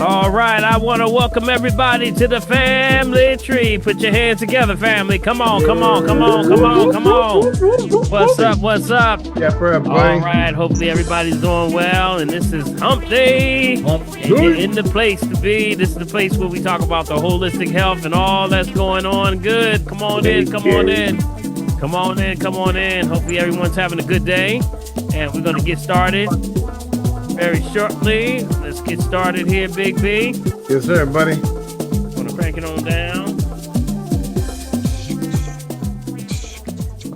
All right, I want to welcome everybody to the family tree. Put your hands together, family. Come on, come on, come on, come on, come on. What's up? What's up? Yeah, buddy. All right, hopefully everybody's doing well. And this is Hump Day. And you're in the place to be. This is the place where we talk about the holistic health and all that's going on. Good. Come on in, come on in. Come on in, come on in. Hopefully everyone's having a good day. And we're going to get started very shortly. Let's get started here, Big B. Yes, sir, buddy. Want to crank it on down.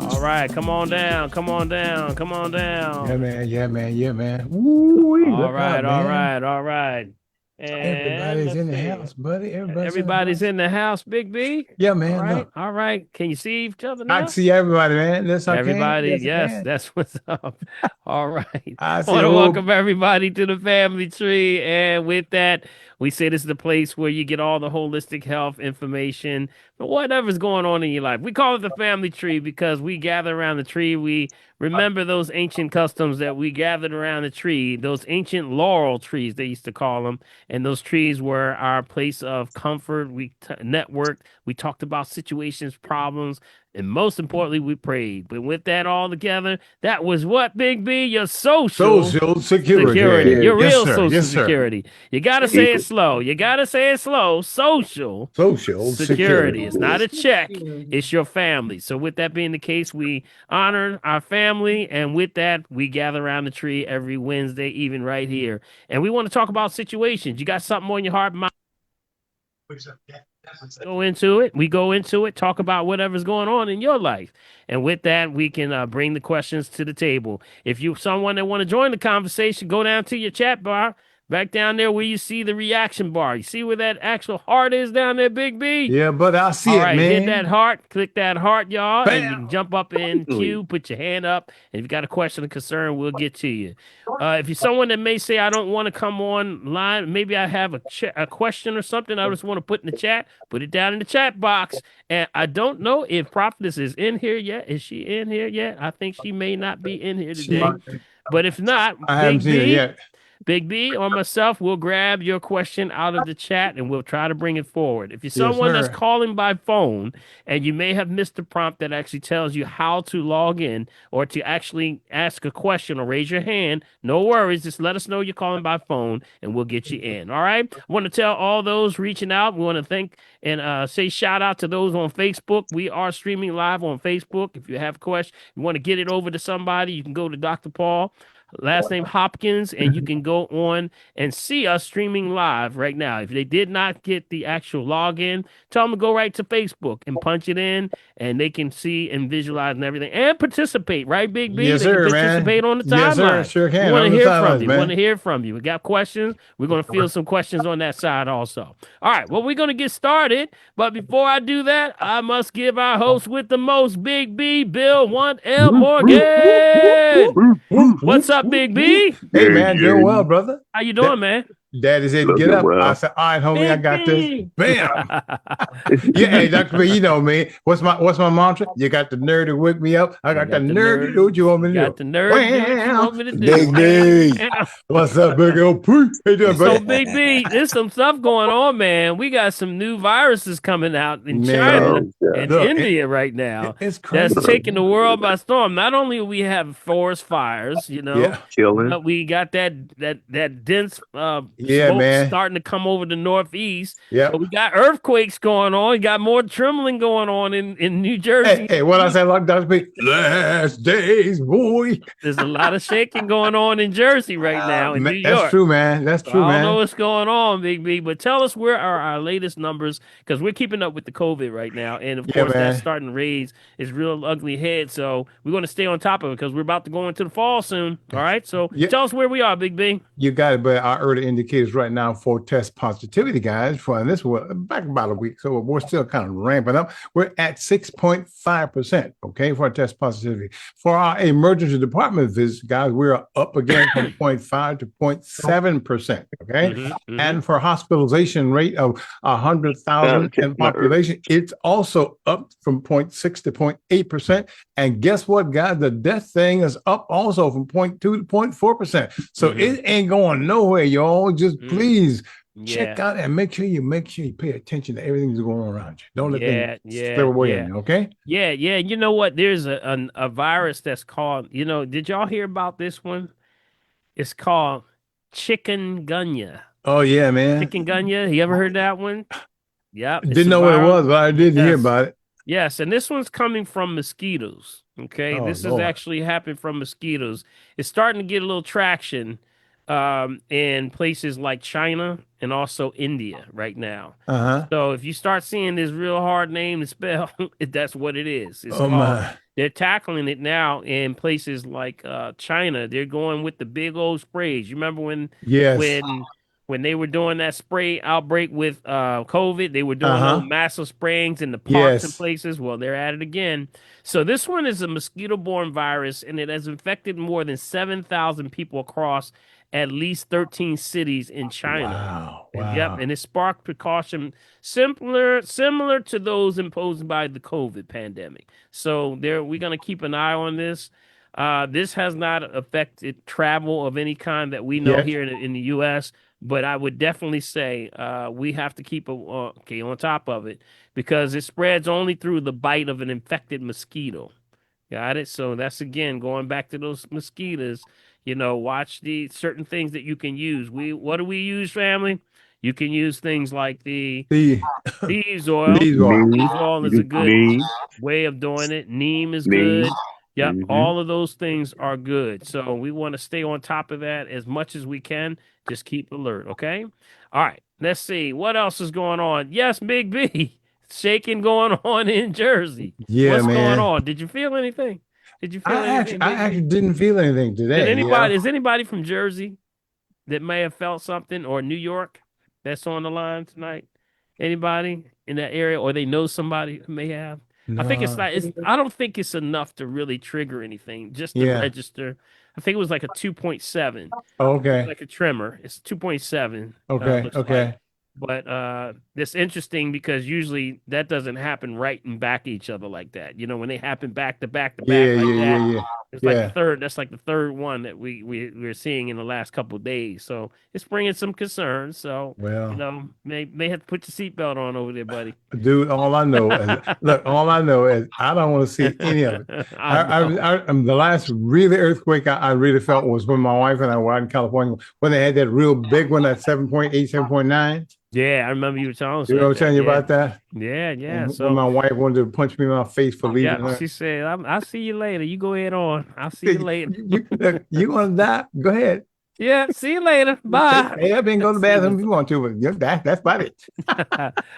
All right, come on down, come on down, come on down. Yeah, man, yeah, man, yeah, man. Ooh, all right, all right, all right. And everybody's in the house, buddy. Everybody's in the house, Big B. Yeah, man. All right, all right. Can you see each other now? I can see everybody, man. That's everybody. Yes, that's what's up. All right. I want to welcome everybody to the family tree, and with that, we say this is the place where you get all the holistic health information, whatever's going on in your life. We call it the family tree because we gather around the tree. We remember those ancient customs that we gathered around the tree, those ancient laurel trees, they used to call them. And those trees were our place of comfort. We networked. We talked about situations, problems. And most importantly, we prayed. But with that all together, that was what, Big B? Your social security. Yeah. Your real social security. You got to say it slow. You got to say it slow. Social security. It's not a check. It's your family. So with that being the case, we honor our family. And with that, we gather around the tree every Wednesday, even right here. And we want to talk about situations. You got something on your heart, mind? Go into it. We go into it, talk about whatever's going on in your life. And with that, we can bring the questions to the table. If you're someone that want to join the conversation, go down to your chat bar, back down there where you see the reaction bar. You see where that actual heart is down there, Big B? Yeah, but I see all it, right, man. Hit that heart. Click that heart, y'all. Bam. And you can jump up in queue, put your hand up. And if you got a question or concern, we'll get to you. If you're someone that may say, I don't want to come online, maybe I have a question or something I just want to put in the chat, put it down in the chat box. And I don't know if Prophetess is in here yet. Is she in here yet? I think she may not be in here today. But if not, I haven't seen it yet. Big B or myself will grab your question out of the chat and we'll try to bring it forward. If you're someone that's calling by phone and you may have missed the prompt that actually tells you how to log in or to actually ask a question or raise your hand, no worries. Just let us know you're calling by phone and we'll get you in. All right. I want to tell all those reaching out. We want to thank and say shout out to those on Facebook. We are streaming live on Facebook. If you have a question, you want to get it over to somebody, you can go to Dr. Paul. Last name Hopkins, and you can go on and see us streaming live right now. If they did not get the actual login, tell them to go right to Facebook and punch it in, and they can see and visualize and everything and participate. Right, Big B? Yes, they sir, can participate man. on the timeline. Yes, sir, sure can. We want to hear from you. Man. We want to hear from you. We got questions. We're going to field some questions on that side also. All right, well, we're going to get started, but before I do that, I must give our host with the most, Big B, Bill 1L Morgan. What's up, Big B? Hey, man, doing well, brother. How you doing, man? Daddy said, get up. Well. I said, all right, homie, I got this. Bam. Yeah, hey, Dr. B, you know me. What's my mantra? You got the nerve to wake me up. I got the nerve to do what you want me to do. Got the nerve to do what you want me to do. Big B. What's up, Big LP? How you doing, buddy? So, Big B, there's some stuff going on, man. We got some new viruses coming out in China and India right now. It's crazy. That's taking the world by storm. Not only do we have forest fires, you know, but we got that dense smoke starting to come over the northeast. Yeah, but we got earthquakes going on. We got more trembling going on in New Jersey. Hey, what I say, like Dr. B? Last days, boy. There's a lot of shaking going on in Jersey right now in New York. That's true, man. That's true, man. I don't know what's going on, Big B, but tell us where are our latest numbers, because we're keeping up with the COVID right now, and of course that's starting to raise its real ugly head. So we're going to stay on top of it because we're about to go into the fall soon. All right, so tell us where we are, Big B. You got it, but our early indicators right now for test positivity, guys, for this was back about a week, so we're still kind of ramping up. We're at 6.5%, okay, for our test positivity. For our emergency department visits, guys, we're up again from 0.5 to 0.7%, okay? And for hospitalization rate of 100,000 in population, it's also up from 0.6 to 0.8%. And guess what, guys? The death thing is up also from 0.2 to 0.4%. So it ain't going nowhere, y'all. Just please Yeah. check out and make sure you pay attention to everything that's going on around you. Don't let things Yeah. slip Yeah. away on Yeah. you. Okay. Yeah. Yeah. You know what? There's a virus that's called, did y'all hear about this one? It's called chikungunya. Oh yeah, man. Chikungunya. You ever heard that one? Yep. It's Didn't a know what it viral. was, but I did hear Yes. about it. Yes, and this one's coming from mosquitoes. Okay, Oh this is Lord. actually happening from mosquitoes. It's starting to get a little traction in places like China and also India right now. Uh-huh. So if you start seeing this real hard name to spell, that's what it is. It's Oh called. my. They're tackling it now in places like China. They're going with the big old sprays. You remember Yes. when when they were doing that spray outbreak with COVID, they were doing those Uh-huh. massive sprayings in the parks and Yes. places. Well, they're at it again. So this one is a mosquito-borne virus, and it has infected more than 7,000 people across at least 13 cities in China. Wow. And yep, Wow. and it sparked precaution similar to those imposed by the COVID pandemic. So there, we're gonna keep an eye on this. This has not affected travel of any kind that we know Yet. here in the U.S., but I would definitely say we have to keep okay on top of it because it spreads only through the bite of an infected mosquito. Got it? So that's again going back to those mosquitoes. Watch the certain things that you can use. What do we use, family? You can use things like the The thieves oil. these are. Thieves oil is a good Me, way of doing it. Neem is me. good. Yep, Hmm. all of those things are good. So we want to stay on top of that as much as we can. Just keep alert, okay? All right, let's see. What else is going on? Yes, Big B. Shaking going on in Jersey. Yeah, What's going man. on? Did you feel anything? Did you feel anything, I Big actually B? didn't feel anything Did today, you know. anybody, is anybody from Jersey that may have felt something or New York that's on the line tonight? Anybody in that area or they know somebody who may have? I think it's No. not I don't think it's enough to really trigger anything, just to Yeah. register. I think it was like a 2.7. Okay. Like a tremor. It's 2.7, Okay. looks like. Okay. But it's interesting because usually that doesn't happen right and back each other like that. When they happen back to back to back Yeah, like yeah, that, yeah, yeah. it's like the Yeah. third. That's like the third one that we're seeing in the last couple of days. So it's bringing some concerns. So Well, may have to put your seatbelt on over there, buddy. dude, all I know is look, all I know is I don't want to see any of it. I know. The last really earthquake I really felt was when my wife and I were out in California when they had that real big one at 7.8, 7.9. Yeah, I remember you were telling us You know what about I'm that. telling you Yeah, about that? yeah, yeah. When So my wife wanted to punch me in my face for yeah, leaving her. she said, I'll see you later. You go ahead on. I'll see you You, later. look, you want to die? Go ahead. Yeah, see you later. Bye. Stay up and go to the She bathroom was if you want to, but that's about it.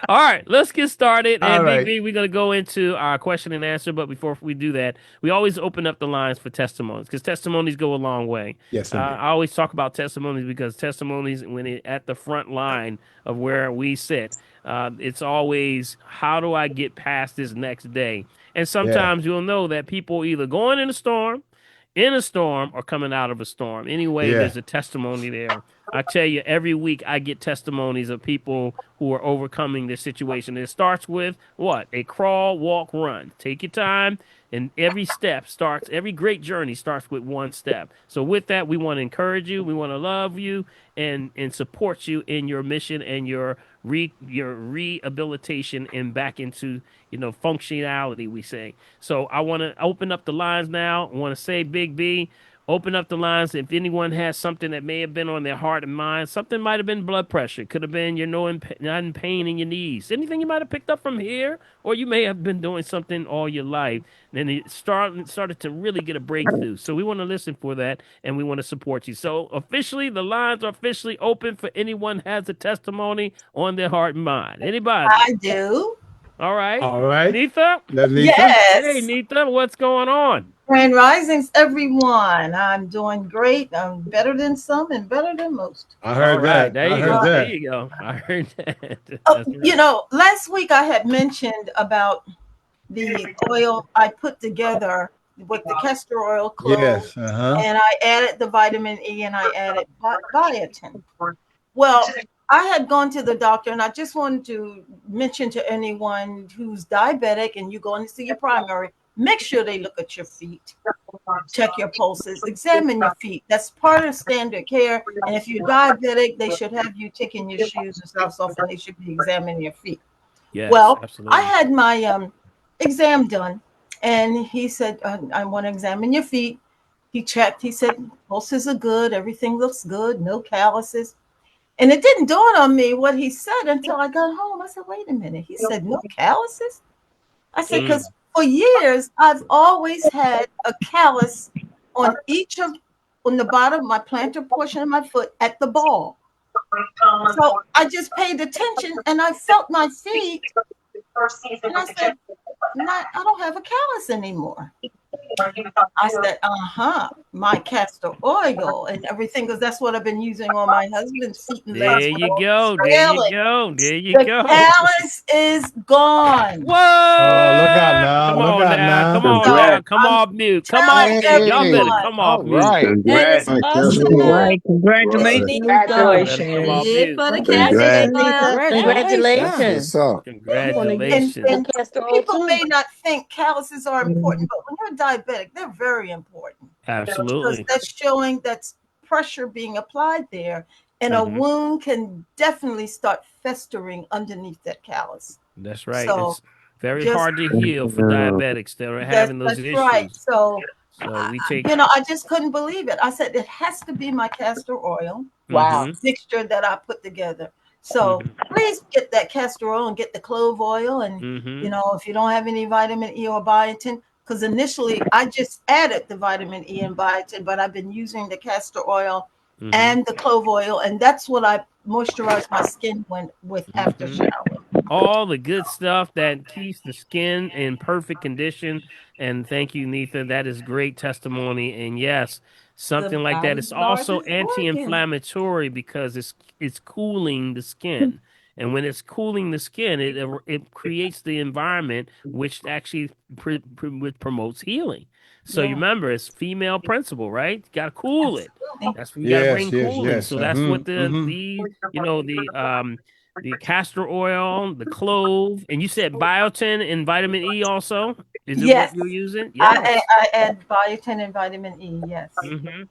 all right, let's get started. All And Big right. B, we're gonna go into our question and answer. But before we do that, we always open up the lines for testimonies because testimonies go a long way. Yes, indeed. I always talk about testimonies because testimonies, when it at the front line of where we sit, it's always how do I get past this next day? And Yeah. sometimes you'll know that people either going in a storm, or coming out of a storm. Anyway, Yeah. there's a testimony there. I tell you, every week I get testimonies of people who are overcoming this situation. It starts with what? A crawl, walk, run. Take your time, and every great journey starts with one step. So with that, we want to encourage you, we want to love you, and support you in your mission and your rehabilitation and back into functionality. We say. So I want to open up the lines now. I want to say, Big B, open up the lines. If anyone has something that may have been on their heart and mind, something might have been blood pressure, could have been not in pain in your knees, anything you might have picked up from here, or you may have been doing something all your life, and it started to really get a breakthrough. So we want to listen for that, and we want to support you. So officially, the lines are officially open for anyone has a testimony on their heart and mind. Anybody? I do. All right, All right. Nitha. That's Lisa. Hey, Yes. Nitha, what's going on? Grand Risings, everyone. I'm doing great. I'm better than some and better than most. I All heard right, that. there I you heard go. There that. you go. I heard that. That's You right. know, last week I had mentioned about the oil I put together with the castor oil, clove, Yes. Uh-huh. and I added the vitamin E and I added biotin. Well, I had gone to the doctor, and I just wanted to mention to anyone who's diabetic and you're going to see your primary, make sure they look at your feet. check your pulses, examine your feet. That's part of standard care. And if you're diabetic, they should have you taking your shoes and stuff off, and they should be examining your feet. Yes, Well, I absolutely. had my exam done, and he said, I want to examine your feet. He checked. He said, pulses are good. Everything looks good. No calluses. And it didn't dawn on me what he said until I got home. I said, wait a minute. He said, no calluses? I said, Mm. because for years, I've always had a callus on on the bottom, my plantar portion of my foot at the ball. So I just paid attention and I felt my feet and I said, not, I don't have a callus anymore. I said, my castor oil and everything, because that's what I've been using on my husband's feet and legs There for you all go. this There you swelling. go. There you The go. callus is gone. Oh, look out What? now. Come Look on out now. Come now. on So now. Congrats. Come I'm off mute. Come off telling mute. Y'all better Hey, come everyone, all off mute. right. and it's Congrats. awesome. All right, They congratulations, need Y'all to better come off congratulations. live mute. for the castor Congrats. Congratulations. oil. That's Congratulations. what's up. And Congratulations. and people may not think calluses are important, but when you're diabetic, they're very important because Absolutely. that's showing that's pressure being applied there, and a Hmm. wound can definitely start festering underneath that callus. That's right. So It's very just hard to heal for diabetics that are having those that's right. issues. So So we take. I just couldn't believe it. I said it has to be my castor oil Hmm. mixture that I put together. So Hmm. please get that castor oil and get the clove oil. And, Hmm. if you don't have any vitamin E or biotin, because initially I just added the vitamin E and biotin, but I've been using the castor oil Hmm. and the clove oil. And that's what I moisturize my skin with after Hmm. shower. All the good stuff that keeps the skin in perfect condition. And thank you, Nitha. That is great testimony. And yes, The something like that. It's body's also largest organ. anti-inflammatory because it's cooling the skin. And when it's cooling the skin, it creates the environment which actually which promotes healing. So you Yeah, remember, it's female principle, right? You got to cool it. absolutely. That's you got to Yes, bring yes, cooling. yes. So that's what Mm-hmm. the castor oil, the clove, and you said biotin and vitamin E also. Is it what Yes, you're using? I, Yes. I add biotin and vitamin E. Yes.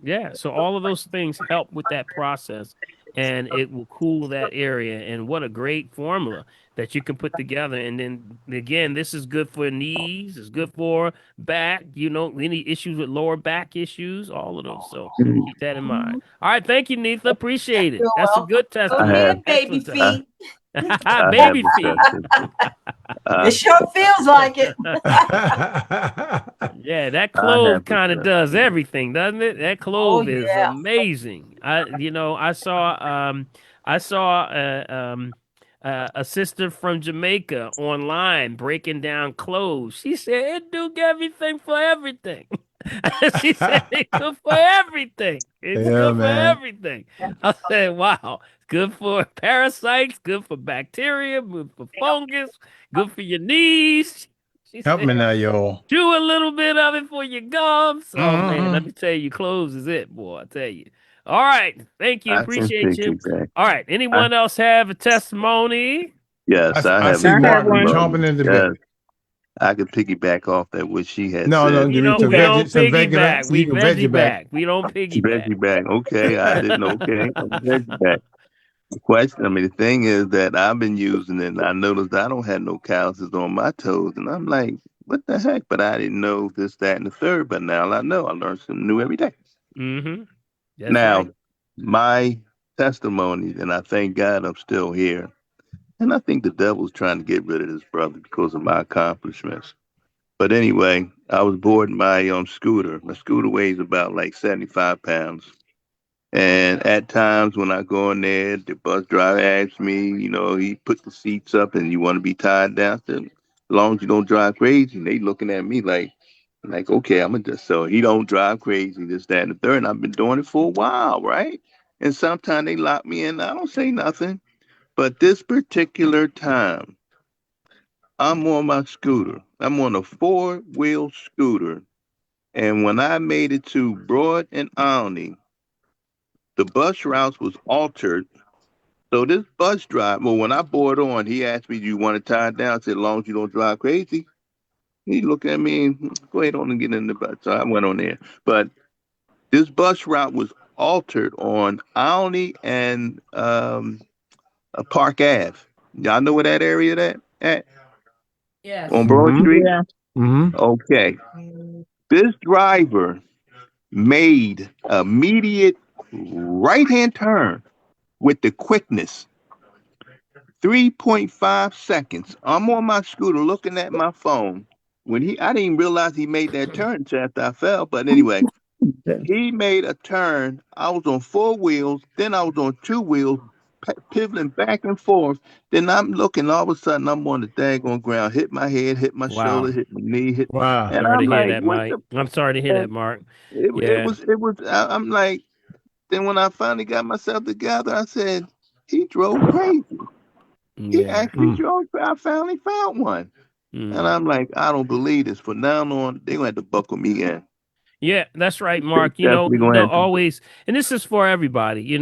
Yeah. So all of those things help with that process and it will cool that area. And what a great formula that you can put together. And then again, this is good for knees, it's good for back, any issues with lower back issues, all of those. So keep that in mind. Mhm. All right. Thank you, Neetha. Appreciate it. You're That's a welcome. good Go I testimony. have ahead, baby Excellent I, feet. testimony. I have Baby a feet. question. It I sure feels like it. Yeah, that I clove have a kind of does question. everything, doesn't it? That Oh clove is yeah. amazing. I saw a sister from Jamaica online breaking down cloves. She said it do everything for everything. She said it's good for everything. It's Yeah, good for man. everything. I said, wow, it's good for parasites, good for bacteria, good for fungus, good for your knees. She Help said me now, y'all. chew a little bit of it for your gums. Oh man, let Mm-hmm. me tell you, clothes is it, boy. I tell you. All right, thank you, I can appreciate you. piggyback. All right, I, anyone else have a testimony? yes, I I have a see I have Martin one. testimony. chomping at the bit. Yes, I can piggyback off that what she had No, no, said. We give me don't some we veggie, don't some veggie back piggyback. so you We can veggie veggie back. back. We don't piggyback. Veggie back. Okay, I didn't. Okay, I'm veggie back. The question, I mean, the thing is that I've been using it and I noticed I don't have no calluses on my toes. And I'm like, what the heck? But I didn't know this, that, and the third. But now I know. I learn something new every day. Mm-hmm. That's right. Now, my testimony, and I thank God I'm still here. And I think the devil's trying to get rid of this brother because of my accomplishments. But anyway, I was boarding my scooter. My scooter weighs about like 75 pounds. And at times when I go in there, the bus driver asks me, he put the seats up and you want to be tied down. I said, as long as you don't drive crazy. And they looking at me like, okay, I'm gonna just so he don't drive crazy, this, that, and the third. And I've been doing it for a while, right? And sometimes they lock me in. I don't say nothing. But this particular time, I'm on my scooter. I'm on a four-wheel scooter. And when I made it to Broad and Olney, the bus routes was altered. So this bus driver, well, when I board on, he asked me, "Do you want to tie it down?" I said, "As long as you don't drive crazy." He looked at me and go ahead on and get in the bus. So I went on there. But this bus route was altered on Olney and Park Ave. Y'all know where that area that at? Yes. On Broad Mm-hmm. Street? Yeah. Mm-hmm. Okay. This driver made immediate right hand turn with the quickness 3.5 seconds. I'm on my scooter looking at my phone. I didn't realize he made that turn until after I fell. But anyway, he made a turn. I was on four wheels, then I was on two wheels, pivoting back and forth. Then I'm looking, all of a sudden I'm on the daggone ground, hit my head, hit my Wow. shoulder, hit my knee, Wow. and Sorry to I'm hear like, that, what Mike. the? I'm sorry to hear that, And Mark. it Yeah. was, I'm like, then when I finally got myself together, I said, he drove crazy. He Yeah. actually drove. I finally found one. And Mm. I'm like, I don't believe this. From now on, they're going to have to buckle me in. Yeah, that's right, They Mark. definitely going to They'll have to. always, and this is for everybody,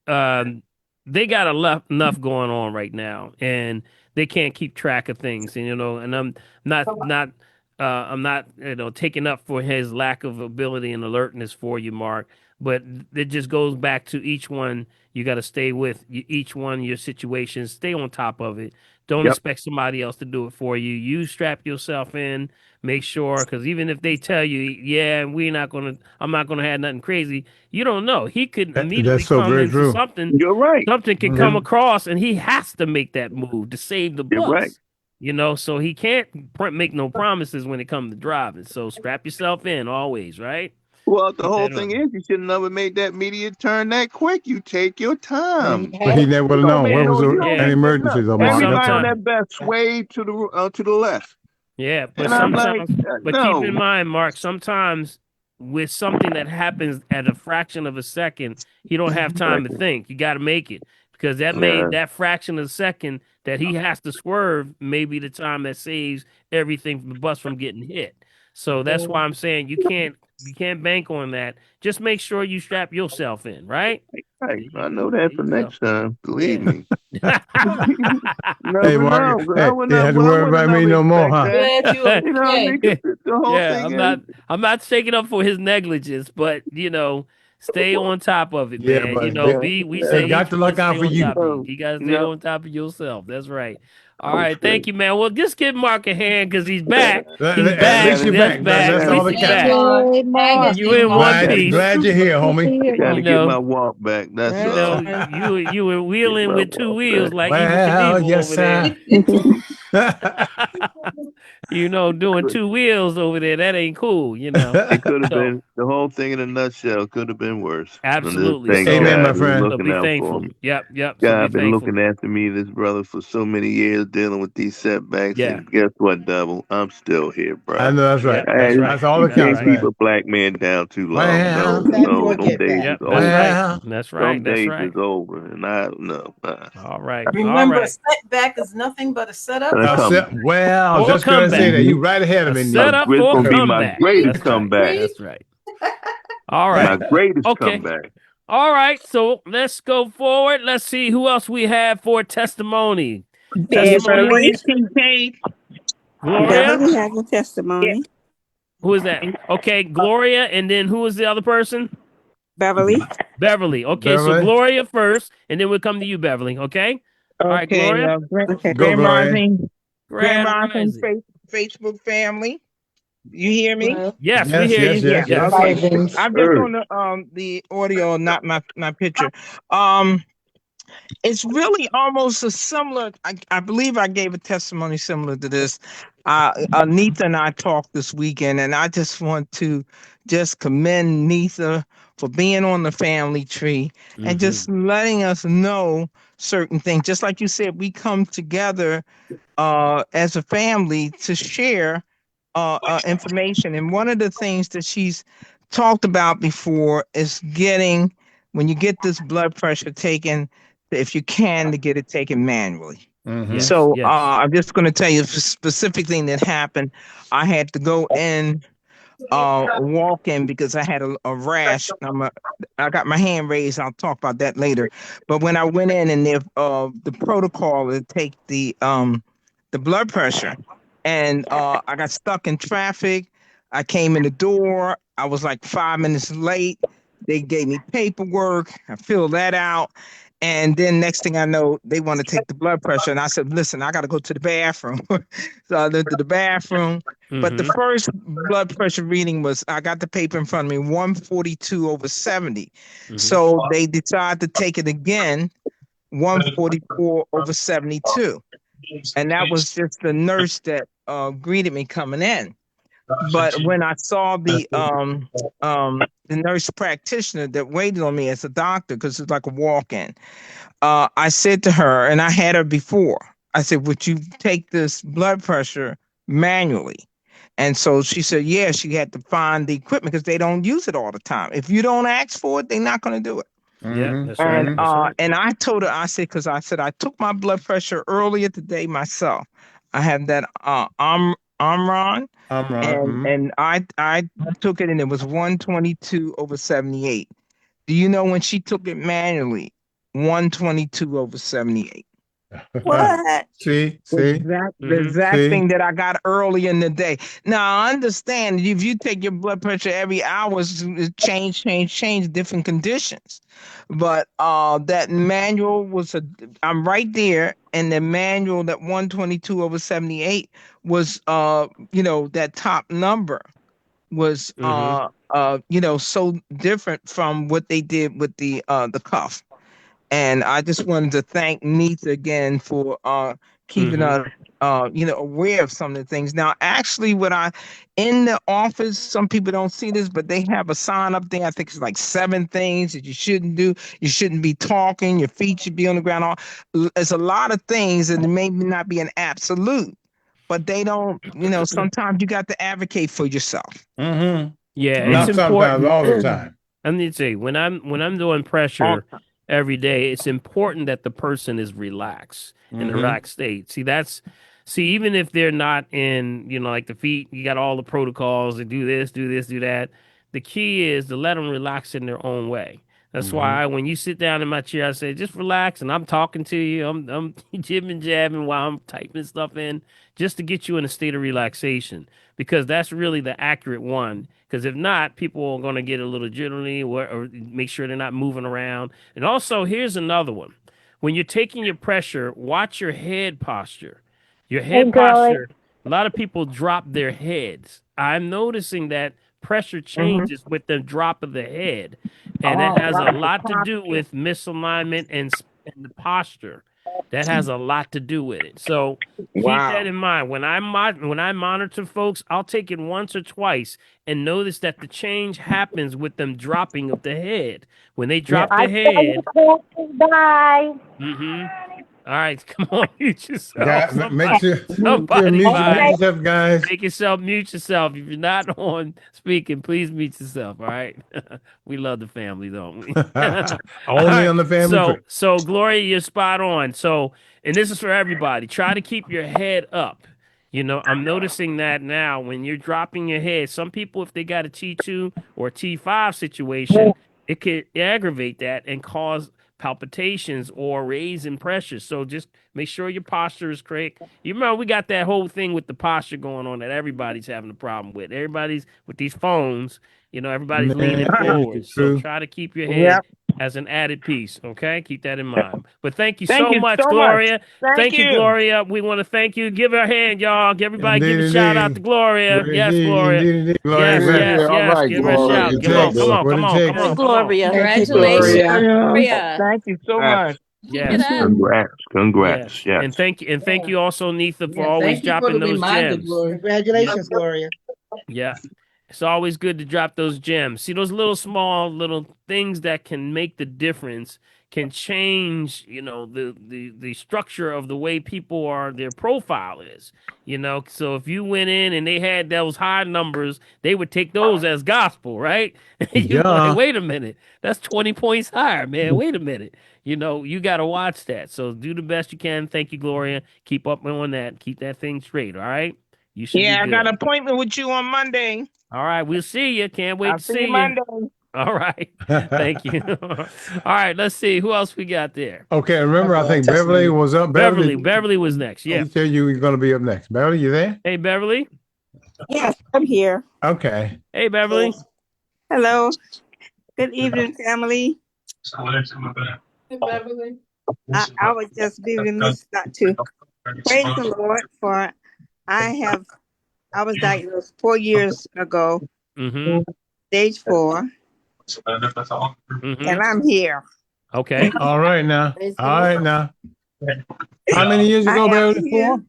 um, they got enough going on right now, and they can't keep track of things. And, and I'm not, taking up for his lack of ability and alertness for you, Mark. But it just goes back to each one. You got to stay with each one, your situation, stay on top of it. Don't Yep. expect somebody else to do it for you. You strap yourself in. Make sure, because even if they tell you, yeah, I'm not gonna have nothing crazy, you don't know. He could That's immediately so come very into true. You're right. something could come Mm-hmm. across, and he has to make that move to save the You're right. bus. So he can't make no promises when it comes to driving. So strap yourself in always, right? Well, the Keep whole that thing on. is you should never make that immediate turn that quick. You take your time. But he never would You have don't known make where was no. You don't an Yeah, make that. No. emergency, though, but Mark. That's Everybody on why. sometimes, that bus swayed to the left, yeah, but and I'm like, sometimes, but keep in no. mind, Mark, sometimes with something that happens at a fraction of a second, you don't have time to think. You got to make it because Yeah. that fraction of a second that he has to swerve may be the time that saves everything from the bus from getting hit. So that's why I'm saying you can't bank on that. Just make sure you strap yourself in, right? Right. I know There that for you go. next time. Believe Yeah. me. Hey, Never know. Mark. 'Cause Hey, you had to I worry wouldn't have about me never no more, expect huh? that. Glad you're You know what I mean? okay. 'Cause the whole Yeah, thing is, I'm not taking up for his negligence, but stay on top of it, Yeah, man. but yeah, We they say yeah. got each to one look stay out for on you. top of you. You gotta stay Yep. on top of yourself. That's right. All I'm right, thank straight. you, man. Well, just give Mark a hand because he's back. He's At back. least you're Gotta, That's back. back. That's At gotta, all least that he's Hang counts. back. in, Yay, hang Mark. in You there, in Mark. one Glad, piece. glad you're here, homie. You gotta get my know, walk back. That's That's all. right. you were Get wheeling my with two walk wheels back. like Evil Well, Knievel yes, over there. sir. Doing two wheels over there. That ain't cool. It could have So been the whole thing in a nutshell. Could have been worse. And just absolutely. thank So Amen, my God He was friend. looking be out for thankful. me. Yep. So be God been thankful. looking after me, this brother, for so many years, dealing with these setbacks. Yeah. And guess what, devil? I'm still here, I bro. know that's right. Yep. That's Hey, right. That's all you that That's counts, can't right. keep a man. black man down too long. No, Well, Never no, them forget days that. is Yep. That's over. right. well. That's right. Them That's days right. is over, and I no. All right. All Remember, a right. setback is nothing but a setup And I for come. Well, I was For a just going to say comeback. that. Hmm. You right ahead of A me, Nick. setup It's for a gonna be my comeback. breathe, greatest That's right. comeback. breathe. That's right. All My right. greatest Okay. comeback. All right. So let's go forward. Let's see who else we have for testimony. Testimony. Beverly. Kincaid. Gloria. Beverly has a Yeah. testimony. Who is that? Okay, Gloria, and then who is the other person? Beverly. Beverly. Okay, so Beverly, Gloria first, and then we'll come to you, Beverly. Okay. All right, Okay. Gloria. Okay. go, Grand Gloria. Rising. Grand Grand Rising Rising. Facebook family. You hear me? Yes, we Yes, hear yes, you. Yeah. yes, Yes. yes. Okay. Risings. I'm just on the audio, not my picture. Um, it's really almost a similar. I believe I gave a testimony similar to this. Nita and I talked this weekend, and I just want to just commend Nita for being on the family tree and Mm-hmm. just letting us know certain things. Just like you said, we come together as a family to share information. And one of the things that she's talked about before is getting, when you get this blood pressure taken, if you can, to get it taken manually. Mm-hmm. Yes. So Yes. I'm just going to tell you a specific thing that happened. I had to go in, walk in because I had a rash. I got my hand raised. I'll talk about that later. But when I went in and the protocol to take the blood pressure, and I got stuck in traffic. I came in the door. I was like 5 minutes late. They gave me paperwork. I filled that out. And then next thing I know, they want to take the blood pressure. And I said, listen, I got to go to the bathroom. So I went to the bathroom. But the first blood pressure reading was, I got the paper in front of me, 142/70. So they decided to take it again, 144/72. And that was just the nurse that greeted me coming in. But when I saw the nurse practitioner that waited on me as a doctor, because it's like a walk-in, I said to her, and I had her before, I said, would you take this blood pressure manually? And so she said, yeah, she had to find the equipment because they don't use it all the time. If you don't ask for it, they're not going to do it. Yeah, that's right. And That's right. and I told her, I said, because I said I took my blood pressure earlier today myself. I have that Omron, and I took it and it was 122/78. Do you know when she took it manually? 122/78. What? See, The exact see. thing that I got early in the day. Now I understand if you take your blood pressure every hour, it change, different conditions. But that manual was I'm right there, and the manual that 122/78 was that top number was so different from what they did with the cuff. And I just wanted to thank Neith again for keeping us aware of some of the things. Now, actually, in the office, some people don't see this, but they have a sign up there. I think it's like 7 things that you shouldn't do. You shouldn't be talking. Your feet should be on the ground. There's a lot of things, and it may not be an absolute, but they don't. Sometimes you got to advocate for yourself. Yeah, Not it's sometimes, important. all the time. I need to say, when I'm doing pressure every day, it's important that the person is relaxed in the relaxed state. See, even if they're not in, like the feet, you got all the protocols to do this, do that. The key is to let them relax in their own way. That's why when you sit down in my chair, I say, just relax, and I'm talking to you. I'm jibbing jabbing while I'm typing stuff in, just to get you in a state of relaxation, because that's really the accurate one. Because if not, people are going to get a little jittery, or make sure they're not moving around. And also, here's another one. When you're taking your pressure, watch your head posture. Your head posture, a lot of people drop their heads. I'm noticing that pressure changes with the drop of the head. And that has a lot to do with misalignment and the posture. That has a lot to do with it. So keep that in mind. When I monitor folks, I'll take it once or twice and notice that the change happens with them dropping of the head. When they drop the head. Bye. All right, come on, mute yourself. Guys, make sure Somebody mute yourself, guys. Make yourself mute yourself. If you're not on speaking, please mute yourself. All right. We love the family, don't we? Only on the family trip. So Gloria, you're spot on. So, and this is for everybody. Try to keep your head up. I'm noticing that now when you're dropping your head. Some people, if they got a T2 or a T5 situation, it could aggravate that and cause palpitations or raising pressure. So just make sure your posture is correct. You remember we got that whole thing with the posture going on that everybody's having a problem with. Everybody's with these phones, everybody's leaning forward. So try to keep your head as an added piece. Okay, keep that in mind. But thank you so much, Gloria. Thank you, Gloria. We want to thank you. Give her a hand, y'all. Everybody give a shout out to Gloria. Yes, Gloria. Yes. All right, Give her a shout. Come on. Gloria. Congratulations, Gloria. Thank you so much. Yes. Congrats. Yes. And thank you also, Neitha, for always dropping those gems. Congratulations, Gloria. Yeah. It's always good to drop those gems. See, those little things that can make the difference can change, the structure of the way people their profile is, So if you went in and they had those high numbers, they would take those as gospel, right? You're like, wait a minute, that's 20 points higher, man. Wait a minute. You got to watch that. So do the best you can. Thank you, Gloria. Keep up on that. Keep that thing straight. All right. You should. I got an appointment with you on Monday. All right, we'll see you. Can't wait I'll to see you. Monday. All right. Thank you. All right. Let's see who else we got there. Okay, remember, I think Beverly was up. Beverly was next. Yeah. You said you were going to be up next. Beverly, you there? Hey, Beverly. Yes, I'm here. Okay. Hey, Beverly. Hello. Good evening, family. Hey, Beverly. I was just be remiss not to praise the Lord for I was diagnosed 4 years ago, stage 4, and I'm here. Okay. All right now. All right now. How many years I ago, am Beverly? here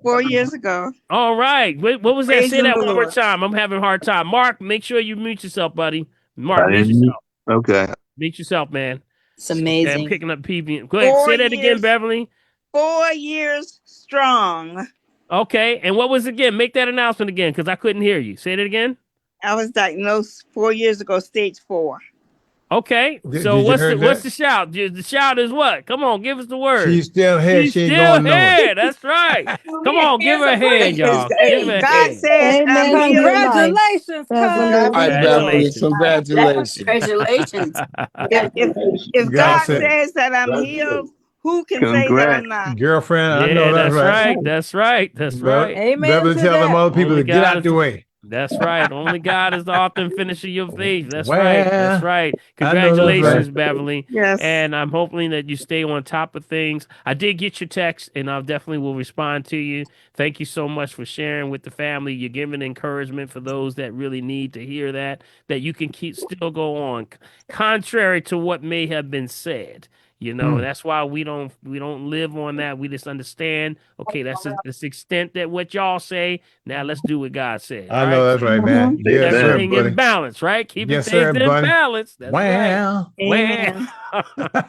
4 years ago. All right. Wait, what was that? Say Praising that the one more Lord. time. I'm having a hard time. Mark, make sure you mute yourself, buddy. Mark, I mute didn't. yourself. Okay. Mute yourself, man. It's Okay, I'm amazing. picking up PB. Go ahead. 4 Say that again, years, Beverly. 4 years strong. Okay. And what was it again? Make that announcement again, because I couldn't hear you. Say that again. I was diagnosed 4 years ago, stage 4. Okay. So Did you what's heard the that? shout? The shout is what? Come on, give us the word. She's still here. She's She ain't still going nowhere. here. That's right. Come on, give her a hand, y'all. Give her a God hand. says I'm Amen to healed. your life, Congratulations, Beverly. cuz. All right, Beverly. Congratulations. Congratulations. Congratulations. If God God said, says that I'm healed, who can say that I'm Congrats. not? girlfriend, I know Yeah, that's that's right. right. That's right. That's right. Amen Beverly, to tell them that. other people Only to get God out is the way. that's right. Only God is the author and finisher of your faith. That's right. That's Well, right. I know that's right. Congratulations, Beverly. Yes. And I'm hoping that you stay on top of things. I did get your text, and I definitely will respond to you. Thank you so much for sharing with the family. You're giving encouragement for those that really need to hear that you can still go on, contrary to what may have been said. You know, that's why we don't live on that. We just understand, okay, that's the extent that what y'all say. Now let's do what God said. All I know right. that's right, man. Keep Yes, sir, Amen. everything in buddy. balance, right? Keeping Yes, things sir, in buddy. balance. That's right. Well, Well, Amen. As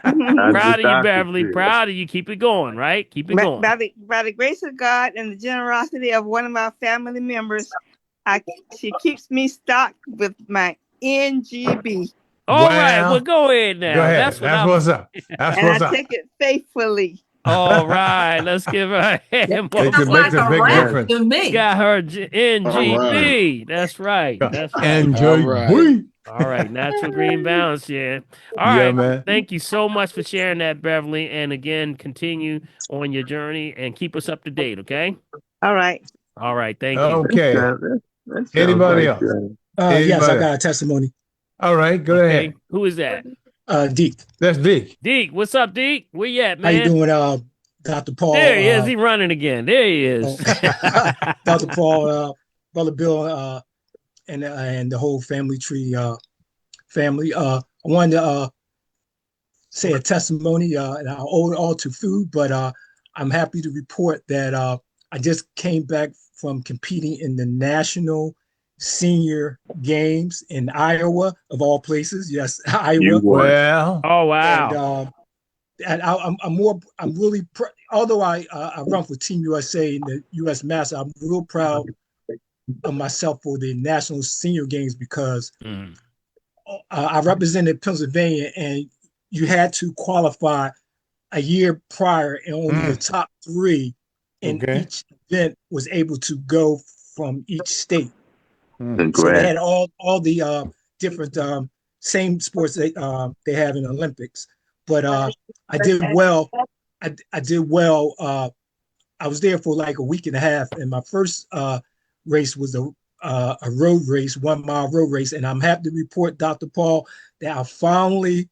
the proud of you, doctor Beverly. said. Proud of you. Keep it going, right? Keep it By, going. by the by the grace of God and the generosity of one of my family members, she keeps me stocked with my NGB, All right. Well, well, go ahead go now. ahead. That's what That's I'm. what's up. That's and I what's up. take it faithfully. All right. Let's give her a That hand. Makes sounds it makes like a a big rap Yes. difference. to me. Got her All right. NGB. That's right. That's right. All right. NJB. All right, natural green balance, yeah. All Yeah, right, man. thank you so much for sharing that, Beverly. And again, continue on your journey and keep us up to date, okay? All right. All right, thank you. Okay. That sounds Anybody like else? Anybody else? Testimony. All right, go Okay, ahead. who is that? Deke, That's Deke. Deke, what's up, Deke? Where you at, how you man? doing? Dr. Paul, There he is. He running again. There he is. Dr. Paul, Brother Bill, and the whole family tree family. I wanted to say a testimony, and I owe it all to food, but I'm happy to report that I just came back from competing in the national senior games in Iowa, of all places. Yes, You Iowa. won. Well, Oh, And wow. I'm really although I run for Team USA in the U.S. Masters, I'm real proud of myself for the national senior games because I represented Pennsylvania, and you had to qualify a year prior, and only the top 3 in okay. each event was able to go from each state. So they Congrats. had all the different same sports they have in the Olympics. But I did well. I did well. I was there for like a week and a half, and my first race was a road race, 1 mile road race, and I'm happy to report, Dr. Paul, that I finally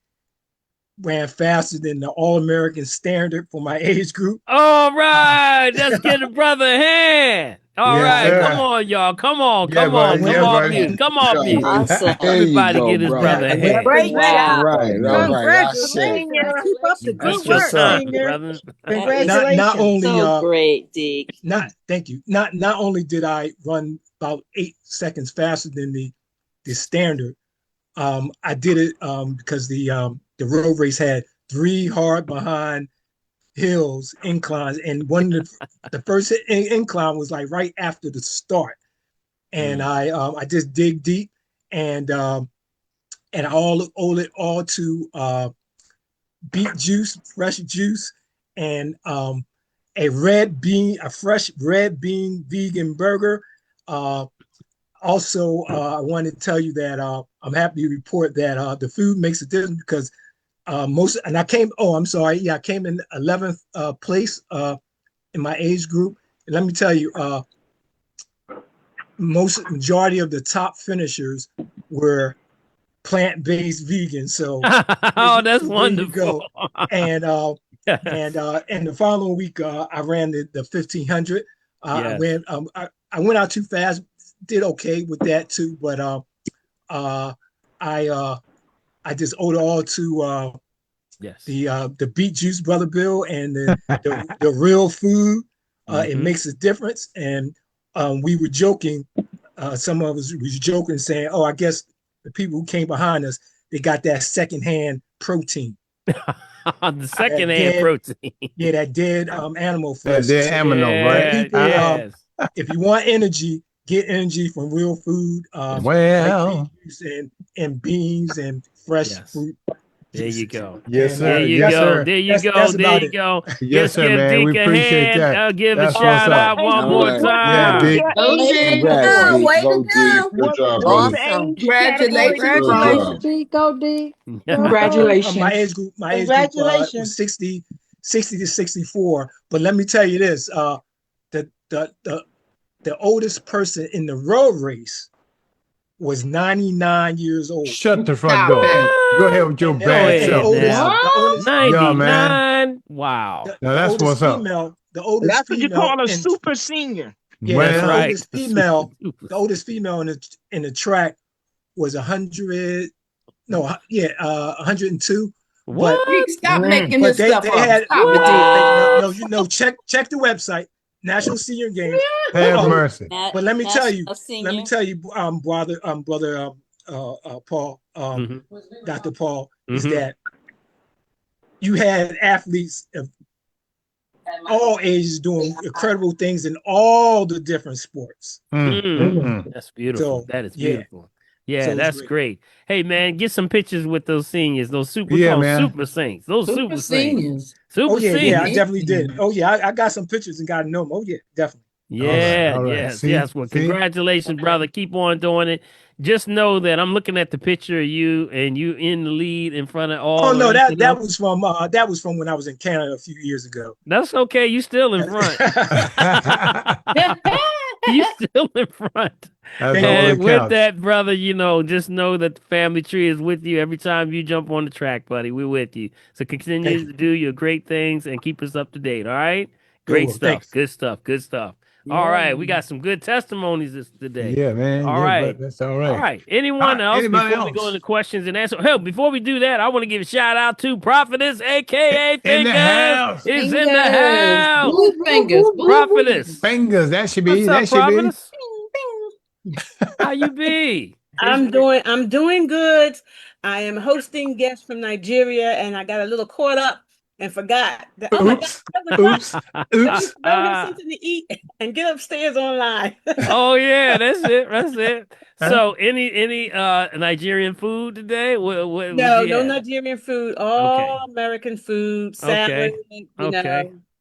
ran faster than the All-American standard for my age group. All right, let's give the brother a hand. All Yes, right, come sir. on, y'all. Come on, Yeah, come on. buddy. Come Yeah, off buddy. mute. Come off Go. mute. Awesome. There you Everybody go, give his brother. brother a hand. Great All job. right. All right. I say. Congratulations. Keep up the You good beat Thank your you, work, sir. son, senior. brother. Not only So great, Deke. thank you. Not only did I run about 8 seconds faster than the standard, I did it because the road race had 3 hard behind hills, inclines, and one of the first incline was like right after the start, and I just dig deep, and I owe it all to beet juice, fresh juice, and a fresh red bean vegan burger, Also, I wanted to tell you that I'm happy to report that the food makes a difference because I came. Oh, I'm sorry. Yeah, I came in 11th place in my age group. And let me tell you, majority of the top finishers were plant-based vegan. So, oh, that's so there you wonderful. go. And and the following week, I ran the 1500. Yes. I went out too fast. Did okay with that too, but I just owe it all to yes. The beet juice, Brother Bill, and the real food. It makes a difference. And we were joking. Some of us was joking, saying, "Oh, I guess the people who came behind us, they got that secondhand protein." The secondhand protein. Yeah, that dead animal flesh. That dead animal, right? People, if you want energy, get energy from real food. Like beet juice and beans and fresh fruit. There you go. Yes, sir. There you yes, go. Sir. There you go. That's there you go. Yes, sir, give man. Deke We a appreciate hand. that. I'll give That's a shout out Hey, one All more right. Yeah, time. Deke. Congrats, Way Deke. to go. Good job, What brother. Awesome. age category you Good from? job. Go Deke. My age group was 60 to 64. But let me tell you this: the the oldest person in the road race was 99 years old. Shut the front door. Go ahead with your bad self. The oldest 99. Wow. Now that's what's up. The oldest That's what you female call a super senior. Yeah, Well, the right. oldest female in the track was 100. No, 102. What? Stop making this They stuff up. had Stop it, Deke. no. Check the website. National Senior Games. Have mercy. But let me tell you, brother, Paul, Dr. Paul, is that you had athletes of all ages doing incredible things in all the different sports. That's beautiful. So, that is yeah. beautiful. Yeah, So that's great. Hey, man, get some pictures with those seniors, those super, super saints, those super seniors. Super yeah, I seniors. definitely did. Oh yeah, I got some pictures and got to know them. Oh yeah, definitely. Yeah, All right. yes, See? yes. Well, congratulations, brother. Keep on doing it. Just know that I'm looking at the picture of you and you in the lead in front of all. Oh no, that that was from when I was in Canada a few years ago. That's okay. You still in front. You still in front. And with that, brother, just know that the family tree is with you every time you jump on the track, buddy. We're with you. So continue to do your great things and keep us up to date. All right. Great stuff. Thanks. Good stuff. Good stuff. Yeah. All right. We got some good testimonies today. Yeah, man. All right. That's all right. All right. Anyone else before we go into questions and answers? Hell, before we do that, I want to give a shout out to Prophetess, aka Fingers. In the house. Is in the house. Blue fingers. Prophetess. Fingers. That should be. What's up, Prophetess? How you be? I'm doing good. I am hosting guests from Nigeria, and I got a little caught up and forgot. Oh my God! Oops! Go have something to eat and get upstairs online. Oh yeah, that's it. So any Nigerian food today? What no Nigerian food. All American food. Salad.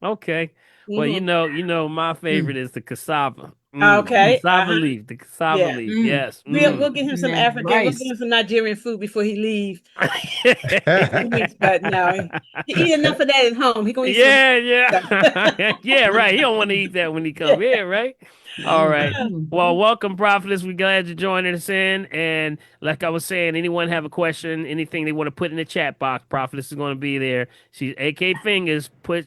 Okay. Well, my favorite is the cassava. Okay. Cassava leaf. The cassava leaf. Yes. We'll get him some African. We'll get him some Nigerian food before he leaves. But no, he eat enough of that at home. He gonna eat yeah, right. He don't want to eat that when he comes here, right? All right. Well, welcome, Prophetess. We're glad you're joining us in. And like I was saying, anyone have a question, anything they want to put in the chat box, Prophetess is going to be there. She's AK Fingers. Check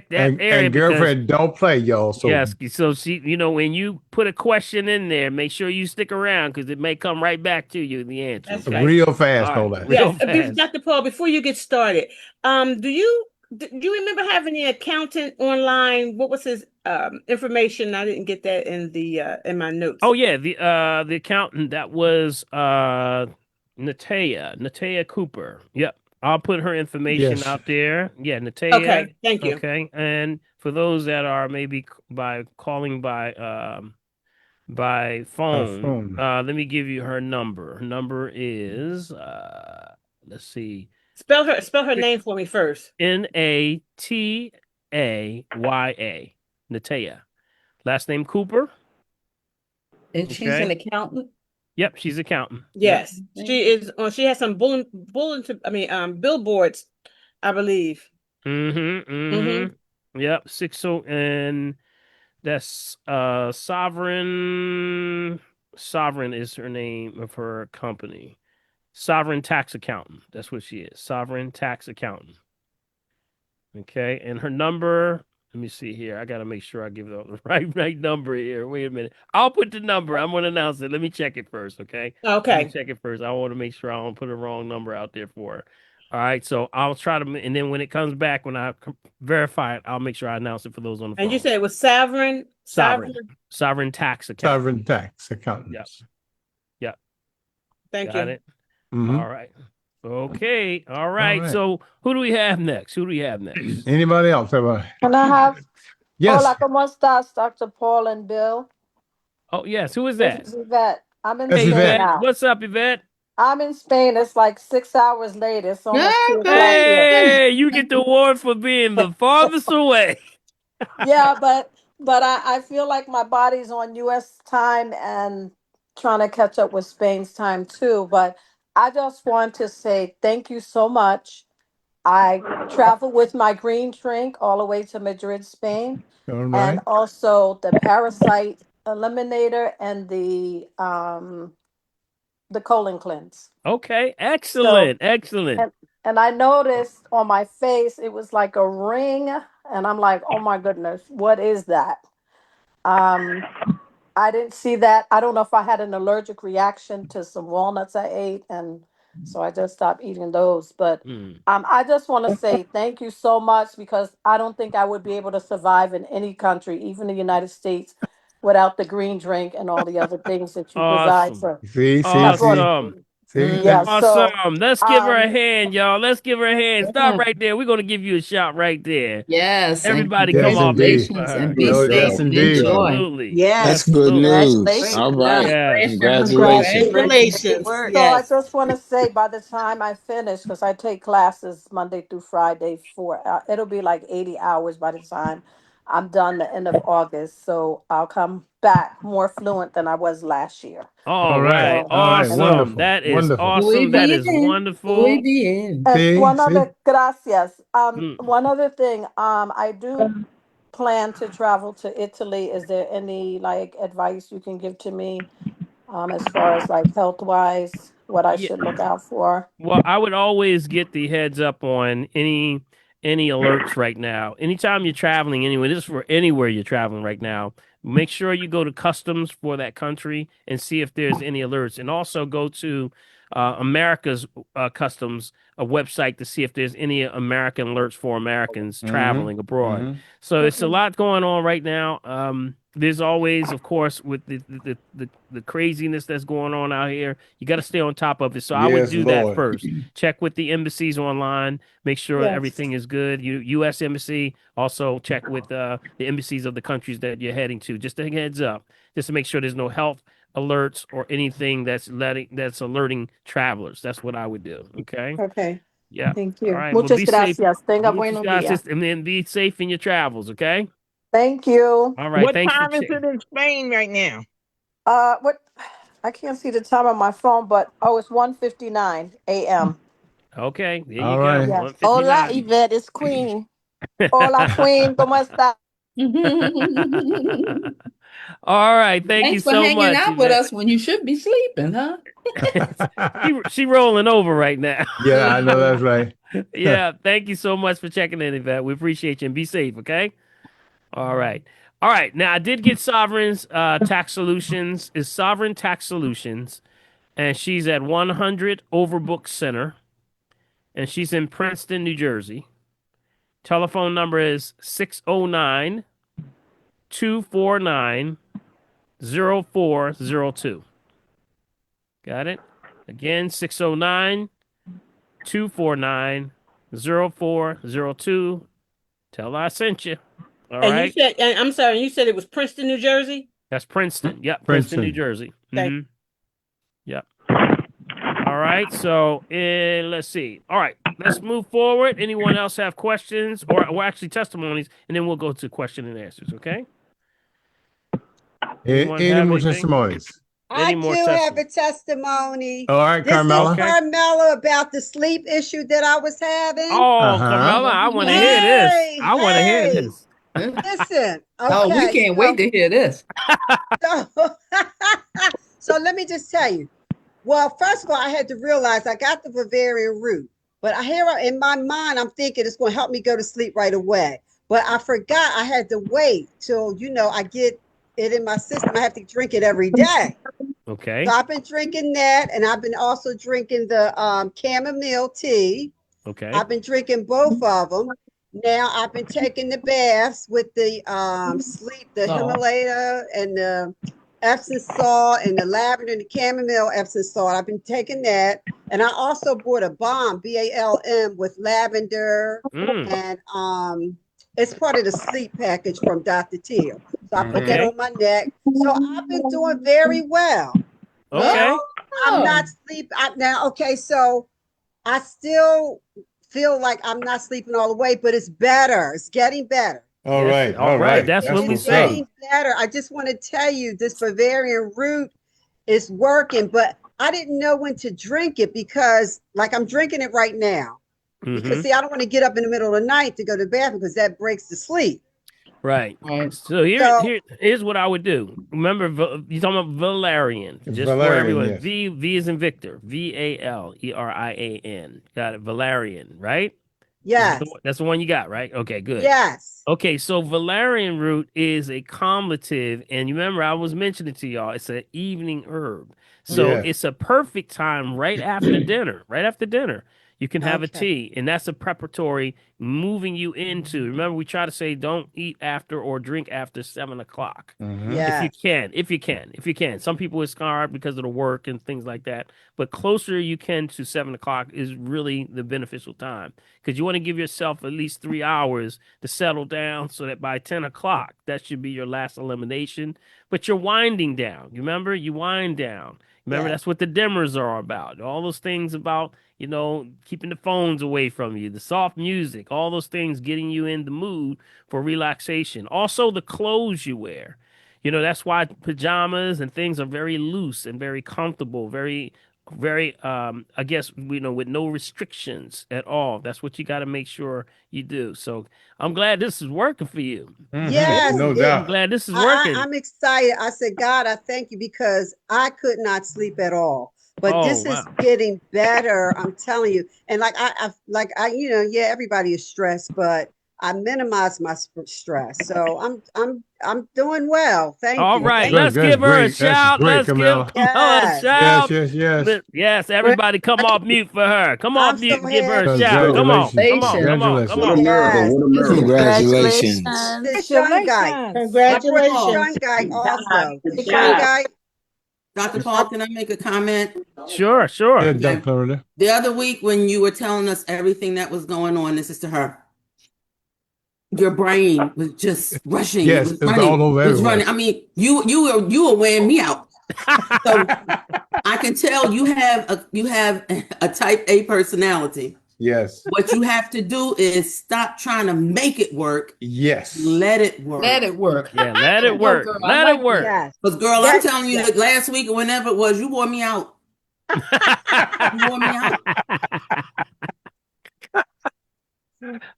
that area. And girlfriend, don't play, y'all. So yes. So she, when you put a question in there, make sure you stick around because it may come right back to you, the answer. Okay? Real fast, all that. Yes. Dr. Paul, before you get started, do you remember having an accountant online? What was his information? I didn't get that in my notes. Oh yeah, the accountant, that was Natea Cooper. Yep. I'll put her information out there. Yeah, Natea. Okay, thank you. Okay. And for those that are maybe calling by phone, let me give you her number. Her number is let's see. Spell her name for me first. Nataya. Natea. Last name Cooper. And she's an Okay. accountant. Yep, she's accountant. Yep. Yes, she is. She has some billboards, I believe. Mm-hmm. Mm-hmm. Mm-hmm. Yep. And that's Sovereign. Sovereign is her name of her company. Sovereign Tax Accountant. That's what she is. Sovereign Tax Accountant. Okay. And her number, let me see here. I gotta make sure I give the right number here. Wait a minute. I'll put the number. I'm gonna announce it. Let me check it first, okay? Let me Okay. check it first. I want to make sure I don't put a wrong number out there for her. All right, so I'll try to, and then when it comes back, when I verify it, I'll make sure I announce it for those on the phone. And you said it was Sovereign Tax Accountant. Sovereign Tax Accountants. Yep. Thank Got you. it. All right. Okay. All right. So who do we have next? Anybody else? Can I have? Yes. Hola, ¿cómo estás, Dr. Paul and Bill? Oh, yes. Who is This that? is Yvette. I'm in That's Spain Yvette. now. What's up, Yvette? I'm in Spain. It's like 6 hours later. It's almost 2 o'clock here. Hey, you get the award for being the farthest away. Yeah, but I feel like my body's on US time and trying to catch up with Spain's time too. But I just want to say thank you so much. I traveled with my green drink all the way to Madrid, Spain, All and right. also the parasite eliminator and the colon cleanse. Okay, So excellent. and I noticed on my face it was like a ring, and I'm like, oh my goodness, what is that? Um, I didn't see that. I don't know if I had an allergic reaction to some walnuts I ate, and so I just stopped eating those. But I just want to say thank you so much because I don't think I would be able to survive in any country, even the United States, without the green drink and all the other things that you provide Awesome. for. See. Awesome. Yeah, so Awesome. Let's give her a hand, y'all. Let's give her a hand. Stop right there. We're going to give you a shot right there. Yes, and Everybody come off mute for congratulations her. and be No, safe yes, and indeed. enjoy. Absolutely. Yes. That's good Absolutely. news. congratulations. All right. Yes. Congratulations. Great Congratulations. work. So I Yes. just want to say, by the time I finish, because I take classes Monday through Friday for, it'll be like 80 hours by the time I'm done the end of August. So I'll come back more fluent than I was last year. All All right. right. So, All right. and Awesome. Wonderful. That is Wonderful. Muy awesome. That is bien. Muy wonderful. bien. and See. one See. other, gracias. Mm. One other thing, I do plan to travel to Italy. Is there any like advice you can give to me, as far as like health wise, what I Yeah. should look out for? Well, I would always get the heads up on any alerts right now. Anytime you're traveling anywhere, this is for anywhere you're traveling right now. Make sure you go to customs for that country and see if there's any alerts, and also go to America's customs a website to see if there's any American alerts for Americans traveling abroad. So it's a Okay. lot going on right now. There's always, of course, with the craziness that's going on out here, you got to stay on top of it. So I would Yes, do that Lord. first. Check with the embassies online, make sure Yes. everything is good. U.S. embassy, also check with the embassies of the countries that you're heading to. Just a heads up, just to make sure there's no health alerts or anything that's alerting travelers. That's what I would do. Okay. Okay. Yeah. Thank All you. right. Well, Muchas be safe. gracias. Tenga Muchas buenos días. gracias, and then be safe in your travels. Okay. Thank you. All right. What Thanks for time is it in Spain right now? What? I can't see the time on my phone, but it's 1:59 a.m. Okay. There you All go. right. Yes. Hola, 159. Yvette, it's Queen. Hola, Queen. ¿Cómo está? All right. Thank you Thanks for so hanging much, out with Yvette. us when you should be sleeping, huh? She rolling over right now. Yeah, I know that's right. Yeah. Thank you so much for checking in, Yvette. We appreciate you, and be safe. Okay. All right. All right. Now I did get Sovereign's tax solutions. Is Sovereign Tax Solutions, and she's at 100 Overbook Center, and she's in Princeton, New Jersey. Telephone number is 609 249 0402. Got it? Again, 609 249 0402. Tell her I sent you. All And you right. said, and I'm sorry, you said it was Princeton, New Jersey? That's Princeton. Yep. Princeton, New Princeton. Jersey. Okay. Yep. All right. So let's see. All right. Let's move forward. Anyone else have questions or actually testimonies? And then we'll go to question and answers. Okay. Anyone Any have more anything? testimonies? I Any do more have a testimonies? testimony. All right, This is Carmela. Okay. Carmela about the sleep issue that I was having. Oh, Uh-huh. Carmela, I want to hear this. Hey, I want to hear hey, this. listen. Oh, we Okay, can't wait to hear this. so, so let me just tell you. Well, first of all, I had to realize I got the Bavarian root, but I hear in my mind, I'm thinking it's going to help me go to sleep right away. But I forgot I had to wait till, I get it in my system. I have to drink it every day. Okay. So I've been drinking that, and I've been also drinking the chamomile tea. Okay. I've been drinking both of them. Now I've been taking the baths with the sleep, the Himalaya and the Epsom salt and the lavender and the chamomile Epsom salt. I've been taking that. And I also bought a balm, BALM, with lavender and it's part of the sleep package from Dr. Teal. So I put that Okay. on my neck. So I've been doing very well. Okay. Now I'm not now. Okay, so I still feel like I'm not sleeping all the way, but it's better. It's getting better. All Yes. right. All All right. right. That's It what is we what's up. say. getting better. I just want to tell you this Bavarian root is working, but I didn't know when to drink it because, like, I'm drinking it right now. Because, see, I don't want to get up in the middle of the night to go to the bathroom because that breaks the sleep. Right. Right. So So, here's what I would do. Remember, you're talking about Valerian. Just for Valerian, everyone. yes. V is in Victor. Valerian. Got it. Valerian, right? yes, That's the one you got, right? Okay, good. yes, Okay, so valerian root is a calmative, and you remember I was mentioning to y'all, it's an evening herb. So Yes. it's a perfect time right after dinner. Right after dinner, you can have a okay, tea, and that's a preparatory moving you into. Remember, we try to say don't eat after or drink after 7 o'clock. Mm-hmm. If you yes, can, if you can, if you can. Some people it's hard because of the work and things like that. But closer you can to 7 o'clock is really the beneficial time because you want to give yourself at least 3 hours to settle down so that by 10 o'clock, that should be your last elimination. But you're winding down. You remember? You wind down. Remember, yes, that's what the dimmers are about. All those things about, keeping the phones away from you, the soft music, all those things getting you in the mood for relaxation. Also, the clothes you wear. That's why pajamas and things are very loose and very comfortable, very, very, I guess, with no restrictions at all. That's what you got to make sure you do. So I'm glad this is working for you. Mm-hmm. yes. No I'm doubt. glad this is working. I'm excited. I said, God, I thank you because I could not sleep at all. But Oh, this is wow. getting better. I'm telling you. And yeah, everybody is stressed, but I minimize my stress. So I'm doing well. Thank All you. right. Thank Good. Let's That's give her a great. That's shout. great, Let's give Camilla. Camilla a yes. Yes, shout. yes, yes. Yes, everybody come off mute for her. Come off I'm mute so and give her a happy. shout. Come on. Congratulations. Come on. Come on. Come Congratulations. What a on. miracle. Yes. What a This is miracle. Congratulations. the shungite. Congratulations. I brought the Congratulations. shungite also. The Good job. shungite. Dr. Paul, can I make a comment? Sure, sure. Yeah, Dr. Florida. The other week when you were telling us everything that was going on, this is to her. Your brain was just rushing. It Yes, was it was running. all over It was everywhere. running. I mean, you were wearing me out. So I can tell you have a type A personality. Yes. What you have to do is stop trying to make it work. Yes. Let it work. Let it work. Yeah, let it Go, work. girl. I Let it like work. Yes. Because girl, I'm That, telling you that last week or whenever it was, you wore me out. You wore me out.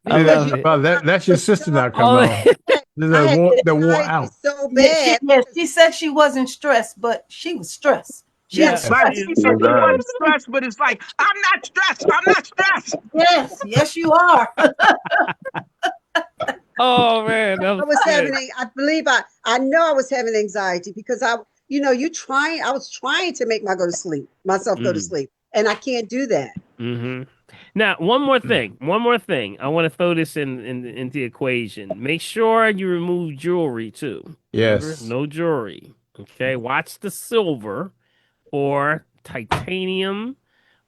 I love it. Well, that's your sister now, Oh, Carmela. That wore out. so Yeah, bad. she said she wasn't stressed, but she was stressed. She yeah. was Right. stressed. She said she wasn't stressed, but it's like, I'm not stressed. I'm not stressed. Yes, you are. Oh man, that I was was good. I know I was having anxiety because I was trying to make myself go to sleep. And I can't do that. Mm-hmm. Now, one more thing. I want to throw this in the equation. Make sure you remove jewelry too. Remember? Yes. No jewelry. Okay. Watch the silver or titanium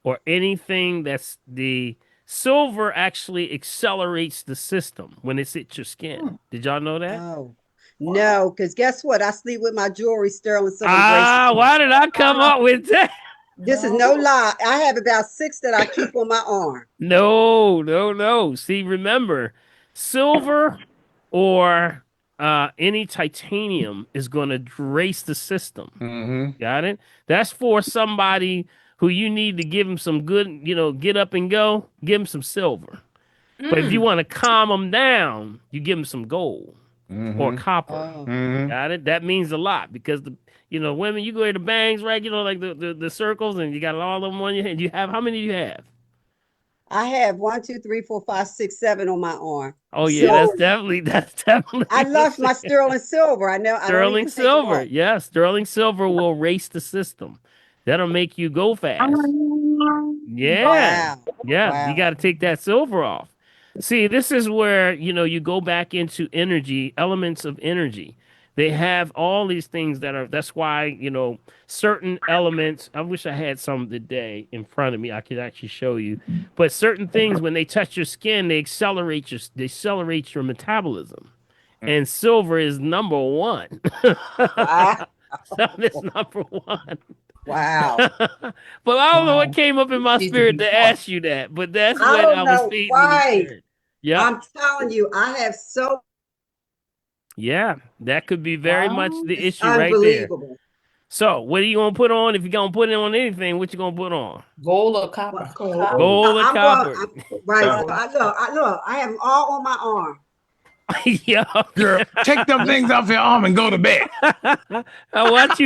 or anything that's the silver actually accelerates the system when it's at your skin. Did y'all know that? Oh. No, because guess what? I sleep with my jewelry sterling silver bracelet. Why did I come up with that? This is no lie. I have about 6 that I keep on my arm. No. See, remember, silver or any titanium is going to race the system. Mm-hmm. Got it? That's for somebody who you need to give them some good, get up and go, give them some silver. But if you want to calm them down, you give them some gold or Mm-hmm. copper. Mm-hmm. Got it? That means a lot because women, you go to the bangs, right? Like the circles, and you got all of them on your hand. You have, how many do you have? I have 1, 2, 3, 4, 5, 6, 7 on my arm. Oh yeah, Silver. that's definitely. I lost my sterling silver. I don't Sterling even take them silver. off. Yeah, sterling silver will race the system. That'll make you go fast. Yeah. Wow. Yeah, you Wow. got to take that silver off. See, this is where, you go back into energy, elements of energy. They have all these things that's why, certain elements, I wish I had some today in front of me. I could actually show you. But certain things, when they touch your skin, they accelerate your metabolism. And silver is number one. Wow. Silver is number one. Wow. But I don't know what came up in my Need to spirit be to taught. ask you that. But that's I what don't I was know feeding in the why. spirit. Yep. I'm telling you, I have so Yeah, that could be very much the it's issue right there. unbelievable. So, what are you gonna put on? If you're gonna put it on anything, what you gonna put on? Gold or copper? Well, Gold or I'm copper? right. So I have them all on my arm. Yeah. Girl, take them things off your arm and go to bed. Watch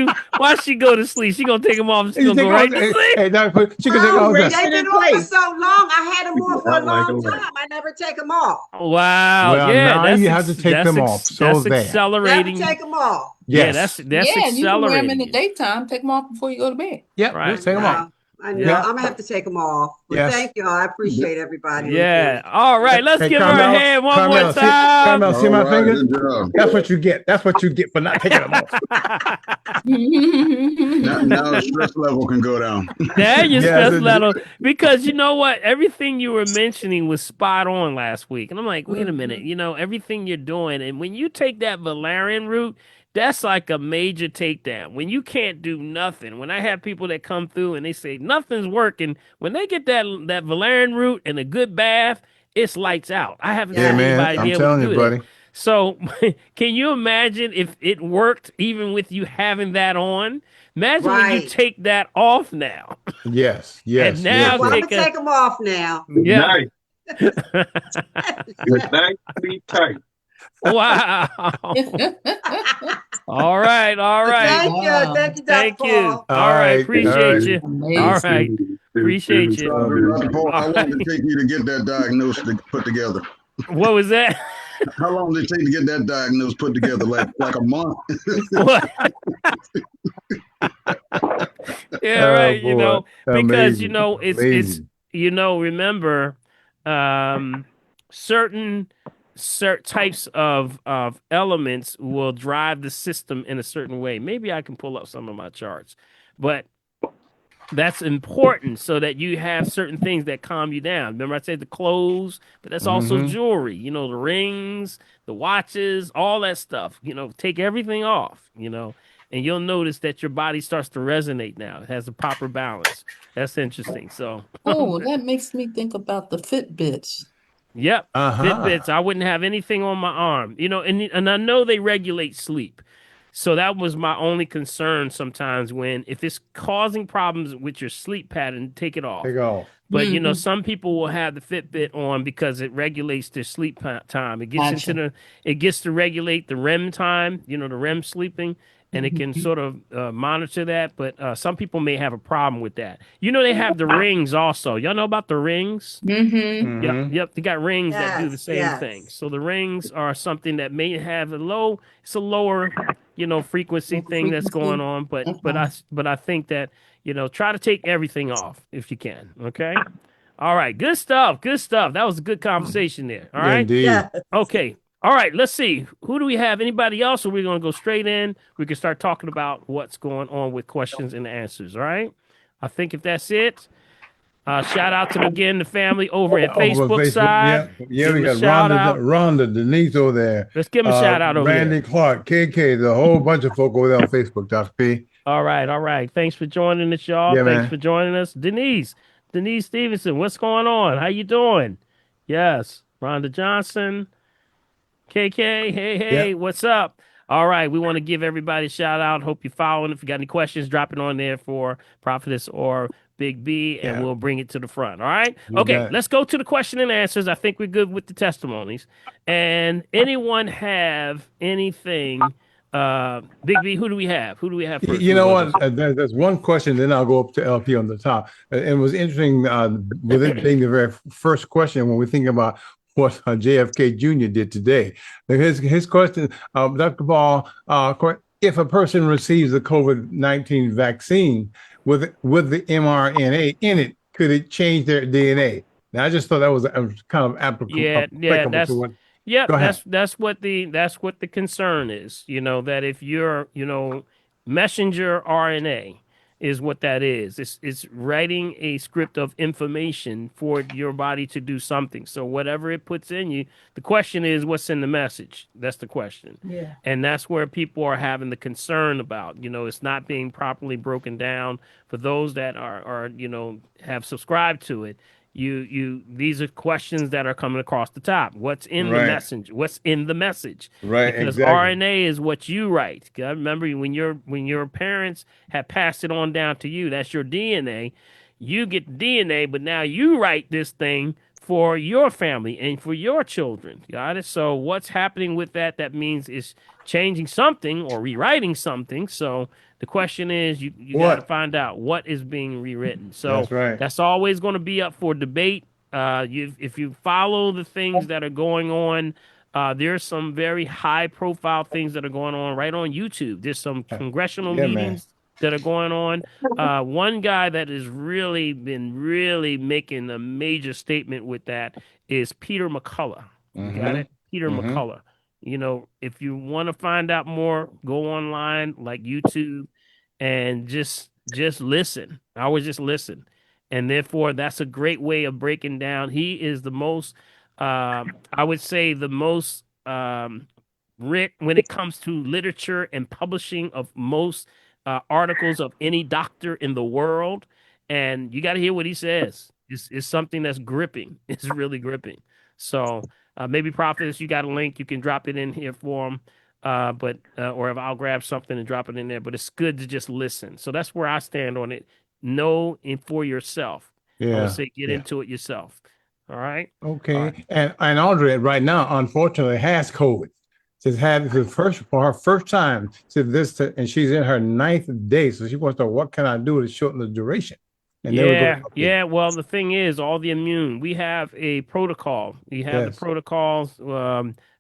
she go to sleep. She gonna take them off and she You gonna take go right off- to sleep. Hey, Doc, she can take No, off they've that. been on for so long. I had them on for a long time. I never take them off. Wow. Well, Yeah, now that's you have to take them off. So that's there. accelerating. Never take them off. Yeah, Yes. that's Yeah, and you can wear them in accelerating the it. daytime. Take them off before you go to bed. Yep. Right. Let's take them off. I know. Yeah. I'm gonna have to take them off. But Yes. thank y'all. I appreciate everybody. Yeah. All right. Let's Hey, give her a Carmel, hand one Carmel, more see, time. Carmel, see my All right, fingers? good job. That's what you get. That's what you get for not taking them off. Now the stress level can go down. There your Yes, stress it- level. Because you know what? Everything you were mentioning was spot on last week. And I'm like, wait a minute, everything you're doing. And when you take that valerian root, that's like a major takedown. When you can't do nothing. When I have people that come through and they say nothing's working, when they get that valerian root and a good bath, it's lights out. I haven't Yeah, seen man. anybody be I'm able telling to you, do that. buddy. So can you imagine if it worked even with you having that on? Imagine when you Right. take that off now. Yes, yes. And now Well, I'm take gonna take them off now. yeah. Good night. Be tight. Wow. All right. Thank you. Wow. Thank you, Dr. Thank you. Paul. All right. Appreciate you. Amazing. All right. Appreciate you. Dr. Paul, how All long did it take you to get that diagnosis put together? What was that? How long did it take to get that diagnosis put together? Like a month? What? Yeah, Oh, right. boy. Because Amazing. it's Amazing. remember, certain types of elements will drive the system in a certain way. Maybe I can pull up some of my charts, but that's important so that you have certain things that calm you down. Remember, I said the clothes, but that's also jewelry. The rings, the watches, all that stuff. Take everything off. And you'll notice that your body starts to resonate now. It has a proper balance. That's interesting. So, Oh, that makes me think about the Fitbits. yep, Uh-huh. Fitbits. I wouldn't have anything on my arm. And I know they regulate sleep. So that was my only concern sometimes if it's causing problems with your sleep pattern, take it off. Take off. But some people will have the Fitbit on because it regulates their sleep time. It gets Gotcha. it gets to regulate the REM time, the REM sleeping, and it can sort of monitor that. But some people may have a problem with that. They have the rings also. Y'all know about the rings? Mm-hmm. Yep. They got rings that do the same Yes. thing. So the rings are something that may have it's a lower, frequency thing that's going on. But I think that, try to take everything off if you can. Okay. All right. Good stuff. That was a good conversation there. All right. Indeed. Yeah. Okay. All right. Let's see. Who do we have? Anybody else? Or we're going to go straight in. We can start talking about what's going on with questions and answers. All right. I think if that's it, shout out to the family over at Facebook side. Yeah, Give we them a got shout out. Rhonda, Denise over there. Let's give them a shout out over Randy there. Clark, KK, the whole bunch of folk over there on Facebook, Dr. P. All right. Thanks for joining us, y'all. Yeah, Thanks man. for joining us. Denise Stevenson, what's going on? How you doing? Yes. Rhonda Johnson. KK, hey, what's up? All right, we want to give everybody a shout out. Hope you're following. If you got any questions, drop it on there for Prophetess or Big B, and we'll bring it to the front. All right? Okay, let's go to the question and answers. I think we're good with the testimonies. And anyone have anything? Big B, who do we have? Who do we have first? You know what? There's one question, then I'll go up to LP on the top. It was interesting with it being the very first question when we think about what JFK Jr. did today. His question, Dr. Ball, if a person receives the COVID-19 vaccine with the mRNA in it, could it change their DNA? Now, I just thought that was kind of applicable to what. Yep, that's what the concern is. You know, that if you're, messenger RNA is what that is. It's writing a script of information for your body to do something. So whatever it puts in you, the question is what's in the message. That's the question. Yeah. And that's where people are having the concern about. You know, it's not being properly broken down for those that are have subscribed to it. These are questions that are coming across the top. What's in the message? What's in the message? Right, because exactly. RNA is what you write. I remember when your parents have passed it on down to you, that's your DNA. You get the DNA, but now you write this thing for your family and for your children. Got it? So what's happening with that? That means it's changing something or rewriting something. So the question is, you got to find out what is being rewritten. So that's always going to be up for debate. If you follow the things that are going on, there's some very high-profile things that are going on right on YouTube. There's some congressional meetings that are going on. One guy that has really been making a major statement with that is Peter McCullough. You got it? Peter McCullough. You know, if you want to find out more, go online like YouTube and just listen. I always just listen. And therefore, that's a great way of breaking down. He is the most, I would say, the most when it comes to literature and publishing of most articles of any doctor in the world. And you got to hear what he says. It's something that's gripping. It's really gripping. So maybe Prophetess, you got a link. You can drop it in here for him. Or if I'll grab something and drop it in there. But it's good to just listen. So that's where I stand on it. Know it for yourself. I would say get into it yourself. All right. Okay. All right. And Audrey right now, unfortunately, has COVID. She's had the for her first time to this, and she's in her 9th day. So she wants to know, what can I do to shorten the duration? And Well, the thing is, all the immune, we have a protocol. We have the protocols.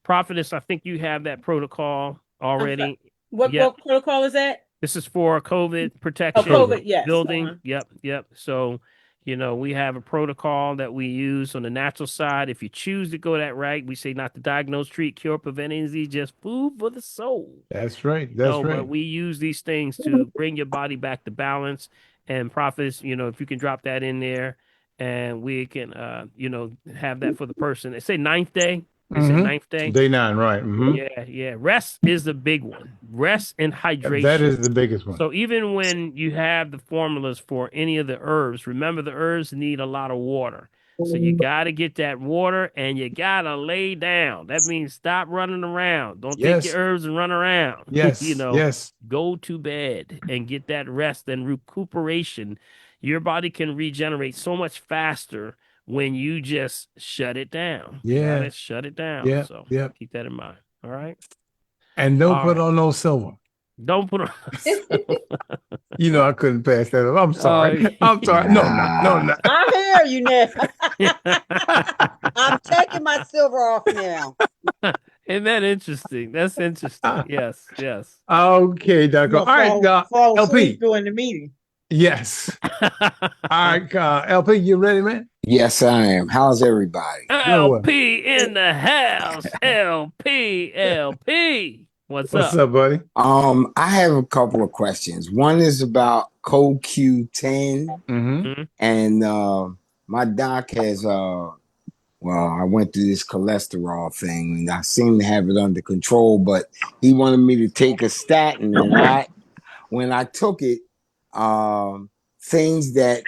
Prophetess, I think you have that protocol already. What protocol is that? This is for COVID protection. Oh, COVID, yes. Building. Yep. So, we have a protocol that we use on the natural side. If you choose to go that right, we say not to diagnose, treat, cure, prevent any disease, just food for the soul. That's right. That's right. But we use these things to bring your body back to balance. And Prophets, if you can drop that in there, and we can, have that for the person. They say 9th day. They say 9th day. Day 9, right. Yeah. Rest is the big one. Rest and hydration. That is the biggest one. So even when you have the formulas for any of the herbs, remember the herbs need a lot of water. So you got to get that water and you got to lay down. That means stop running around. Don't take your herbs and run around. Yes. Go to bed and get that rest and recuperation. Your body can regenerate so much faster when you just shut it down. Shut it down. So keep that in mind. All right. And don't put on no silver. Don't put on. I couldn't pass that up. I'm sorry. I'm sorry. No. I hear you now. I'm taking my silver off now. Isn't that interesting? That's interesting. Yes. Okay, Doctor. All right, LP. During the meeting. Yes. All right, LP, you ready, man? Yes, I am. How's everybody? LP in the house. LP. What's up? What's up, buddy? I have a couple of questions. One is about CoQ10, and my doc has I went through this cholesterol thing, and I seem to have it under control. But he wanted me to take a statin, and when I took it, things that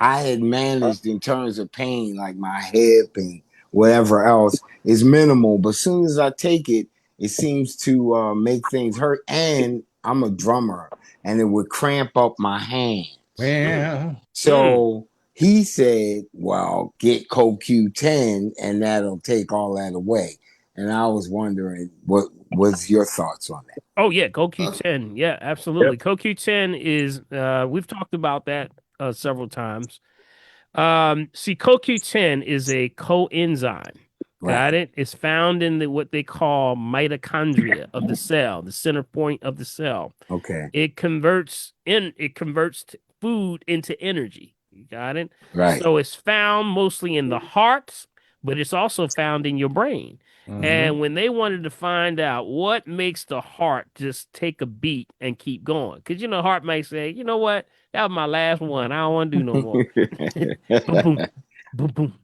I had managed in terms of pain, like my hip and whatever else is minimal. But as soon as I take it, it seems to make things hurt. And I'm a drummer, and it would cramp up my hands. Well, So he said, well, get CoQ10 and that'll take all that away. And I was wondering, what was your thoughts on that? Oh yeah, CoQ10. Yeah, absolutely. CoQ10 is we've talked about that several times. See, CoQ10 is a coenzyme. Got it? It's found in what they call mitochondria of the cell, the center point of the cell. Okay. It converts food into energy. You got it? Right. So it's found mostly in the heart, but it's also found in your brain. And when they wanted to find out what makes the heart just take a beat and keep going, because heart might say, you know what, that was my last one. I don't want to do no more. Boom, boom, boom, boom, boom,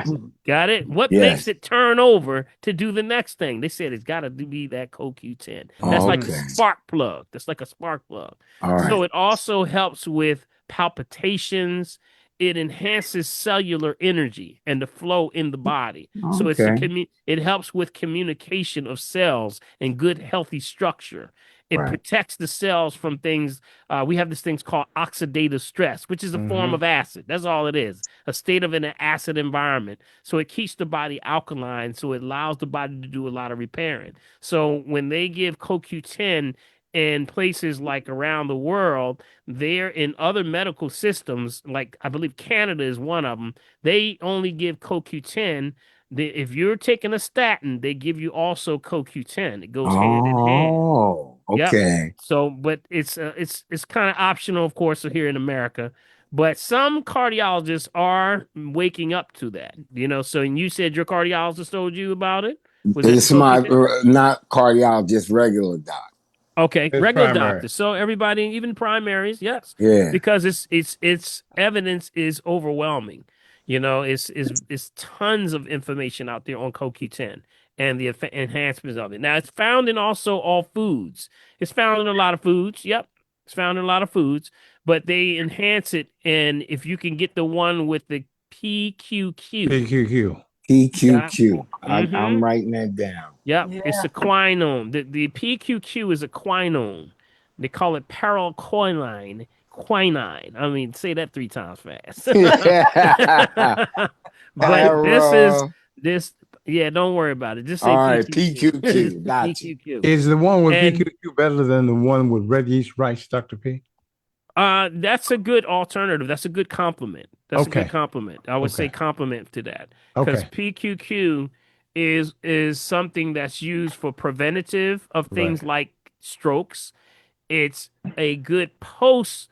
boom. Got it? What makes it turn over to do the next thing? They said it's got to be that CoQ10. That's like a spark plug. That's like a spark plug. All right. So it also helps with palpitations. It enhances cellular energy and the flow in the body. So it helps with communication of cells and good healthy structure. It protects the cells from things. We have this thing called oxidative stress, which is a form of acid. That's all it is, a state of an acid environment. So it keeps the body alkaline. So it allows the body to do a lot of repairing. So when they give CoQ10 in places like around the world, they're in other medical systems, like I believe Canada is one of them. They only give CoQ10. If you're taking a statin, they give you also CoQ10. It goes hand in hand. Oh, okay. Yep. So, but it's kind of optional, of course, here in America. But some cardiologists are waking up to that. So, and you said your cardiologist told you about it? Was it It's my not cardiologist, regular doc. Okay, it's regular primary. doctors. So everybody, even primaries, yes. Yeah. Because it's evidence is overwhelming. It's tons of information out there on CoQ10 and the enhancements of it. Now it's found in also all foods. It's found in a lot of foods. Yep. It's found in a lot of foods, but they enhance it. And if you can get the one with the PQQ. PQQ. I'm writing that down. Yep, it's a quinone. The PQQ is a quinone. They call it paraquinine. Quinine. I mean, say that 3 times fast. But this. Yeah, don't worry about it. Just say PQQ. PQQ. Gotcha. PQQ. Is the one with PQQ better than the one with red yeast rice, Dr. P? That's a good alternative. That's a good compliment. That's a good compliment. I would say compliment to that. Because PQQ is something that's used for preventative of things like strokes. It's a good post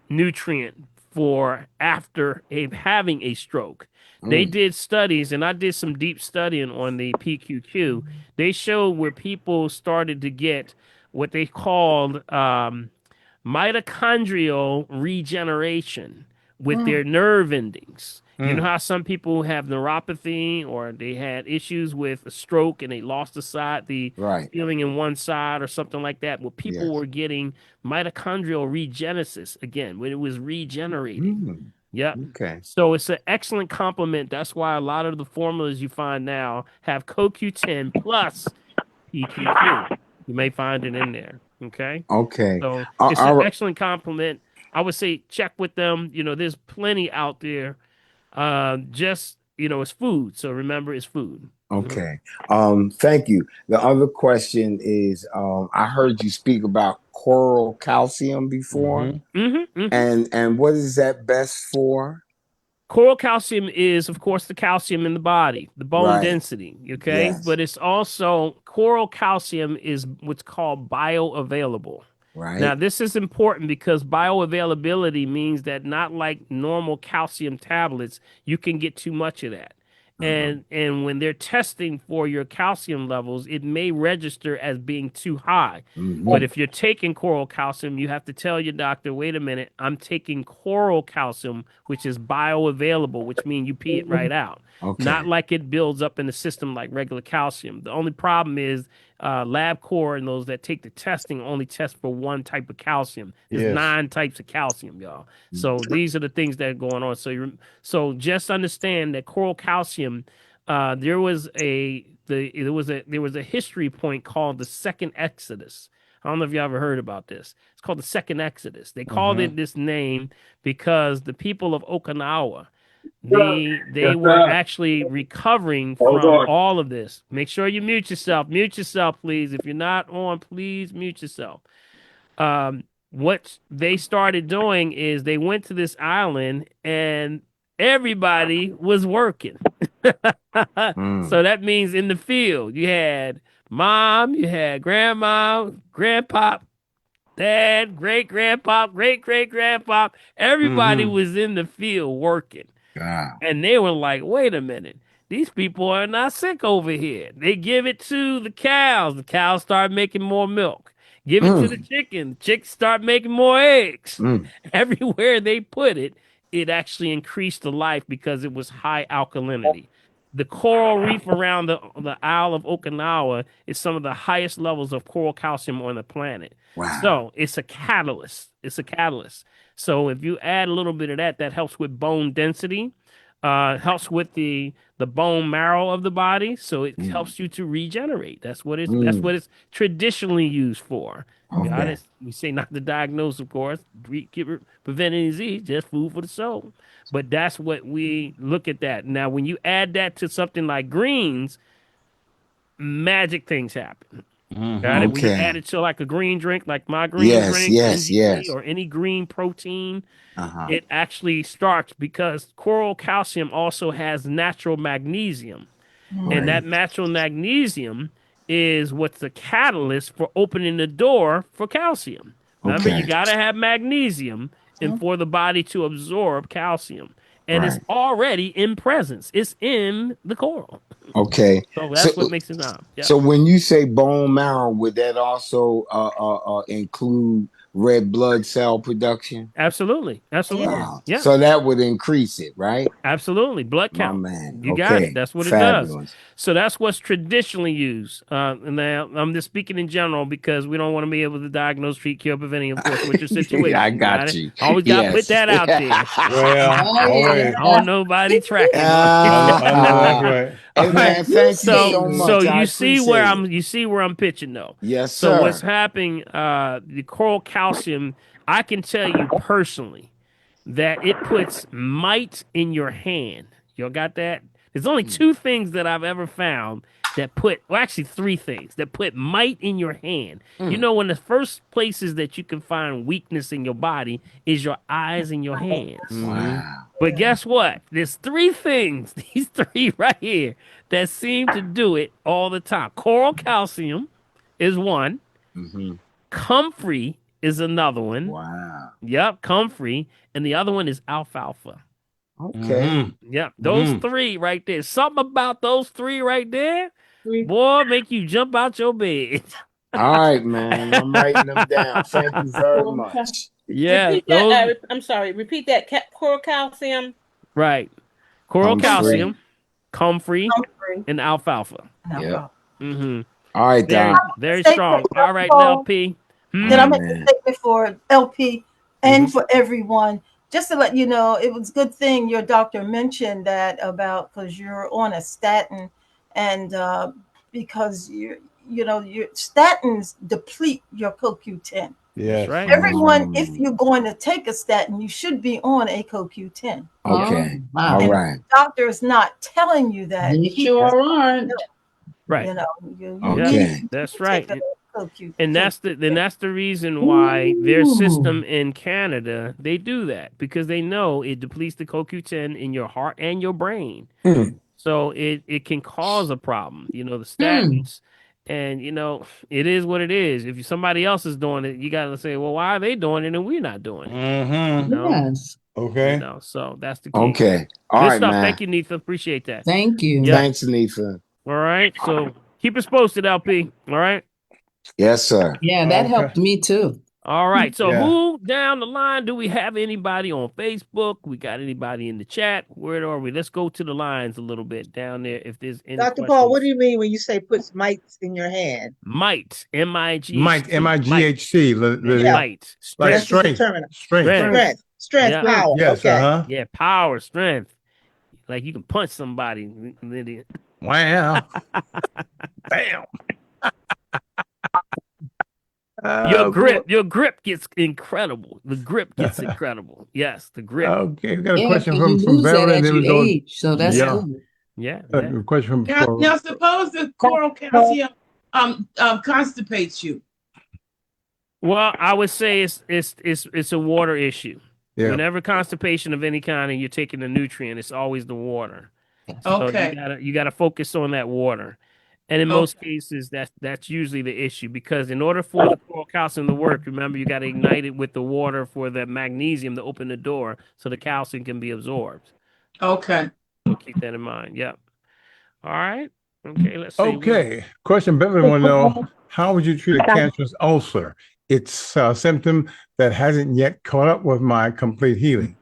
nutrient for after having a stroke. They did studies, and I did some deep studying on the PQQ. They showed where people started to get what they called mitochondrial regeneration with their nerve endings. You know how some people have neuropathy or they had issues with a stroke and they lost the feeling in one side or something like that? Well, people were getting mitochondrial regenesis again when it was regenerating. Yep. Okay. So it's an excellent complement. That's why a lot of the formulas you find now have CoQ10 plus PQQ. You may find it in there. Okay. Okay. So it's an excellent compliment. I would say check with them. There's plenty out there. It's food. So remember, it's food. Okay. Thank you. The other question is, I heard you speak about coral calcium before. And what is that best for? Coral calcium is, of course, the calcium in the body, the bone density. Okay. But it's also coral calcium is what's called bioavailable. Right. Now, this is important because bioavailability means that not like normal calcium tablets, you can get too much of that. And when they're testing for your calcium levels, it may register as being too high. But if you're taking coral calcium, you have to tell your doctor, wait a minute, I'm taking coral calcium, which is bioavailable, which means you pee it right out. Not like it builds up in the system like regular calcium. The only problem is LabCorp and those that take the testing only test for one type of calcium. There's 9 types of calcium, y'all. So these are the things that are going on. So just understand that coral calcium. There was a history point called the Second Exodus. I don't know if you ever heard about this. It's called the Second Exodus. They called it this name because the people of Okinawa, they were actually recovering from all of this. Make sure you mute yourself. Mute yourself, please. If you're not on, please mute yourself. What they started doing is they went to this island and everybody was working. So that means in the field, you had mom, you had grandma, grandpa, dad, great grandpa, great great grandpa. Everybody was in the field working. And they were like, wait a minute. These people are not sick over here. They give it to the cows. The cows start making more milk. Give it to the chicken. The chicks start making more eggs. Everywhere they put it, it actually increased the life because it was high alkalinity. The coral reef around the Isle of Okinawa is some of the highest levels of coral calcium on the planet. Wow. So it's a catalyst. It's a catalyst. So if you add a little bit of that, that helps with bone density, helps with the bone marrow of the body. So it helps you to regenerate. That's what it's traditionally used for. Got it? We say not to diagnose, of course, preventing disease, just food for the soul. But that's what we look at that. Now, when you add that to something like greens, magic things happen. Got it? When you add it to like a green drink, like my green drink, NGP, or any green protein, it actually starts because coral calcium also has natural magnesium. And that natural magnesium is what's the catalyst for opening the door for calcium. Remember, you got to have magnesium and for the body to absorb calcium. And it's already in presence. It's in the coral. Okay. So that's what makes it up. Yeah. So when you say bone marrow, would that also include red blood cell production? Absolutely. Absolutely. Wow. Yeah. So that would increase it, right? Absolutely. Blood count. My man. You got it. That's what Fabulous. it does. So that's what's traditionally used. And now I'm just speaking in general because we don't want to be able to diagnose, treat, cure, prevent, of course, with your situation. I got you. Always got to put that out there. Well, always. I don't nobody tracking. I know that's right. Hey man, thank you so much. So you see where I'm pitching though. Yes, sir. So what's sir. happening? The coral calcium, I can tell you personally that it puts might in your hand. Y'all got that? There's only 2 things that I've ever found that actually 3 things that put might in your hand. You know, one of the first places that you can find weakness in your body is your eyes and your hands. Wow. But guess what? There's 3 things, these 3 right here, that seem to do it all the time. Coral calcium is one. Comfrey is another one. Wow. Yep, comfrey. And the other one is alfalfa. Okay. Yep, those 3 right there. Something about those 3 right there, boy, make you jump out your bed. All right, man. I'm writing them down. Thank you very much. Yeah. Repeat that, I'm sorry. Repeat that. Coral calcium. Right. Coral calcium, comfrey, and alfalfa. Yeah. All right, Doc. Very strong. All right, LP. Then I'm making a statement for LP and for everyone. Just to let you know, it was a good thing your doctor mentioned that about because you're on a statin, and because your statins deplete your CoQ10. Yes. Right. Everyone, if you're going to take a statin, you should be on a CoQ10. Okay. Wow. All right. Doctor is not telling you that. You sure aren't. Right. You know, you Okay. That's right. CoQ10. And that's the reason why their system in Canada, they do that because they know it depletes the CoQ10 in your heart and your brain. So it can cause a problem, the statins. And, it is what it is. If somebody else is doing it, you got to say, well, why are they doing it and we're not doing it? Yes. Okay. So that's the key. Okay. All Good right, stuff. man. Thank you, Neetha. Appreciate that. Thank you. Yeah. Thanks, Neetha. All right. So keep us posted, LP. All right. Yes, sir. Yeah, that helped me too. All right. So Yeah. who down the line? Do we have anybody on Facebook? We got anybody in the chat? Where are we? Let's go to the lines a little bit down there. If there's any Dr. questions. Paul, what do you mean when you say puts mites in your hand? Might, M-I-G-H-T. Might, M-I-G-H-T. Yeah. Might. Like That's the strength. determinant. Strength. Strength, Yeah. power. Yes, Okay. Yeah, power, strength. Like you can punch somebody. Wow. Bam. Your grip gets incredible. The grip gets incredible. Yes, the grip. Okay, we got a Yeah, question 'cause you from lose that Beverly, and as then you we go. age, so that's Yeah. good. Yeah. A question Now, from suppose the coral calcium constipates you. Well, I would say it's a water issue. Yeah. Whenever constipation of any kind and you're taking a nutrient, it's always the water. So Okay. you gotta focus on that water. And in most cases, that's usually the issue, because in order for the coral calcium to work, remember, you got to ignite it with the water for the magnesium to open the door so the calcium can be absorbed. Okay. So keep that in mind. Yep. All right. Okay, let's see. Okay. Question Beverly want to know, how would you treat a cancerous ulcer? It's a symptom that hasn't yet caught up with my complete healing.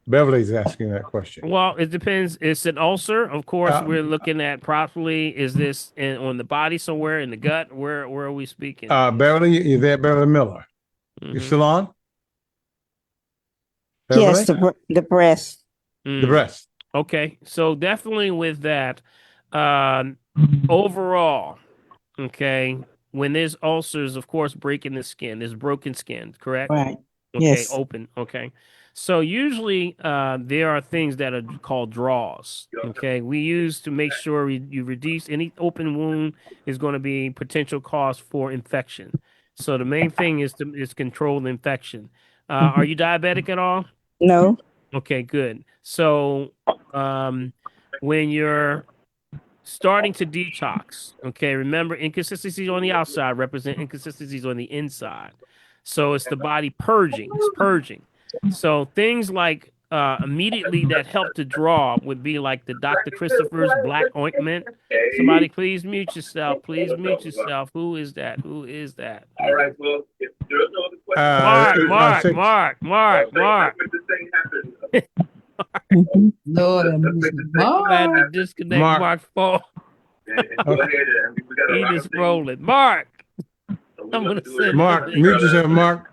Beverly's asking that question. Well, it depends. It's an ulcer. Of course, we're looking at properly. Is this on the body somewhere, in the gut? Where are we speaking? Beverly, you there, Beverly Miller? You still on? Beverly? Yes, the breast. The breast. Okay, so definitely with that, overall, okay, when there's ulcers, of course, breaking the skin, there's broken skin, correct? Right. Okay, Yes. open. Okay. So usually there are things that are called draws. Okay. We use to make sure you reduce any open wound is going to be potential cause for infection. So the main thing is to control the infection. Are you diabetic at all? No. Okay, good. So when you're starting to detox, okay, remember, inconsistencies on the outside represent inconsistencies on the inside. So it's the body purging. It's purging. So things like immediately that help to draw would be like the Dr. Christopher's black ointment. Somebody please mute yourself. Please mute yourself. Who is that? Who is that? All right, well, if there's no other questions, Mark. Lord, I had to disconnect Mark's phone. go ahead and we got He just rolling. Mark. I'm gonna send Mark, mute yourself, Mark.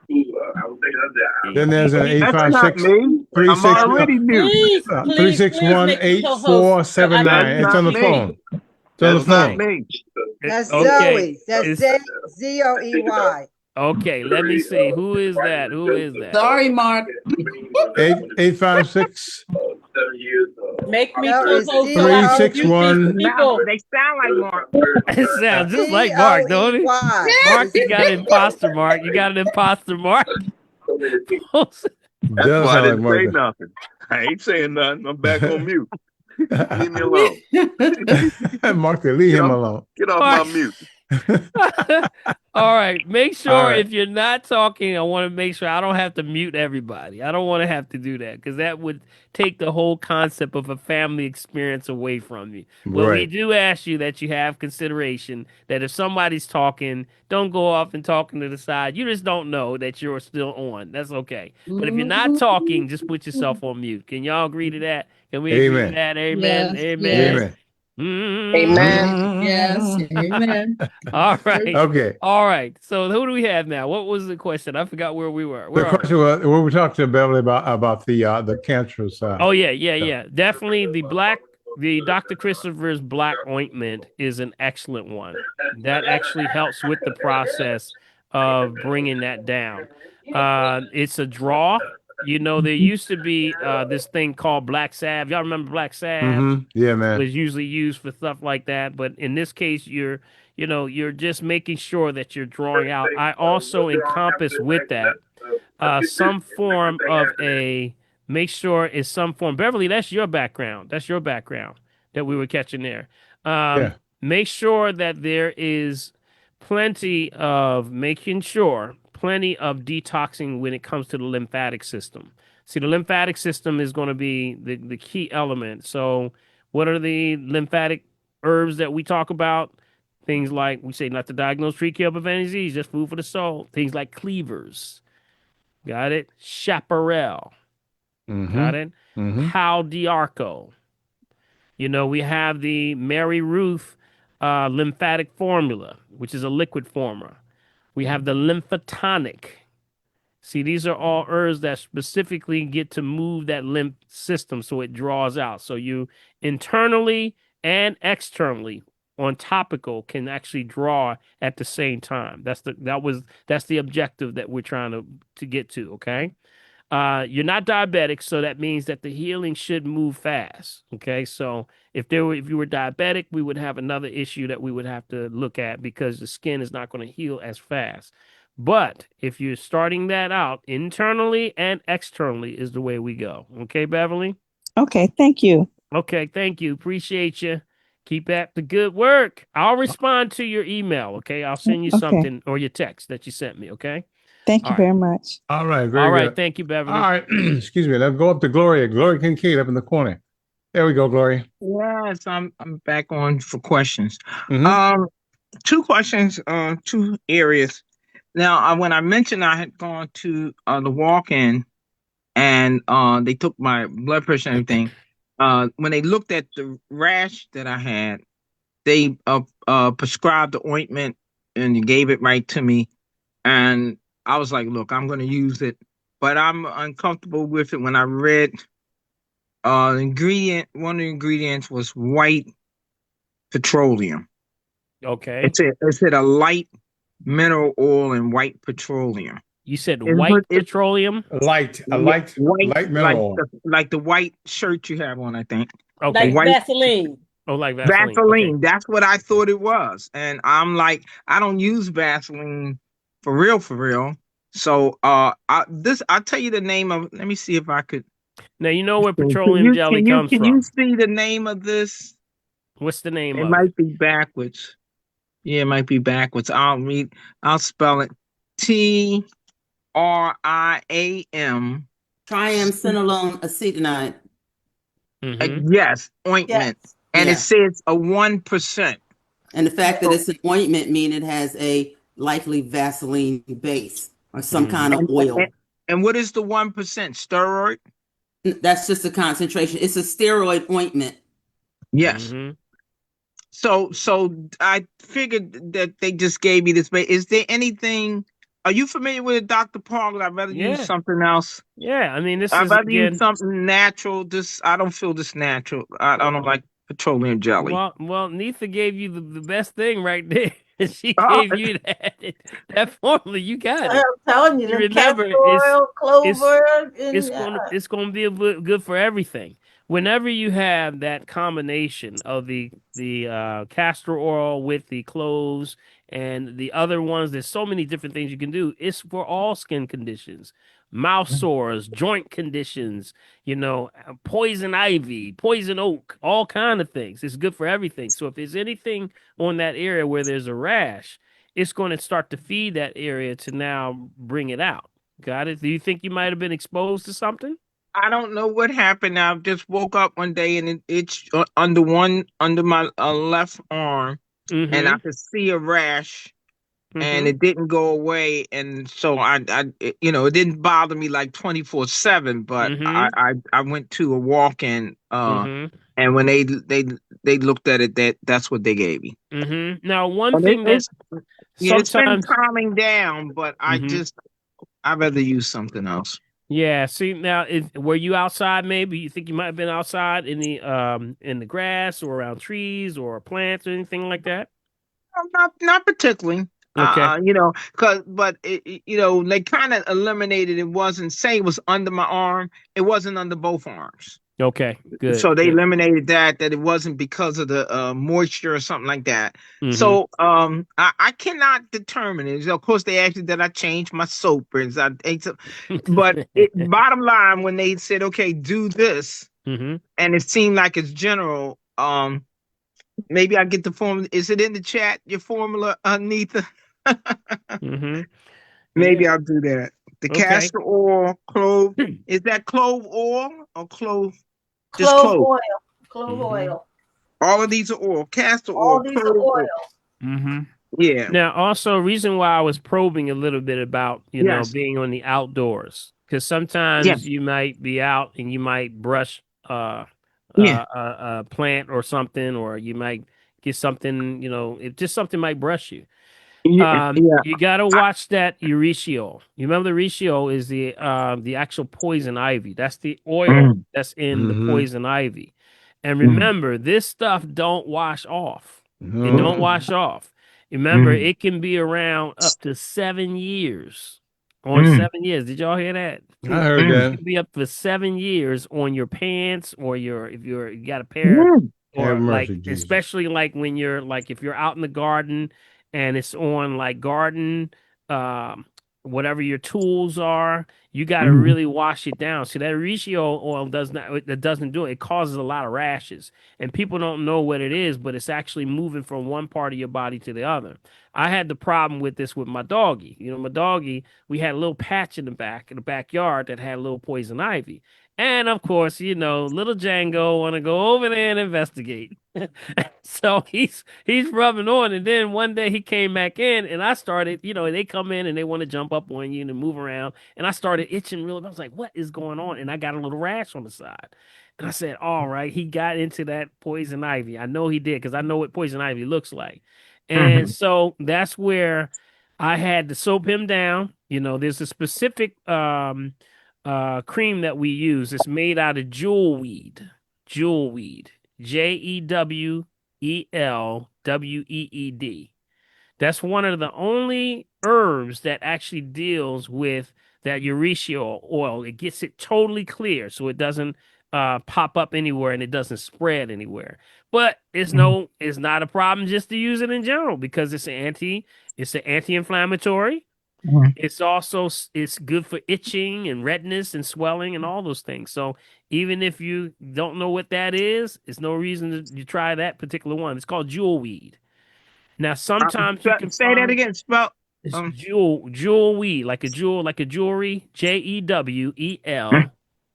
Then there's an 856 361 8479. It's on the phone. It's on the phone. That's Okay. Zoe. That's Zoey. Okay, let me see. Who is that? Who is that? Sorry, Mark. 856 Make me No, it's co-host so I can mute 361. these people. They sound like Mark. It sounds just like Mark, don't it? Mark, you got an imposter, Mark. You got an imposter, Mark. That's why I didn't say nothing. I ain't saying nothing. I'm back on mute. Leave me alone. Mark, leave him alone. Get off my mute. All right. Make sure All right. if you're not talking, I want to make sure I don't have to mute everybody. I don't want to have to do that, because that would take the whole concept of a family experience away from you. But we Right. do ask you that you have consideration that if somebody's talking, don't go off and talking to the side. You just don't know that you're still on. That's okay. But if you're not talking, just put yourself on mute. Can y'all agree to that? Can we agree to that? Amen. Yes, Amen. yes. Amen. Yes, amen. All right. Okay. All right. So who do we have now? What was the question? I forgot where we were. The question was, we were talking to Beverly about the cancerous. Oh yeah. Definitely the Dr. Christopher's black ointment is an excellent one. That actually helps with the process of bringing that down. It's a draw. You know, there used to be this thing called black salve. Y'all remember black salve? Yeah, man. Was usually used for stuff like that. But in this case, you're just making sure that you're drawing out. I also encompass with that some form of make sure it's some form. Beverly, that's your background. That's your background that we were catching there. Make sure that there is plenty of detoxing when it comes to the lymphatic system. See, the lymphatic system is going to be the key element. So what are the lymphatic herbs that we talk about? Things like, we say not to diagnose, treat, cure, prevent disease, just food for the soul. Things like cleavers. Got it? Chaparral. Got it? Pal d'Arco. You know, we have the Mary Ruth lymphatic formula, which is a liquid former. We have the lymphotonic. See, these are all herbs that specifically get to move that lymph system so it draws out. So you internally and externally on topical can actually draw at the same time. That's the objective that we're trying to get to, okay? You're not diabetic, so that means that the healing should move fast. Okay, so if you were diabetic, we would have another issue that we would have to look at because the skin is not going to heal as fast. But if you're starting that out internally and externally is the way we go. Okay, Beverly? Okay, thank you. Okay, thank you. Appreciate you. Keep up the good work. I'll respond to your email. Okay, I'll send you something or your text that you sent me. Okay. Thank you very much. All right, very good. Thank you, Beverly. All right, excuse me. Let's go up to Gloria. Gloria Kincaid up in the corner. There we go, Gloria. Yes, I'm back on for questions. Two questions, two areas. Now, when I mentioned I had gone to the walk-in and they took my blood pressure and everything, when they looked at the rash that I had, they prescribed the ointment and gave it right to me. And I was like, look, I'm going to use it, but I'm uncomfortable with it. When I read one of the ingredients was white petroleum. Okay. It said a light mineral oil and white petroleum. You said white petroleum? Light mineral oil. Like the white shirt you have on, I think. Okay. Like Vaseline. Oh, like Vaseline. Vaseline. Okay. That's what I thought it was. And I'm like, I don't use Vaseline for real. So I'll tell you the name of, let me see if I could. Now you know where petroleum jelly comes from. Can you see the name of this? What's the name of it? It might be backwards. Yeah, it might be backwards. I'll spell it TRIAM. Triamcinolone acetonide. Yes, ointment. Yes. And it says a 1%. And the fact that it's an ointment means it has a likely Vaseline base or some kind of oil. And what is the 1%? Steroid? That's just a concentration. It's a steroid ointment. Yes. So I figured that they just gave me this. Is there anything? Are you familiar with Dr. Parker? I'd rather use something else. Yeah, I mean, I'd rather use something natural. I don't feel this natural. I don't like petroleum jelly. Well, Neetha gave you the best thing right there. She gave you that formula. You got it. I'm telling you, remember, oil, clover, it's going to be good for everything. Whenever you have that combination of the castor oil with the cloves and the other ones, there's so many different things you can do. It's for all skin conditions, mouth sores, joint conditions, poison ivy, poison oak, all kind of things. It's good for everything. So if there's anything on that area where there's a rash, it's going to start to feed that area to now bring it out. Got it? Do you think you might have been exposed to something? I don't know what happened. I just woke up one day and it itched under my left arm, and I could see a rash, and it didn't go away. And so it didn't bother me like 24/7. But I went to a walk-in, and when they looked at it, that's what they gave me. Now, one thing it's been calming down, but I'd rather use something else. Yeah. See, now, were you outside? Maybe you think you might have been outside in the grass or around trees or plants or anything like that? Not particularly. Okay. But they kind of eliminated. It wasn't saying it was under my arm. It wasn't under both arms. Okay, good. So they eliminated that it wasn't because of the moisture or something like that. So I cannot determine it. Of course, they asked me that I changed my soap, but bottom line, when they said, okay, do this, and it seemed like it's general, maybe I get the formula. Is it in the chat, your formula, Neetha? Maybe I'll do that. The castor oil, clove. Is that clove oil or clove? Just clove oil. Clove oil. All of these are oil. Castor oil. All these are oil. Mm-hmm. Yeah. Now, also, reason why I was probing a little bit about, Yes. being on the outdoors, because Yeah. sometimes you might be out and you might brush Yeah. a plant or something, or you might get something, if just something might brush you. Yeah. Yeah. You gotta watch that urushiol. You remember the urushiol is the actual poison ivy. That's the oil Mm. that's in the Mm-hmm. poison ivy. And Mm. remember, this stuff don't wash off. It No. don't wash off. Remember, Mm. it can be around up to 7 years. On Mm. 7 years. Did y'all hear that? I heard Mm. It that. can be up for 7 years on your pants or if you got a pair, Mm. Have or like, mercy, Jesus. especially like when you're like, if you're out in the garden and it's on like garden, um whatever your tools are, you got to Mm. really wash it down. See, that Reishi oil doesn't do it. It causes a lot of rashes, and people don't know what it is, but it's actually moving from one part of your body to the other. I had the problem with this with my doggy. My doggy, we had a little patch in the backyard that had a little poison ivy. And of course, little Django want to go over there and investigate. So he's rubbing on, and then one day he came back in, and I started, they come in and they want to jump up on you and move around, and I started itching real. I was like, "What is going on?" And I got a little rash on the side, and I said, "All right, he got into that poison ivy. I know he did because I know what poison ivy looks like." And Mm. so that's where I had to soap him down. There's a specific cream that we use. It's made out of jewel weed, JEWELWEED. That's one of the only herbs that actually deals with that urushiol oil. It gets it totally clear, so it doesn't pop up anywhere and it doesn't spread anywhere. But it's not a problem just to use it in general because it's an anti-inflammatory. Mm. It's good for itching and redness and swelling and all those things. So even if you don't know what that is, it's no reason to you try that particular one. It's called jewel weed. Now sometimes you can Say that find again. Spell. it's jewel weed, like a jewel, like a jewelry, Mm.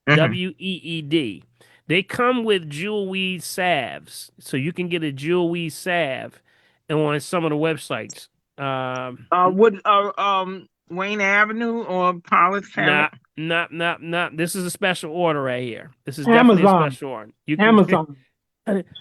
JEWELWEED. They come with jewel weed salves, so you can get a jewel weed salve on some of the websites. Would Wayne Avenue or Pollock have it? Not. This is a special order right here. This is definitely a Amazon. special order. You can. Amazon.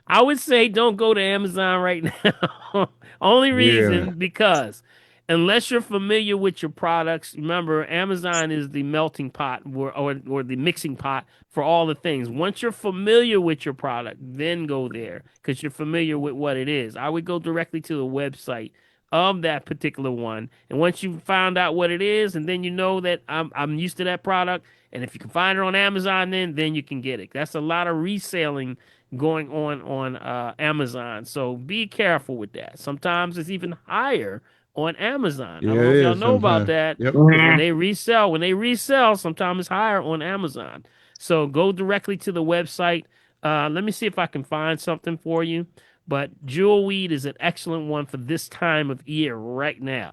I would say don't go to Amazon right now. Only Yeah. reason because unless you're familiar with your products, remember Amazon is the melting pot or the mixing pot for all the things. Once you're familiar with your product, then go there because you're familiar with what it is. I would go directly to the website of that particular one, and once you found out what it is, and then you know that I'm used to that product, and if you can find it on Amazon, then you can get it. That's a lot of reselling going on Amazon. So be careful with that. Sometimes it's even higher on Amazon. I Yeah, don't it know if y'all is know about sometimes. that Yep. because when Nah. they resell, sometimes it's higher on Amazon. So go directly to the website. Let me see if I can find something for you. But jewel weed is an excellent one for this time of year right now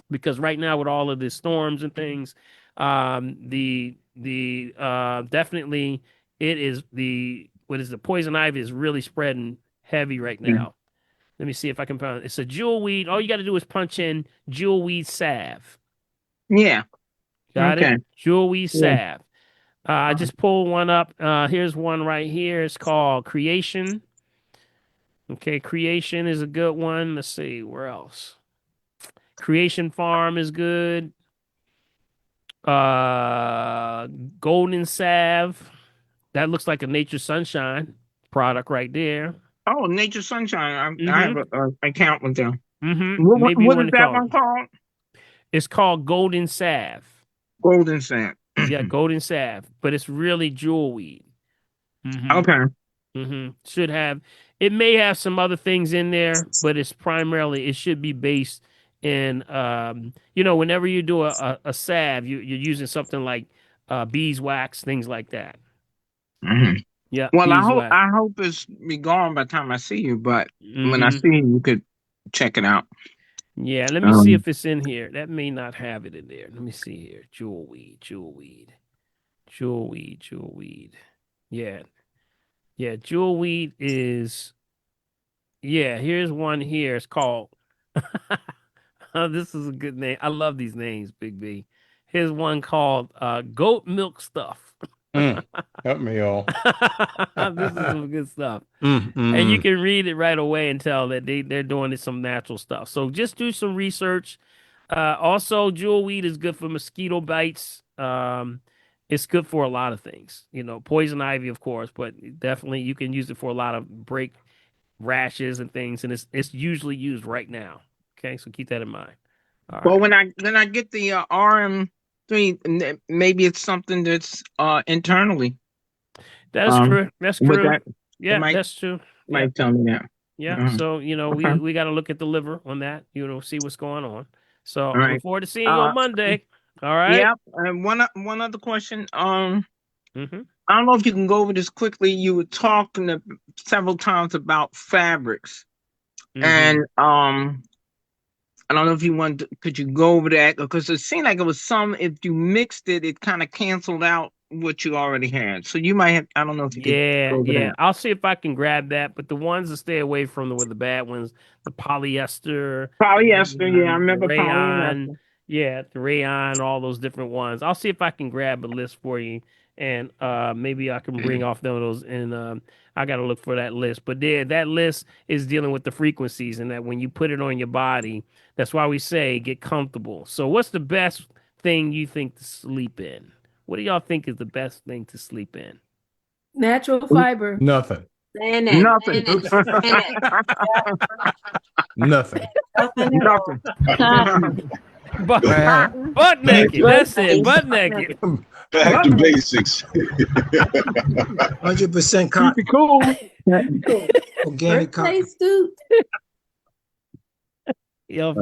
because right now with all of the storms and things, the definitely it is the poison ivy is really spreading heavy right now. Let me see if I can find it. It's a jewel weed. All you got to do is punch in jewel weed salve. Yeah. Got it? Okay. Jewel weed Yeah. salve. I just pulled one up. Here's one right here. It's called Creation. Okay, Creation is a good one. Let's see where else. Creation Farm is good. Uh, Golden Salve. That looks like a Nature Sunshine product right there. Oh, Nature Sunshine. I have Mm-hmm. a account with them. Maybe you What want is to that call it. one called? It's called Golden Salve. Golden Sand. Yeah, Golden Salve, but it's really jewel weed. Mm-hmm. Okay. Should have. It may have some other things in there, but it should be based in whenever you do a salve, you're using something like beeswax, things like that. Hmm. Yeah, Well, beeswax. I hope it's be gone by the time I see you, but when I Mm-hmm. see you, you could check it out. Yeah, let me see Um, if it's in here. That may not have it in there. Let me see here. Jewel weed, jewel weed, jewel weed, jewel weed. Yeah. Yeah, jewel weed is, yeah, here's one here. It's called This is a good name. I love these names, Big B. Here's one called goat milk stuff. Help me all. This is some good stuff. And you can read it right away and tell that they're doing some natural stuff. So just do some research. Also, jewel weed is good for mosquito bites. It's good for a lot of things. You know, poison ivy, of course, but definitely you can use it for a lot of break rashes and things. And it's usually used right now. Okay, so keep that in mind. All Well, right. when I get the RM3, maybe it's something that's internally. That's true. That's With true. that, it Yeah, that's true. Yeah. might tell me that. Yeah. So, you know, Okay. we got to look at the liver on that, you know, see what's going on. So All I look right. forward to seeing you on Monday. All right. Yeah. And one other question. Mm-hmm. I don't know if you can go over this quickly. You were talking several times about fabrics, and I don't know if you could you go over that, because it seemed like it was some, if you mixed it, it kind of canceled out what you already had. So you might have, I don't know if you could Yeah, go over yeah. that. I'll see if I can grab that. But the ones to stay away from were the bad ones, the polyester, Polyester, yeah, I the remember rayon, polyester. yeah, the rayon, all those different ones. I'll see if I can grab a list for you, and maybe I can bring off them of those. And I got to look for that list. But there, that list is dealing with the frequencies, and that when you put it on your body, that's why we say get comfortable. So, what's the best thing you think to sleep in? What do y'all think is the best thing to sleep in? Natural fiber. Nothing. Nothing. Nothing. Nothing. Butt naked. That's it. Butt naked. Back to basics. 100% cotton. Keep it cool. Organic cotton. Yo,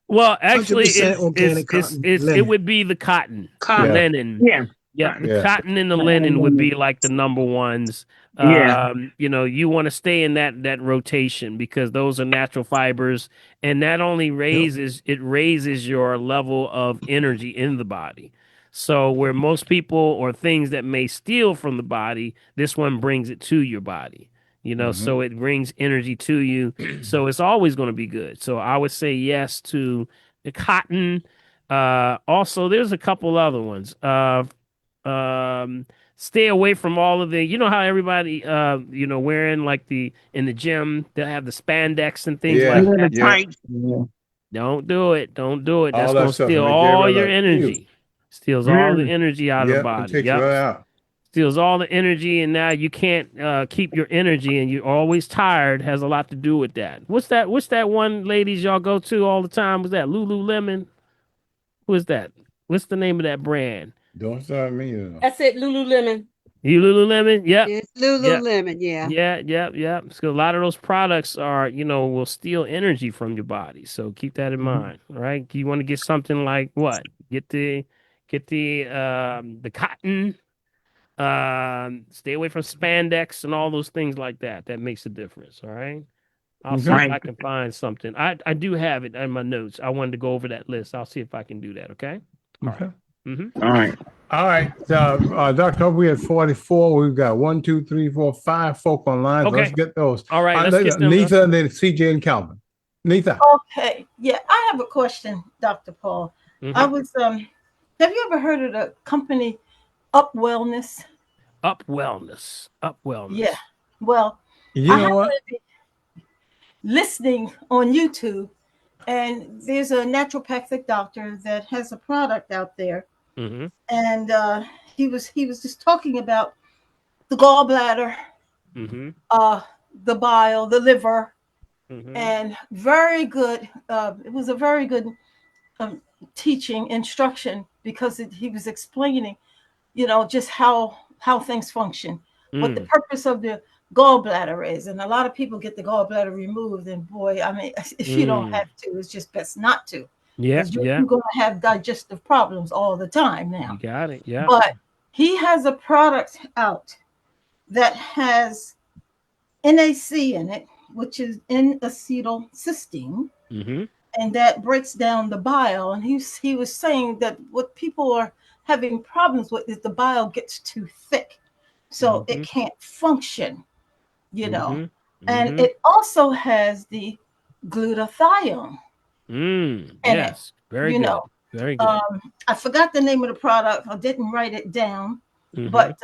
well, actually, 100% organic cotton. Linen. it would be the cotton, the linen. Yeah. Yeah, the Yeah. cotton and the linen would be like the number ones. Yeah. You know, you want to stay in that rotation because those are natural fibers, and that only raises your level of energy in the body. So where most people or things that may steal from the body, this one brings it to your body. You know, so it brings energy to you. So it's always going to be good. So I would say yes to the cotton. Also, there's a couple other ones. Stay away from all of the, you know how everybody you know, wearing like in the gym they'll have the spandex and things like that. Don't do it. That's All that gonna stuff steal to make all everybody your like, energy. Steals all the energy out of the Yep, it body. takes Yep. right out. Steals all the energy, and now you can't keep your energy, and you're always tired. Has a lot to do with that. What's that one ladies y'all go to all the time? Was that Lululemon? Who is that? What's the name of that brand? Don't start me. You know. That's it, Lululemon. You Lululemon? Yep. It's Yep. Lululemon, yeah. Yeah. So a lot of those products are, you know, will steal energy from your body. So keep that in mind. All right. You want to get something like what? Get the cotton. Stay away from spandex and all those things like that. That makes a difference. All right. I'll see if I can find something. I do have it in my notes. I wanted to go over that list. I'll see if I can do that. Okay. All right. All right. Dr. We at 44. We've got 1, 2, 3, 4, 5 folk online. Okay. Let's get those. All right. Let's get them. Nita and then CJ and Calvin. Nita. Okay. Yeah, I have a question, Dr. Paul. I was have you ever heard of the company Up Wellness? Up Wellness. Yeah. Well, you know what? Listening on YouTube, and there's a naturopathic doctor that has a product out there, and he was just talking about the gallbladder, the bile, the liver, and very good. It was a very good teaching instruction because he was explaining, you know, just how things function, what the purpose of the gallbladder is. And a lot of people get the gallbladder removed, and boy, I mean, if you don't have to, it's just best not to. You're going to have digestive problems all the time now. You got it. Yeah. But he has a product out that has NAC in it, which is N-acetylcysteine, and that breaks down the bile. And he was saying that what people are having problems with is the bile gets too thick, so it can't function, you know. And it also has the glutathione in it. Yes. Very You good. know, Very good. I forgot the name of the product. I didn't write it down, but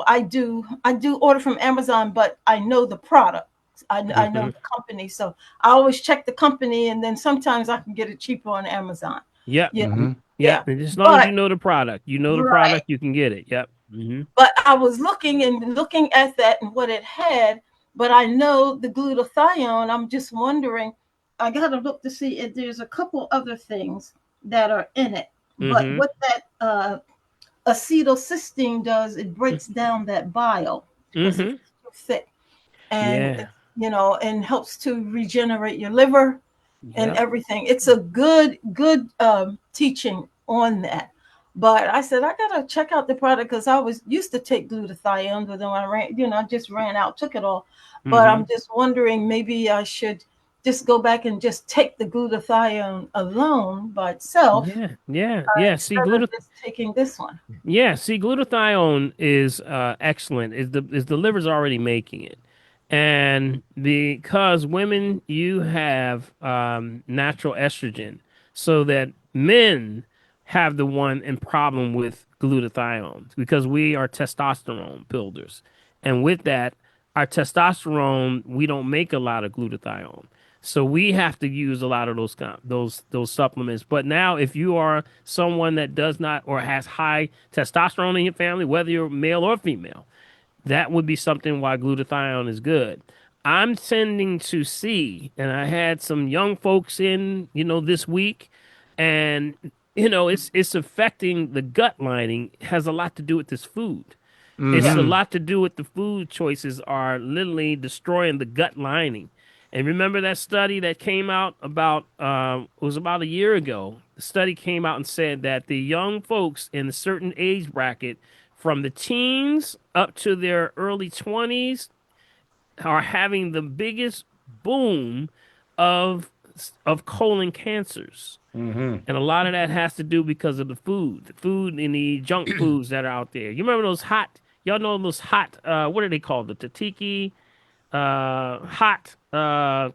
I do order from Amazon, but I know the product. I know the company, so I always check the company, and then sometimes I can get it cheaper on Amazon. Yep. Yeah, Yeah. yeah. As long as But you know the product, right, you can get it. Yep. but I was looking at that and what it had, but I know the glutathione. I'm just wondering. I got to look to see if there's a couple other things that are in it. But what that acetylcysteine does, it breaks down that bile because it's too thick, and Yeah. and helps to regenerate your liver and Yep. everything. It's a good teaching on that. But I said I gotta check out the product because I was used to take glutathione, but then when I ran, I just ran out, took it all. But I'm just wondering, maybe I should just go back and just take the glutathione alone by itself. Yeah. See, Instead of just taking this one. glutathione is excellent. Is the liver's already making it, and because women, you have natural estrogen, so that men have the one in problem with glutathione because we are testosterone builders, and with that, our testosterone, we don't make a lot of glutathione. So we have to use a lot of those supplements. But now, if you are someone that does not or has high testosterone in your family, whether you're male or female, that would be something why glutathione is good. I'm tending to see, and I had some young folks in, this week, and it's affecting the gut lining. It has a lot to do with this food. It's a lot to do with the food choices are literally destroying the gut lining. And remember that study that came out about it was about a year ago. The study came out and said that the young folks in a certain age bracket, from the teens up to their early 20s, are having the biggest boom of colon cancers. And a lot of that has to do because of the food and the junk foods that are out there. You remember those y'all know those hot, what are they called? The tatiki, hot,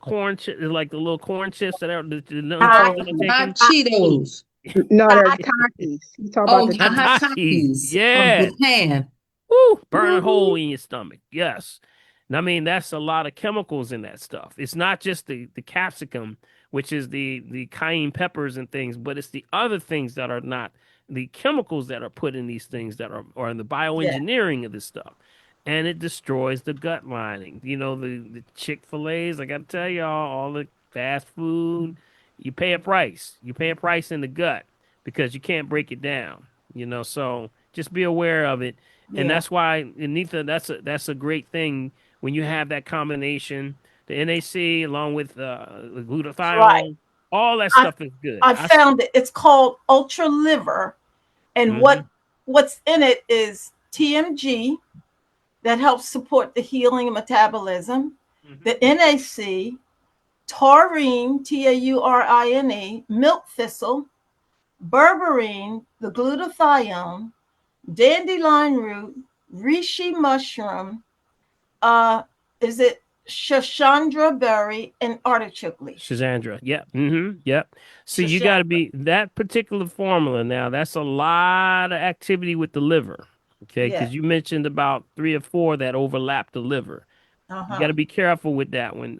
corn chips, like the little corn chips that are the young children are taking. Hot Cheetos. No, they're Takis. You talk about Oh, the yeah, hot Tataki, Takis from yeah. Japan. Woo, burn a hole Woo-hoo. in your stomach. Yes. And I mean, that's a lot of chemicals in that stuff. It's not just the capsicum, which is the cayenne peppers and things, but it's the other things that are not the chemicals that are put in these things that are or in the Yeah. bioengineering of this stuff. And it destroys the gut lining. The Chick-fil-A's, I gotta tell y'all, all the fast food, you pay a price. You pay a price in the gut because you can't break it down. So just be aware of it. And Yeah. that's why, Anita, that's a great thing when you have that combination, the NAC along with the Right. glutathione, all that I stuff is good. I found it. It's called Ultra Liver, and Mhm. what's in it is TMG that helps support the healing and metabolism, the NAC, taurine, TAURINE, milk thistle, berberine, the glutathione, dandelion root, reishi mushroom, uh, is it Shashandra berry, and artichoke leaf. Shazandra. Yep. Yep. See, you got to Shashandra. be that particular formula now. That's a lot of activity with the liver. Okay. Yeah. Because you mentioned about 3 or 4 that overlap the liver. You got Uh-huh. to be careful with that one.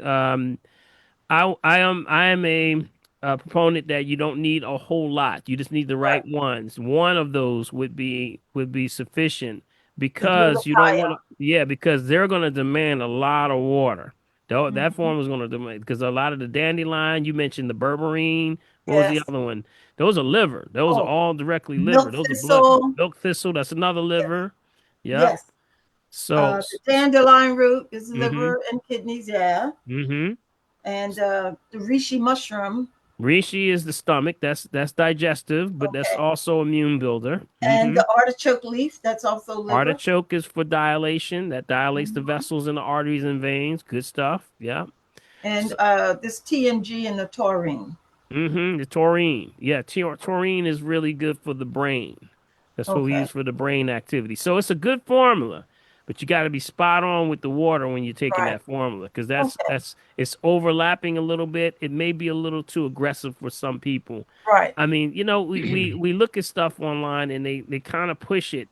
I am a proponent that you don't need a whole lot. You just need the right Right. ones. One of those would be sufficient The because you don't want to. glutathione. Yeah, because they're going to demand a lot of water. That Mm-hmm. form is going to demand because a lot of the dandelion you mentioned, the berberine. What was the Yes. other one? Those are liver. Those are Oh, all directly liver. milk Those are blood. thistle. Milk thistle. That's another Yes. liver. Yep. Yes. So. The dandelion root is Mm-hmm. liver and kidneys. Yeah. Mm-hmm. And the reishi mushroom. Reishi is the stomach. That's digestive, but that's Okay. also immune builder. And the artichoke leaf. That's also liver. Artichoke is for dilation. That dilates the Mhm. vessels in the arteries and veins. Good stuff. Yeah. And So, this TMG and the taurine. the taurine. Yeah, taurine is really good for the brain. That's what we Okay. use for the brain activity. So it's a good formula. but you got to be spot on with the water when you're taking that formula, because it's overlapping a little bit. It may be a little too aggressive for some people. Right. I mean, we look at stuff online and they kind of push it.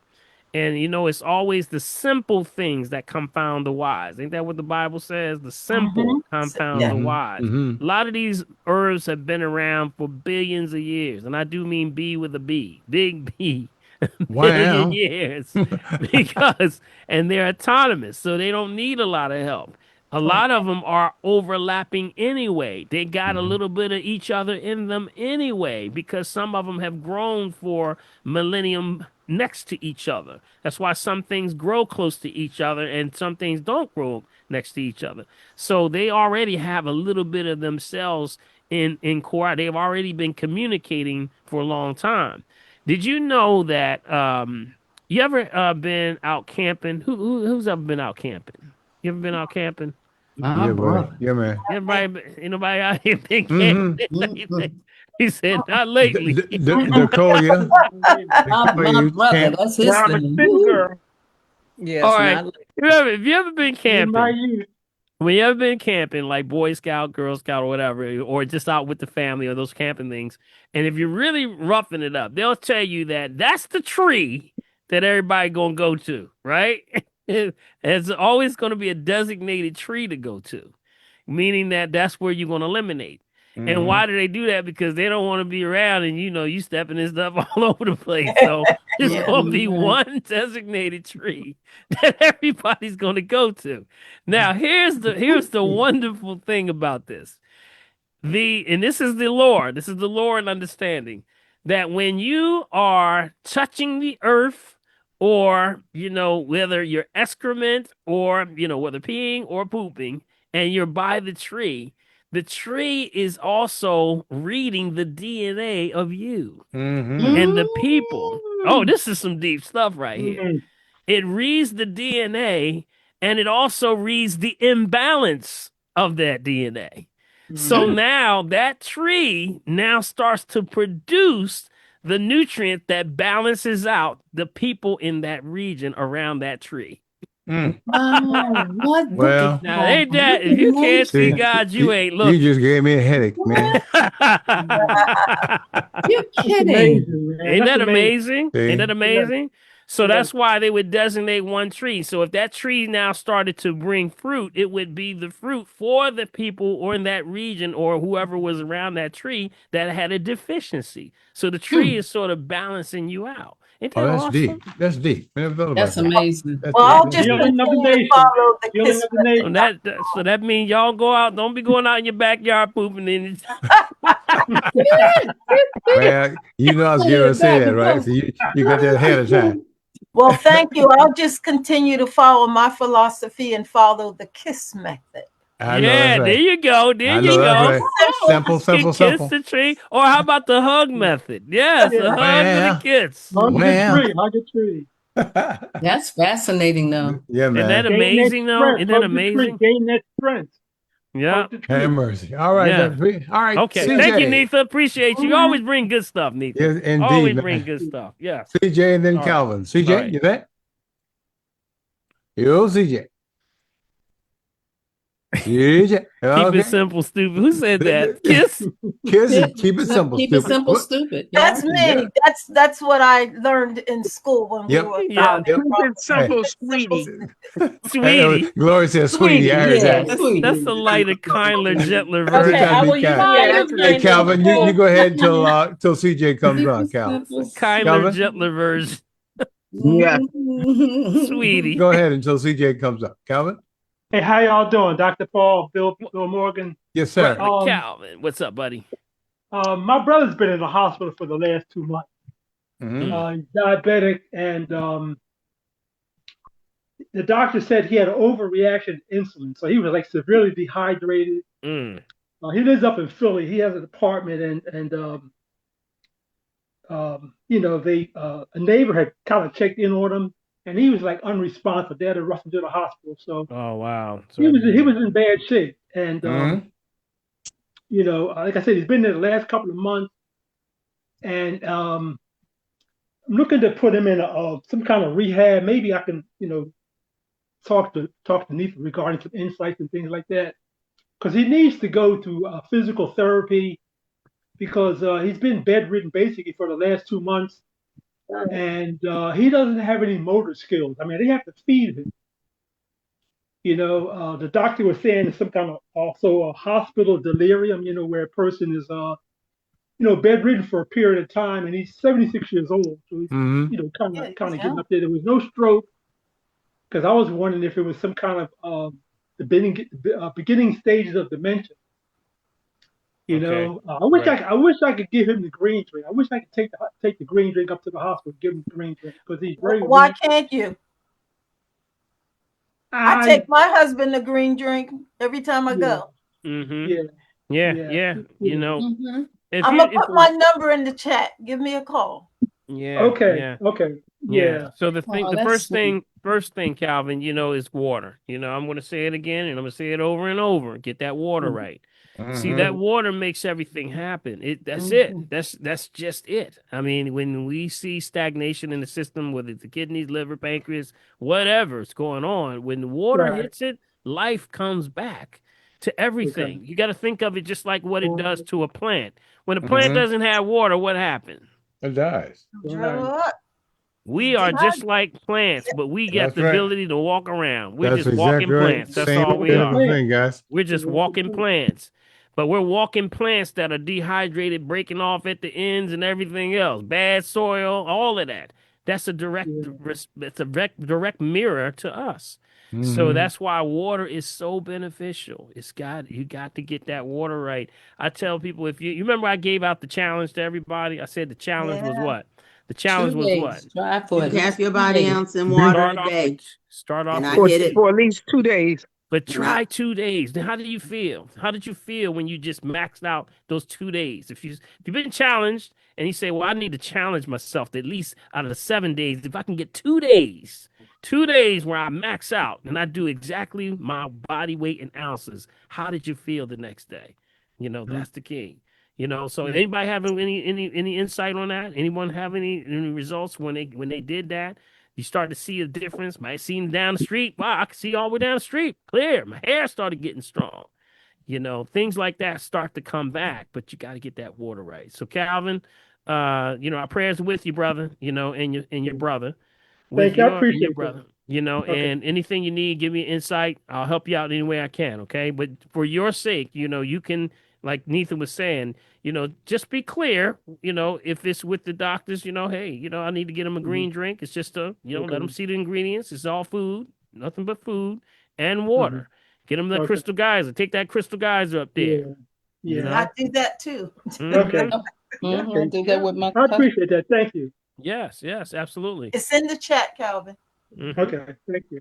And it's always the simple things that confound the wise. Ain't that what the Bible says? The simple confounds the wise. A lot of these herbs have been around for billions of years, and I do mean B with a B, big B, billion years, and they're autonomous, so they don't need a lot of help. A lot of them are overlapping anyway. They got a little bit of each other in them anyway, because some of them have grown for millennium next to each other. That's why some things grow close to each other and some things don't grow next to each other. So they already have a little bit of themselves in core. They've already been communicating for a long time. Did you know that you ever been out camping? Who's ever been out camping? You ever been out camping? Yeah, boy. Yeah, man. Everybody, ain't nobody out here been camping. He said, not lately. Nicole, yeah. My brother, that's his thing. Yes, all right. Have you ever been camping? When you ever been camping, like Boy Scout, Girl Scout, or whatever, or just out with the family or those camping things, and if you're really roughing it up, they'll tell you that that's the tree that everybody gonna go to, right? It's always gonna be a designated tree to go to, meaning that that's where you're gonna eliminate. And why do they do that? Because they don't want to be around and you stepping this stuff all over the place. So it's gonna be one designated tree that everybody's gonna go to. Now here's the wonderful thing about this. And this is the lore. This is the lore and understanding that when you are touching the earth, or whether you're excrement, or whether peeing or pooping, and you're by the tree is also reading the DNA of you and the people. Oh, this is some deep stuff right here. It reads the DNA, and it also reads the imbalance of that DNA. So now that tree now starts to produce the nutrient that balances out the people in that region around that tree. What? Well, now ain't that, if you can't see God, you ain't looking. You just gave me a headache, man. You're kidding. Ain't that amazing? See? Ain't that amazing? So that's why they would designate one tree. So if that tree now started to bring fruit, it would be the fruit for the people or in that region or whoever was around that tree that had a deficiency. So the tree is sort of balancing you out. Ain't that that's awesome? deep. That's deep. I never thought about That's that. amazing. Well, I'll just continue to follow the kiss method. So that means y'all go out. Don't be going out in your backyard pooping in it. Well, I was going to say that, right? So you got that ahead of time. Well, thank you. I'll just continue to follow my philosophy and follow the KISS method. Yeah, there you go. There you go. Right. Simple. Kiss the tree. Or how about the hug method? Yes, a hug with a kiss. Hug a tree. That's fascinating, though. Yeah, man. Isn't that amazing, though? Isn't that amazing? Gain that strength. Yeah. Have mercy. All right. Yeah. All right. Okay. CJ. Thank you, Neetha. Appreciate you. You always bring good stuff, Neetha. Yes, indeed. Always Man. bring good stuff. Yeah. CJ and then Calvin. CJ, right. You there? Yo, CJ. CJ. Okay. Keep it simple, stupid. Who said that? Kiss? Kiss it. Keep it simple, Keep stupid. it simple, stupid. That's me. That's what I learned in school when we were Keep it simple, sweetie. Sweetie. Gloria says, sweetie. I heard that. That's a lighter, kinder, gentler version. Okay, I will use Hey, Calvin, you go ahead till CJ comes on, Calvin. Kinder, gentler version. Yeah. Sweetie. Go ahead until CJ comes up. Calvin? Hey, how y'all doing? Dr. Paul, Bill Morgan. Yes, sir. Calvin, what's up, buddy? My brother's been in the hospital for the last 2 months. He's diabetic, and the doctor said he had an overreaction to insulin, so he was like severely dehydrated. He lives up in Philly. He has an apartment, and a neighbor had kind of checked in on him, and he was like unresponsive. They had to rush him to the hospital. So oh wow, he was in bad shape, and like I said, he's been there the last couple of months, and I'm looking to put him in some kind of rehab. Maybe I can talk to Neith regarding some insights and things like that, because he needs to go to physical therapy because he's been bedridden basically for the last 2 months, and he doesn't have any motor skills. I mean, they have to feed him. The doctor was saying it's some kind of also a hospital delirium. Where a person is bedridden for a period of time, and he's 76 years old, so he's kind of getting up there. There was no stroke, because I was wondering if it was some kind of the beginning stages of dementia. I wish I could give him the green drink. I wish I could take the green drink up to the hospital, and give him the green drink, because he's very Why weak. can't you? I take my husband the green drink every time I go. Yeah. You know, I'm gonna put my number in the chat. Give me a call. Okay. Yeah. So the first thing, Calvin, is water. I'm going to say it again, and I'm going to say it over and over. Get that water right. See, that water makes everything happen. That's it. That's just it. I mean, when we see stagnation in the system, whether it's the kidneys, liver, pancreas, whatever's going on, when the water hits it, life comes back to everything. You got to think of it just like what it does to a plant. When a plant doesn't have water, what happens? It dies. We are just like plants, but we got the ability to walk around. We're just walking plants. That's Same all we are. thing, guys. We're just walking plants. But we're walking plants that are dehydrated, breaking off at the ends and everything else. Bad soil, all of that. That's a direct mirror to us. So that's why water is so beneficial. You got to get that water right. I tell people, if you remember, I gave out the challenge to everybody. I said the challenge was what? The challenge was what? Try for it. Half your body ounce in water a day. Start off for at least 2 days. But try 2 days. Then how do you feel? How did you feel when you just maxed out those 2 days? If you've been challenged and you say, well, I need to challenge myself to at least out of the 7 days, if I can get 2 days, 2 days where I max out and I do exactly my body weight in ounces, how did you feel the next day? That's the key. So anybody have any insight on that? Anyone have any results when they did that? You start to see a difference. Might see them down the street. Wow, I can see all the way down the street. Clear. My hair started getting strong. Things like that start to come back, but you got to get that water right. So Calvin, our prayers are with you, brother, and your brother. Thank you. I appreciate your brother. And anything you need, give me insight. I'll help you out any way I can. Okay. But for your sake, you can, like Nathan was saying, just be clear, if it's with the doctors, hey, I need to get them a green drink. It's just let them see the ingredients. It's all food, nothing but food and water. Get them the crystal geyser. Take that crystal geyser up there. Yeah. I do that too. Okay. I do that with my I appreciate that. Thank you. Yes, absolutely. It's in the chat, Calvin. Okay, thank you.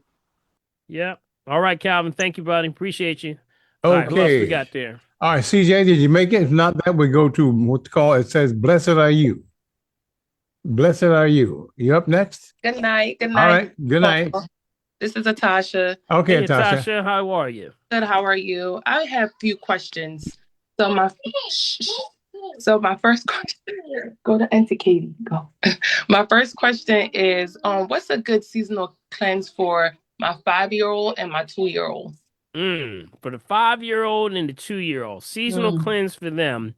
Yep. All right, Calvin. Thank you, buddy. Appreciate you. Okay. All right, who else we got there? All right, CJ, did you make it? If not, that we go to what's called, it says, blessed are you. Blessed are you. You up next? Good night. Good night. All right. Good night. This is Atasha. Okay, hey, Atasha, how are you? Good. How are you? I have a few questions. So my first question, go to Auntie Katie. Go. My first question is, what's a good seasonal cleanse for my 5-year-old and my 2-year-old? For the 5-year-old and the 2-year-old, seasonal cleanse for them.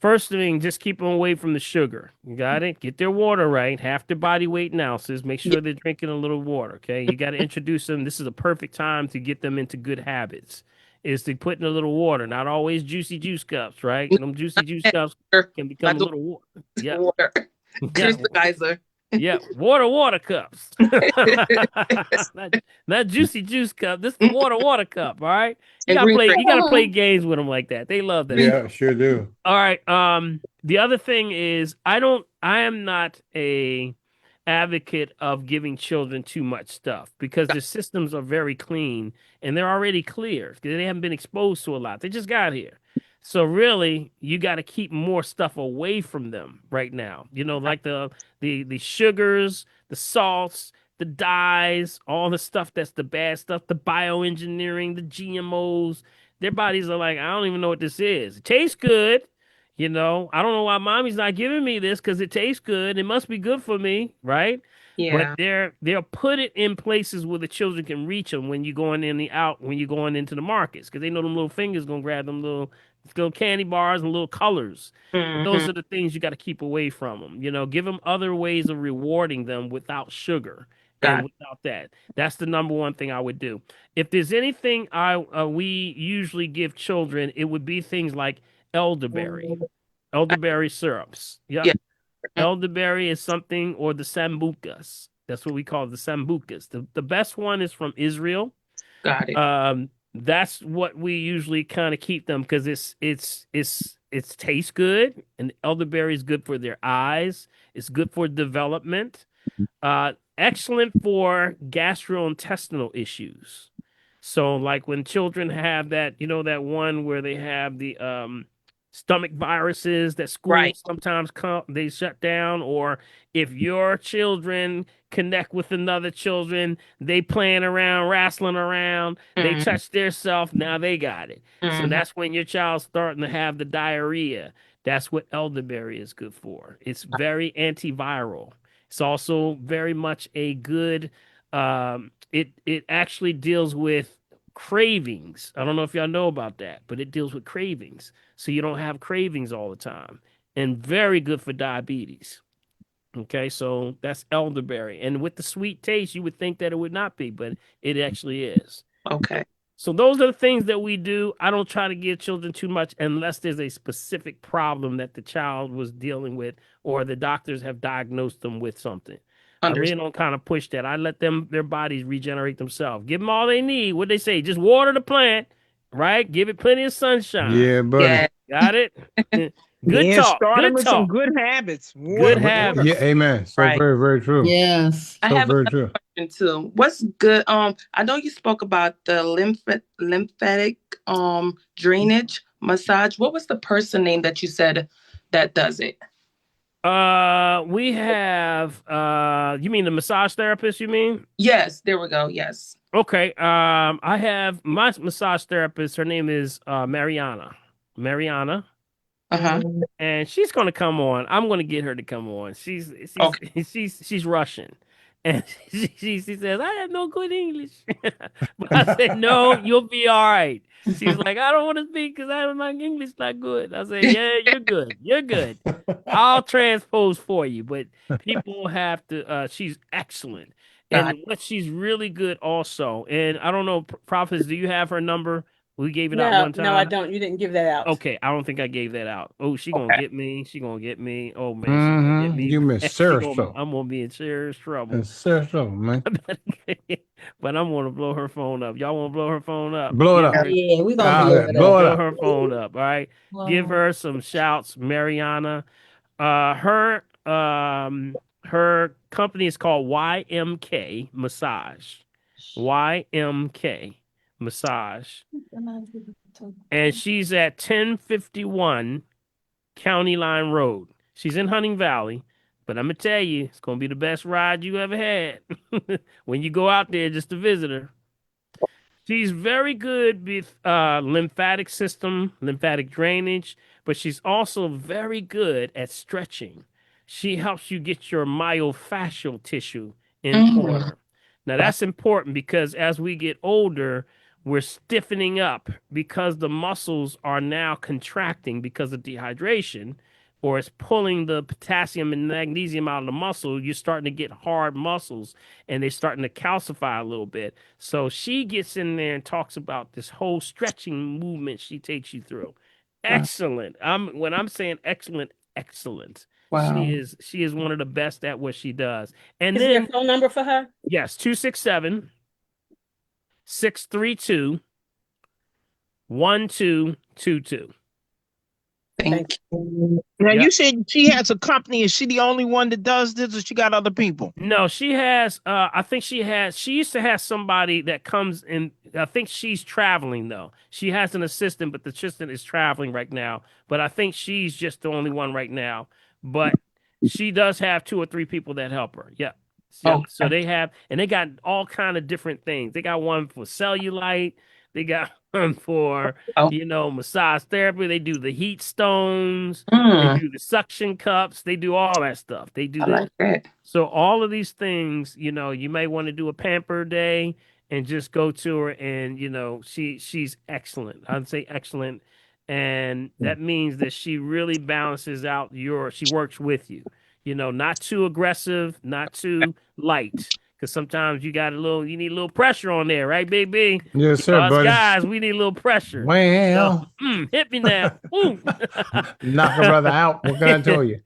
First thing, just keep them away from the sugar. You got it? Get their water right. Half their body weight in ounces. Make sure they're drinking a little water, okay? You got to introduce them. This is a perfect time to get them into good habits, is to put in a little water. Not always juicy juice cups, right? Them juicy juice cups can become a little water. Yeah. Water. Crystal geyser. Yeah, water cups. not juicy juice cup. This is the water cup. All right. You gotta play games with them like that. They love that. Yeah, sure do. All right. The other thing is, I am not a advocate of giving children too much stuff, because the systems are very clean and they're already clear. They haven't been exposed to a lot. They just got here. So really, you got to keep more stuff away from them right now. Like the sugars, the salts, the dyes, all the stuff that's the bad stuff, the bioengineering, the GMOs. Their bodies are like, I don't even know what this is. It tastes good. I don't know why mommy's not giving me this, because it tastes good. It must be good for me, right? Yeah. But they'll put it in places where the children can reach them when you're going when you're going into the markets, because they know them little fingers gonna grab them little candy bars and little colors. But those Mm-hmm. are the things you got to keep away from them. Give them other ways of rewarding them without sugar and Got without that. That's the number one thing I would do. If there's anything we usually give children, it would be things like elderberry syrups. Yep. Yeah. Elderberry is something, or the sambucas. That's what we call the sambucas. The best one is from Israel. Got it. That's what we usually kind of keep them, because it's tastes good, and elderberry is good for their eyes. It's good for development. Excellent for gastrointestinal issues. So, like when children have that, that one where they have the stomach viruses that Right. schools sometimes they shut down, or if your children connect with another children, they playing around, wrestling around, they Mm-hmm. touch their self, now they got it. So that's when your child's starting to have the diarrhea. That's what elderberry is good for. It's very antiviral. It's also very much a good it actually deals with cravings. I don't know if y'all know about that, but it deals with cravings. So you don't have cravings all the time. And very good for diabetes. Okay, so that's elderberry. And with the sweet taste, you would think that it would not be, but it actually is. Okay. So those are the things that we do. I don't try to give children too much unless there's a specific problem that the child was dealing with, or the doctors have diagnosed them with something. I really don't kind of push that. I let their bodies regenerate themselves. Give them all they need. What they say, just water the plant, right? Give it plenty of sunshine. Yeah, buddy. Yeah. Got it? Good Yeah, talk. start them Good with some talk. good habits. Good Water. Yeah, habits. amen. So Right. very, very true. Yes. I So have very another true. question too. What's good? I know you spoke about the lymphatic drainage massage. What was the person name that you said that does it? We have you mean the massage therapist, you mean? Yes, there we go. Yes. Okay. I have my massage therapist. Her name is Mariana. Mariana. Uh-huh. And she's gonna come on. I'm gonna get her to come on. She's Okay. she's Russian. And she says, I have no good English. But I said, no, you'll be all right. She's like, I don't want to speak because my English not good. I said, yeah, you're good. You're good. I'll transpose for you. But people have to, she's excellent. Got And what she's really good also, and I don't know, Prophets, do you have her number? We gave it out No, one no, I time. don't. You didn't give that out. Okay, I don't think I gave that out. Oh, she gonna Okay. get me. She gonna get me. Oh man, she gonna get me. You miss serious trouble. I'm gonna be in serious trouble. Serious trouble, man. But I'm gonna blow her phone up. Y'all wanna blow her phone up? Blow it Give up. her- Yeah, we gonna Ah, blow yeah, it blow up. it blow up. her phone up. All right. Give her some shouts, Mariana. Her company is called YMK Massage. YMK Massage. And she's at 1051 County Line Road. She's in Hunting Valley, but I'm gonna tell you, it's gonna be the best ride you ever had when you go out there just to visit her. She's very good with lymphatic system, lymphatic drainage, but she's also very good at stretching. She helps you get your myofascial tissue in order. Now that's important because as we get older, we're stiffening up because the muscles are now contracting because of dehydration, or it's pulling the potassium and magnesium out of the muscle. You're starting to get hard muscles and they're starting to calcify a little bit. So she gets in there and talks about this whole stretching movement she takes you through. Excellent. When I'm saying excellent, excellent. Wow. She is one of the best at what she does. And Is there then a phone number for her? yes, 267 632 1222. Thank you. Now Yep. you said she has a company. Is she the only one that does this, or she got other people? No, she has I think she used to have somebody that comes in. I think she's traveling though. She has an assistant, but the assistant is traveling right now. But I think she's just the only one right now. But she does have 2 or 3 people that help her. Yep. Yep. So they got all kind of different things. They got one for cellulite. They got for, Oh. massage therapy. They do the heat stones. They Mm, do the suction cups. They do all that stuff. They do I like that. So all of these things, you may want to do a pamper day and just go to her, and she's excellent. I'd say excellent, and that means that she really balances out she works with you. Not too aggressive, not too light, because sometimes you need a little pressure on there, right, baby? Yes, sir, Us buddy. guys, we need a little pressure. Well, Hit me now. Woo. knock a brother out. What can I tell you?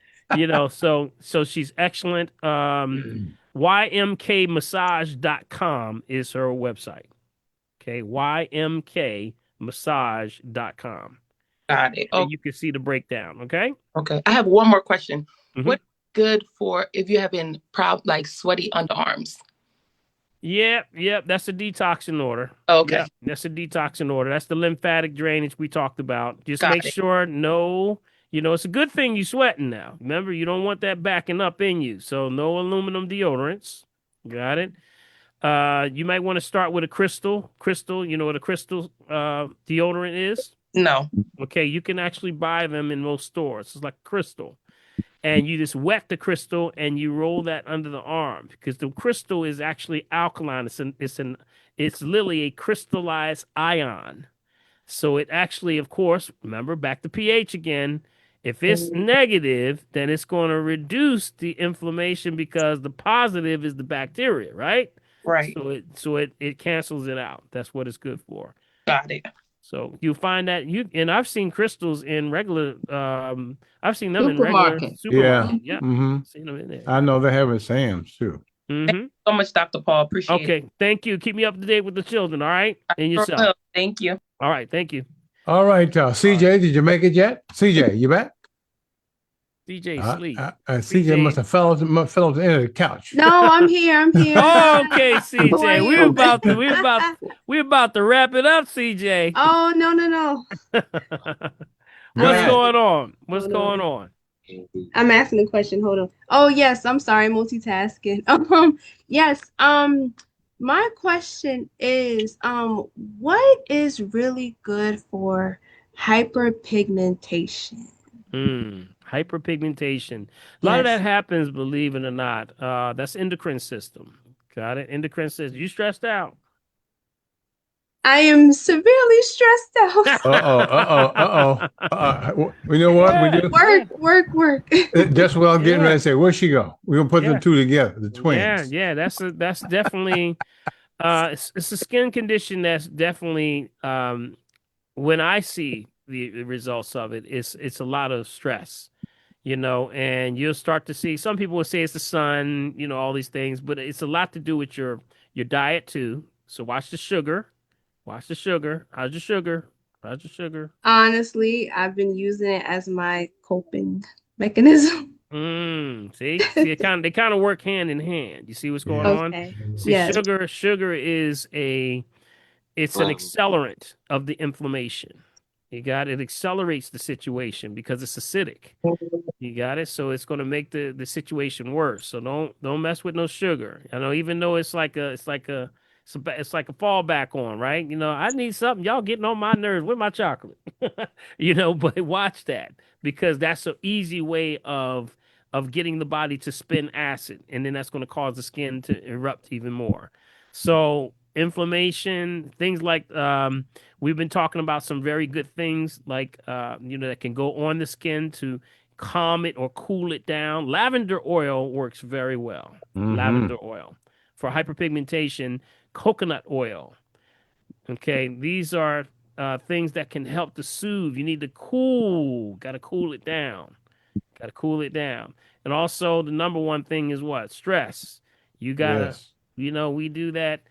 So she's excellent. ymkmassage.com is her website. Okay, ymkmassage.com. Got it. And you can see the breakdown. Okay. Okay. I have one more question. Mhm. What's good for if you're having like sweaty underarms? Yep. That's a detoxing order. Okay. Yep, that's a detoxing order. That's the lymphatic drainage we talked about. Just Got make it. sure it's a good thing you sweating now. Remember, you don't want that backing up in you. So no aluminum deodorants. Got it. You might want to start with a crystal. Crystal, you know what a crystal deodorant is? No. Okay, you can actually buy them in most stores. It's like crystal. And you just wet the crystal and you roll that under the arm, because the crystal is actually alkaline. It's literally a crystallized ion. So it actually, of course, remember back to pH again. If it's negative, then it's going to reduce the inflammation, because the positive is the bacteria, right? Right. So it cancels it out. That's what it's good for. Got it. So you find that I've seen crystals in regular I've seen them in regular supermarkets. Yeah. Mm-hmm. Seen them in there. I know they have it at Sam's too. Mm-hmm. Thank you so much, Dr. Paul. Appreciate it. Okay. Thank you. Keep me up to date with the children, all right? And yourself. Thank you. All right. Thank you. All right, CJ, did you make it yet? CJ, you back? CJ sleep. CJ must have fell off the end of the couch. No, I'm here. I'm here. Okay, CJ. Who are We're you? about to wrap it up, CJ. Oh, no. What's going on? What's going on? I'm asking a question. Hold on. Oh, yes. I'm sorry. Multitasking. Yes. My question is, what is really good for hyperpigmentation? Hyperpigmentation. A lot of that happens, believe it or not. That's endocrine system. Got it? Endocrine system. You stressed out? I am severely stressed out. You know what we do? Work. That's what I'm getting ready to say. Where'd she go? We're gonna put them two together, the twins. Yeah. That's definitely it's a skin condition that's definitely when I see the results of it, it's a lot of stress. And you'll start to see, some people will say it's the sun, all these things, but it's a lot to do with your diet too. So watch the sugar. How's your sugar? Honestly, I've been using it as my coping mechanism. See, they kind of work hand in hand. You see what's going on? See, yes. Sugar is an accelerant of the inflammation. You got it. It accelerates the situation because it's acidic. You got it. So it's going to make the situation worse. So don't mess with no sugar. I know, even though it's like a fallback on, right? I need something. Y'all getting on my nerves with my chocolate. But watch that, because that's an easy way of getting the body to spin acid, and then that's going to cause the skin to erupt even more. So inflammation, things like we've been talking about some very good things like that can go on the skin to calm it or cool it down. Lavender oil works very well. Mm-hmm. Lavender oil for hyperpigmentation. Coconut oil. Okay, these are things that can help to soothe. You need to got to cool it down. And also the number one thing is what? Stress. You gotta, we do that,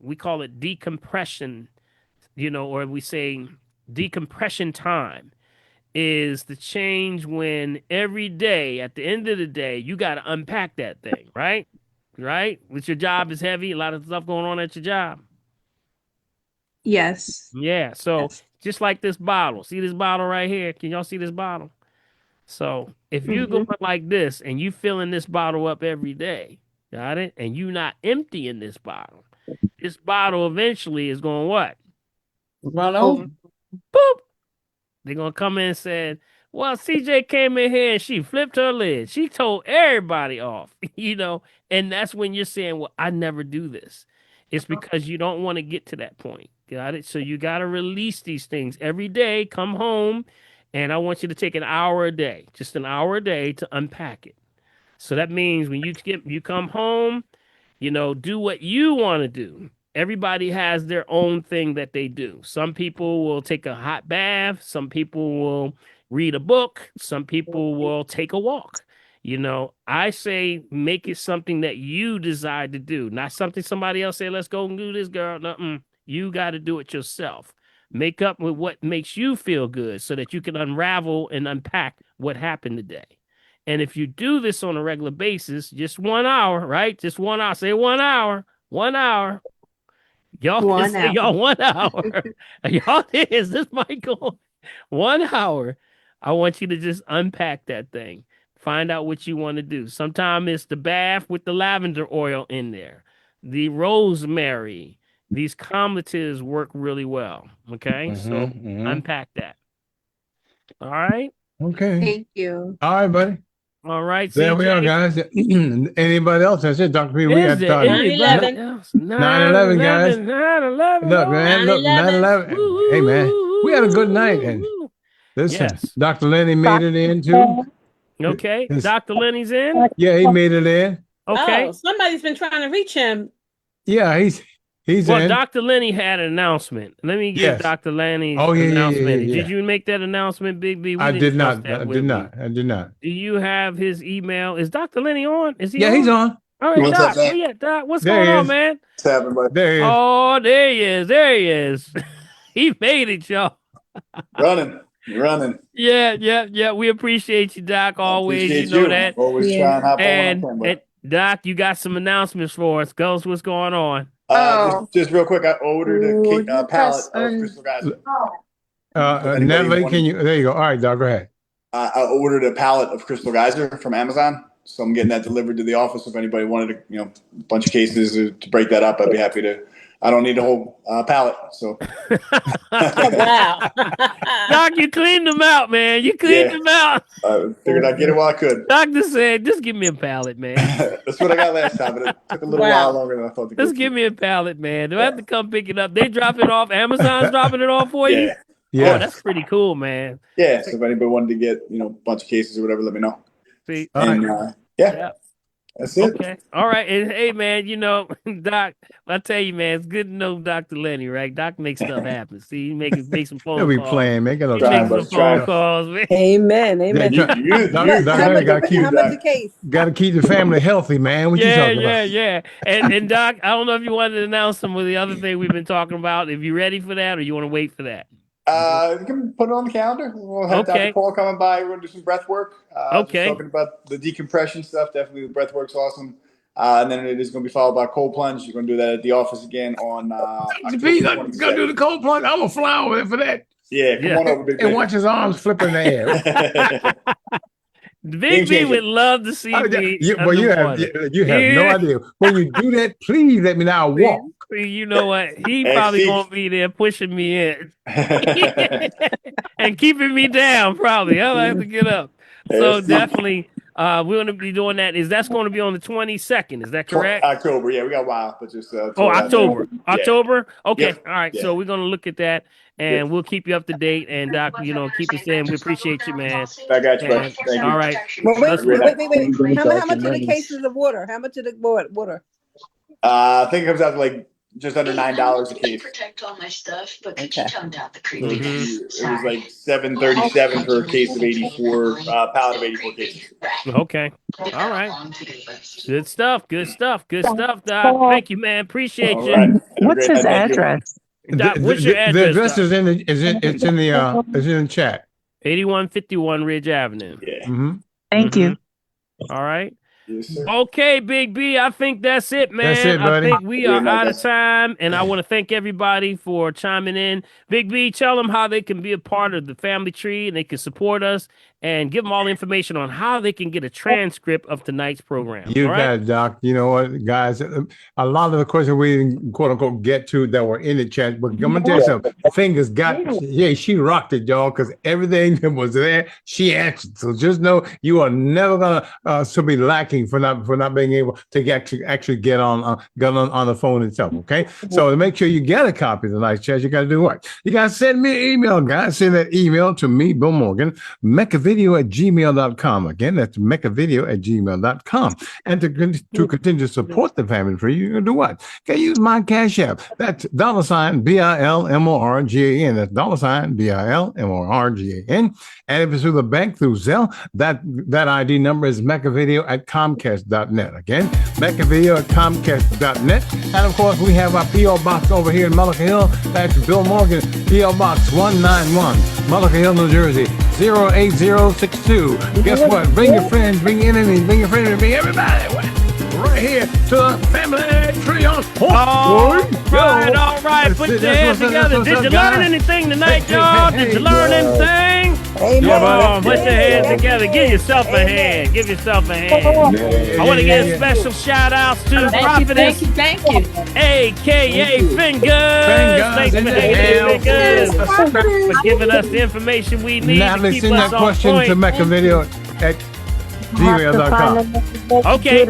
we call it decompression, or we say decompression time is the change when every day, at the end of the day, you got to unpack that thing, right? Right? With your job is heavy, a lot of stuff going on at your job. Yes. Yeah. So just like this bottle. See this bottle right here? Can y'all see this bottle? So if you go like this and you filling this bottle up every day, got it? And you not emptying this bottle eventually is going what? Run over. Boop. They're going to come in and say, well, CJ came in here and she flipped her lid. She told everybody off, and that's when you're saying, well, I never do this. It's because you don't want to get to that point. Got it? So you got to release these things every day. Come home, and I want you to take an hour a day, just an hour a day to unpack it. So that means when you come home, do what you want to do. Everybody has their own thing that they do. Some people will take a hot bath. Some people will read a book. Some people will take a walk. I say make it something that you decide to do, not something somebody else say, let's go and do this, girl. No, you got to do it yourself. Make up with what makes you feel good so that you can unravel and unpack what happened today. And if you do this on a regular basis, just 1 hour, right? Just 1 hour. Say 1 hour. 1 hour. Y'all can 1 say hour. y'all 1 hour. Y'all is this Michael? 1 hour. I want you to just unpack that thing. Find out what you want to do. Sometimes it's the bath with the lavender oil in there. The rosemary. These comletives work really well. Okay. So unpack that. All right. Okay. Thank you. All right, buddy. All right, There we are, guys. Anybody else? That's it, Dr. P. We Is got there anybody else? 9/11, guys. 9/11. Look, man. Look, 9/11. Hey, man. We had a good night. And listen, Yes. Dr. Lenny made it in, too. Okay. Dr. Lenny's in? Yeah, he made it in. Okay. Oh, somebody's been trying to reach him. Yeah, he's well, in. Dr. Lenny had an announcement. Let me give Dr. Lenny's announcement. Did you make that announcement, Big B? I did not. I did not. Do you have his email? Is Dr. Lenny on? Is he Yeah, on? he's on. All right, Doc. Where you at, Doc? What's going on, man? What's happening, buddy? There he is. Oh, there he is. There he is. He made it, y'all. Running. Yeah. We appreciate you, Doc. Always, Appreciate you know that. Always try and hop on when I can, bro. And Doc, you got some announcements for us. Go, what's going on? Just real quick, I ordered a pallet of Crystal Geyser. Natalie, can you? There you go. All right, Doc, go ahead. I ordered a pallet of Crystal Geyser from Amazon, so I'm getting that delivered to the office. If anybody wanted to, a bunch of cases to break that up, I'd be happy to. I don't need a whole pallet, so. Wow. Doc, you cleaned them out, man. You cleaned them out. I figured I'd get it while I could. Doctor said, just give me a pallet, man. That's what I got last time, but it took a little while longer than I thought to Just give me a pallet, man. Do I have to come pick it up? They drop it off. Amazon's dropping it off for you? Yeah. Oh, that's pretty cool, man. Yeah, so if anybody wanted to get, a bunch of cases or whatever, let me know. See, and, that's it. Okay. All right. And hey, man, Doc, I tell you, man, it's good to know Dr. Lenny, right? Doc makes stuff happen. See, he makes some phone calls. He'll be playing, man. He makes some phone calls, man. Amen. Got to keep the family healthy, man. What you talking about? Yeah. And Doc, I don't know if you wanted to announce some of the other thing we've been talking about. If you're ready for that, or you want to wait for that. You can put it on the calendar. We'll have Dr. Paul coming by. We're going to do some breath work. Just talking about the decompression stuff. Definitely the breath work's awesome. And then it is going to be followed by cold plunge. You're going to do that at the office again on October 22nd. You're going to do the cold plunge? I'm going to fly over there for that. Yeah, come on over, Big B. And watch his arms flip in the air. Big B would love to see me. You have no idea. When you do that, please let me know. I'll walk. You know what? He probably won't be there pushing me in and keeping me down. Probably I'll have to get up. So definitely, we're going to be doing that. That's going to be on the 22nd? Is that correct? October. Yeah, we got a while, but just. October. Yeah. October. Okay. Yep. All right. Yeah. So we're going to look at that, and we'll keep you up to date. And Doc, keep us in. We appreciate you, man. I got you. Thank you. All right. Well, wait. How much are the cases of water? How much of the water? I think it comes out to like just under $9 a case. Protect all my stuff, but Okay. could you tone down the So creepiness? it was like $7.37 for a case of 84 pallet of 84 cases. Okay. All right. Good stuff. Doc. Thank you, man. Appreciate you. Right. What's his address? Doc, what's your address? The address is in the chat. 8151 Ridge Avenue. Yeah. Thank you. All right. Yes, sir. Okay, Big B. I think that's it, man. That's it, buddy. I think we are out of time, and I want to thank everybody for chiming in. Big B, tell them how they can be a part of the family tree and they can support us and give them all the information on how they can get a transcript of tonight's program. You all right? got it, Doc. You know what, guys? A lot of the questions we didn't quote unquote get to that were in the chat, but I'm gonna tell you something. Fingers got, yeah, she rocked it, y'all, because everything that was there, she answered. So just know you are never gonna still be lacking for not being able to actually get on the phone itself. Okay, so to make sure you get a copy of tonight's chat, you got to do what? You got to send me an email, guys. Send that email to me, Bill Morgan, mechavideo@gmail.com. Again, that's mechavideo@gmail.com. And to continue to support the family tree, you're going to do what? You can use my Cash App. That's $BILMORGAN. That's $BILMORGAN. And if it's through the bank, through Zelle, that ID number is mechavideo@comcast.net. Again, mechavideo@comcast.net. And of course, we have our P.O. Box over here in Mullica Hill. That's Bill Morgan, P.O. Box 191, Mullica Hill, New Jersey, 08062. Guess what? Bring your friends, bring your enemies, bring your friends, bring everybody right here to the family tree on All right. Put your hands together. Did you learn anything tonight, y'all? Did you learn anything? Come on, put your hands together. Give yourself a hand. Give yourself a hand. I want to give special shout outs to Prophetess. Thank you. AKA Fingers. Thanks for hanging Fingers. For giving us the information we need now to keep send us that on question point. to mechavideo@gmail.com. Okay,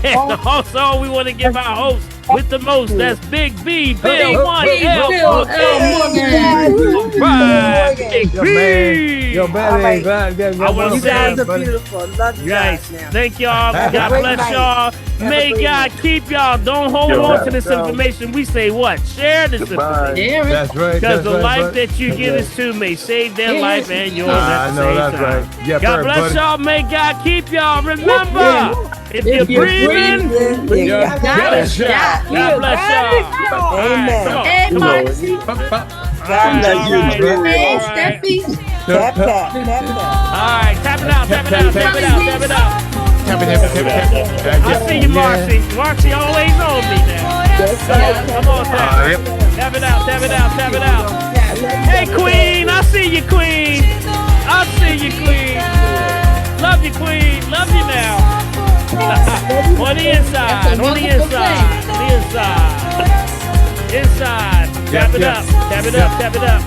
and also we want to give our host with the most. That's Big B, Big One L. Right, Big B. Your man, I want to You say, guys are beautiful. Love you guys now. thank y'all. God bless y'all. May God keep y'all. Don't hold on to this information. We say what? Share this information. That's right. Because the life that you give us to may save their life and yours at the same time. Right. Yeah, God bless y'all. May God keep y'all. Remember, if you're breathing, you got a shot. God bless y'all. Amen. Come on. God bless you. Hey, Steffi. Tap, tap, tap, tap. All right, tap it out, tap it out, tap it out, tap it out. I see you, Marcy. Marcy always on me now. Come on, tap it. Tap it out, tap it out, tap it out. Hey, Queen, I see you, Queen. I see you, Queen. Love you, Queen. Love you now. On the inside, on the inside, on the inside. Inside. Tap it up, tap it up, tap it up.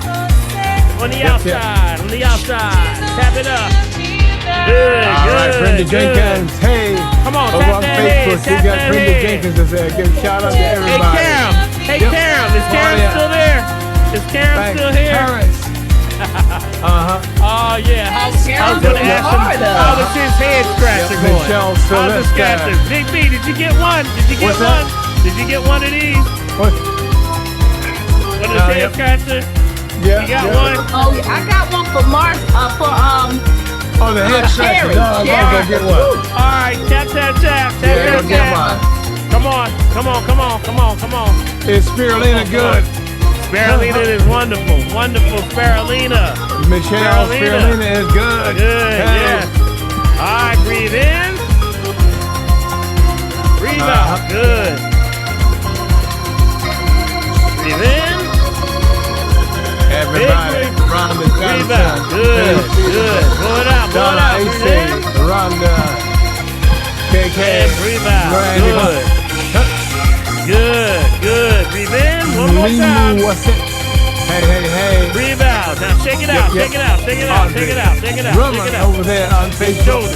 On the outside, on the outside. Tap it up. Good, all right, Brenda Jenkins. Hey, come on, over tap on that Facebook, head, we got Brenda Jenkins to say, give a shout out to everybody. Hey, Karen, is Karen still there? Is Karen still here? Oh yeah, I was gonna ask him how was his head scratcher going? How's the scratcher? Big B, did you get one? Did you get one? Did you get one of these? What is head scratcher? Yeah, you got one? Oh yeah, I got one for Mars. Oh, the head scratcher. No, I'm gonna get one. All right, tap, tap, tap, tap, tap, tap. Come on, come on, come on, come on, come on. Is Spirulina good? Spirulina is wonderful, wonderful Spirulina. Michelle, Spirulina is good. Good, yes. All right, breathe in. Breathe out, good. Breathe in. Everybody, Rhonda breathe out, good, good. Blow it out, blow it out. Breathe in. Rhonda, KK, and breathe out, good. Good, good. Breathe in, one more time. What's it? Hey. Breathe out. Now shake it out, shake it out, shake it out, shake it out, shake it out, shake it out. Over there on Facebook.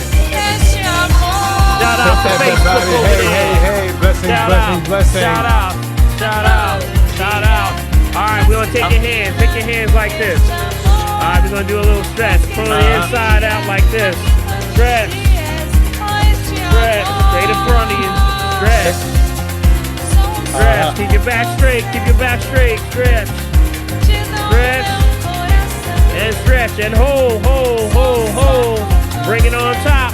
Shout out to Facebook over there. Hey. Blessings. Shout out. All right, we're going to take your hands. Take your hands like this. All right, we're going to do a little stretch. Pull the inside out like this. Stretch. Straight in front of you. Stretch. Keep your back straight. Stretch. And stretch. And hold. Bring it on top.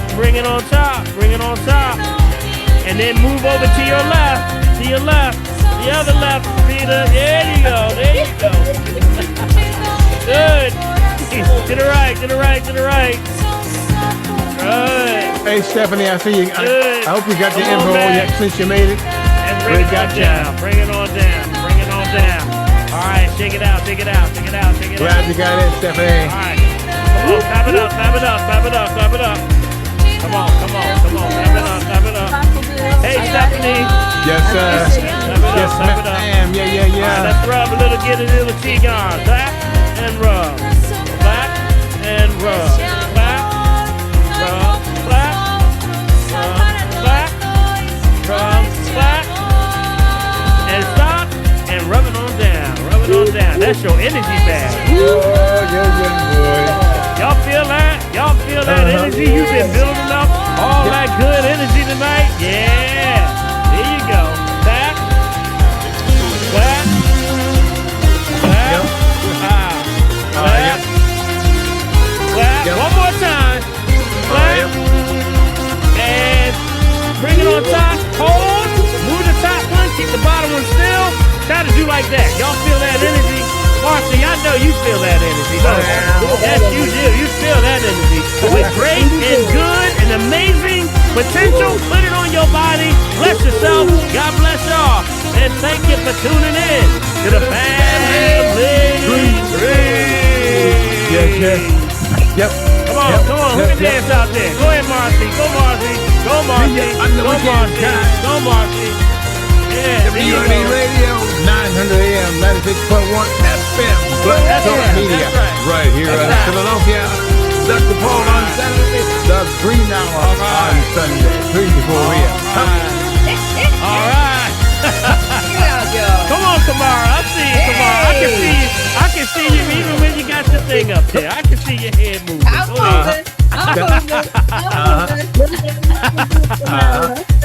And then move over to your left. The other left. There you go. Good. To the right. Good. Hey, Stephanie, I see you. I hope you got the info since you made it. And bring it on down. All right. Shake it out. Shake it out. Shake it out. Shake it out. Glad you got it, Stephanie. All right. Come on, clap it up. Clap it up. Clap it up. Clap it up. Come on. Come on. Come on. Clap it up. Clap it up. Hey, Stephanie. Yes, sir. Yes, ma'am. Yeah, yeah, yeah. Right, let's rub a little, get a little cheek on. Clap and rub. Clap and rub. Clap, rub, clap, rub, clap, rub, clap. And stop and rub it on down. Rub it on down. That's your energy bag. Oh, yeah, boy. Y'all feel that? Y'all feel that energy you've been building up? All that good energy tonight? Yeah. There you go. Clap. Clap. Clap. Clap. Clap. One more time. Clap. And bring it on top. Hold. Move the top one. Keep the bottom one still. Try to do like that. Y'all feel that energy? Marcy, I know you feel that energy, don't you? Yes, you do. You feel that energy. With great and good and amazing potential, put it on your body. Bless yourself. God bless y'all. And thank you for tuning in to the Family Tree. Yes, yes. Yep. Come on, come on. Who can dance out there? Go ahead, Marcy. Go, Marcy. Go, Marcy. Go, Marcy. Go, Marcy. Yeah, WRD Radio, 900 AM, 96.1 FM, Black Talk Media, right here in Philadelphia. Dr. Paul on Saturday, the Green Hour on Sunday, 3 to 4 AM. All right. Come on, Kamara. I see you, Kamara. I can see you. I can see you even when you got your thing up there. I can see your head moving. I'm moving.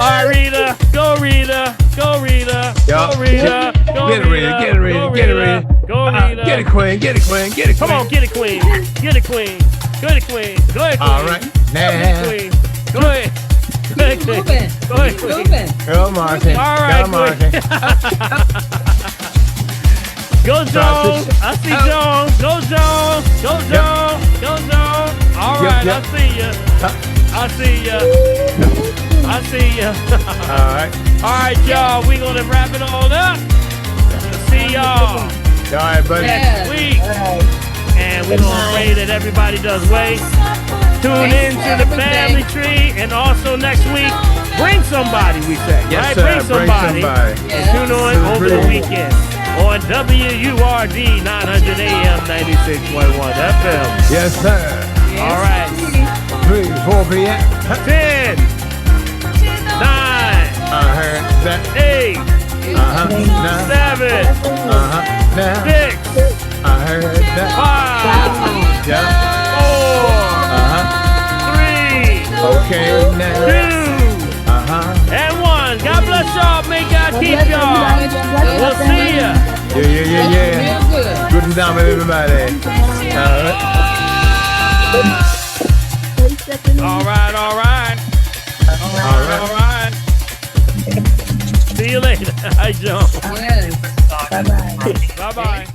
All right, Rita. Go, Rita. Go, Rita. Go, Rita. Go, Get it, Rita. Get it, Rita. Get it, Rita. Go, Rita. Get it, Queen. Get it, Queen. Get it, Queen. Come on, get it, Queen. Get it, Queen. Get it, Queen. Go ahead, Queen. All right. Go ahead, Queen. Go ahead. Go ahead, Queen. Go ahead, Queen. Go, Marcy. All right, Go, Marcy. Go, Joan. I see Joan. Go, Joan. Go, Joan. Go, Joan. All right, I see you. I see you. I see you. All right. All right, y'all. We're going to wrap it all up. See y'all. All right, buddy. Next week. And we're going to pray that everybody does well. Tune in to the Family Tree. And also next week, bring somebody, we say. Yes, right? sir. Bring somebody. And tune on over the weekend on WURD 900 AM 96.1 FM. Yes, sir. All right. 3, 4 p.m. 10, 9, I heard that. 8, 7, 6, I heard that. 5, Yeah. 4, 3, Okay, now. 2, and 1. God bless y'all. May God keep y'all. We'll see ya. Yeah. Good time, everybody. All right. See you later. Hi, Joe. Yes. Bye-bye. Bye-bye.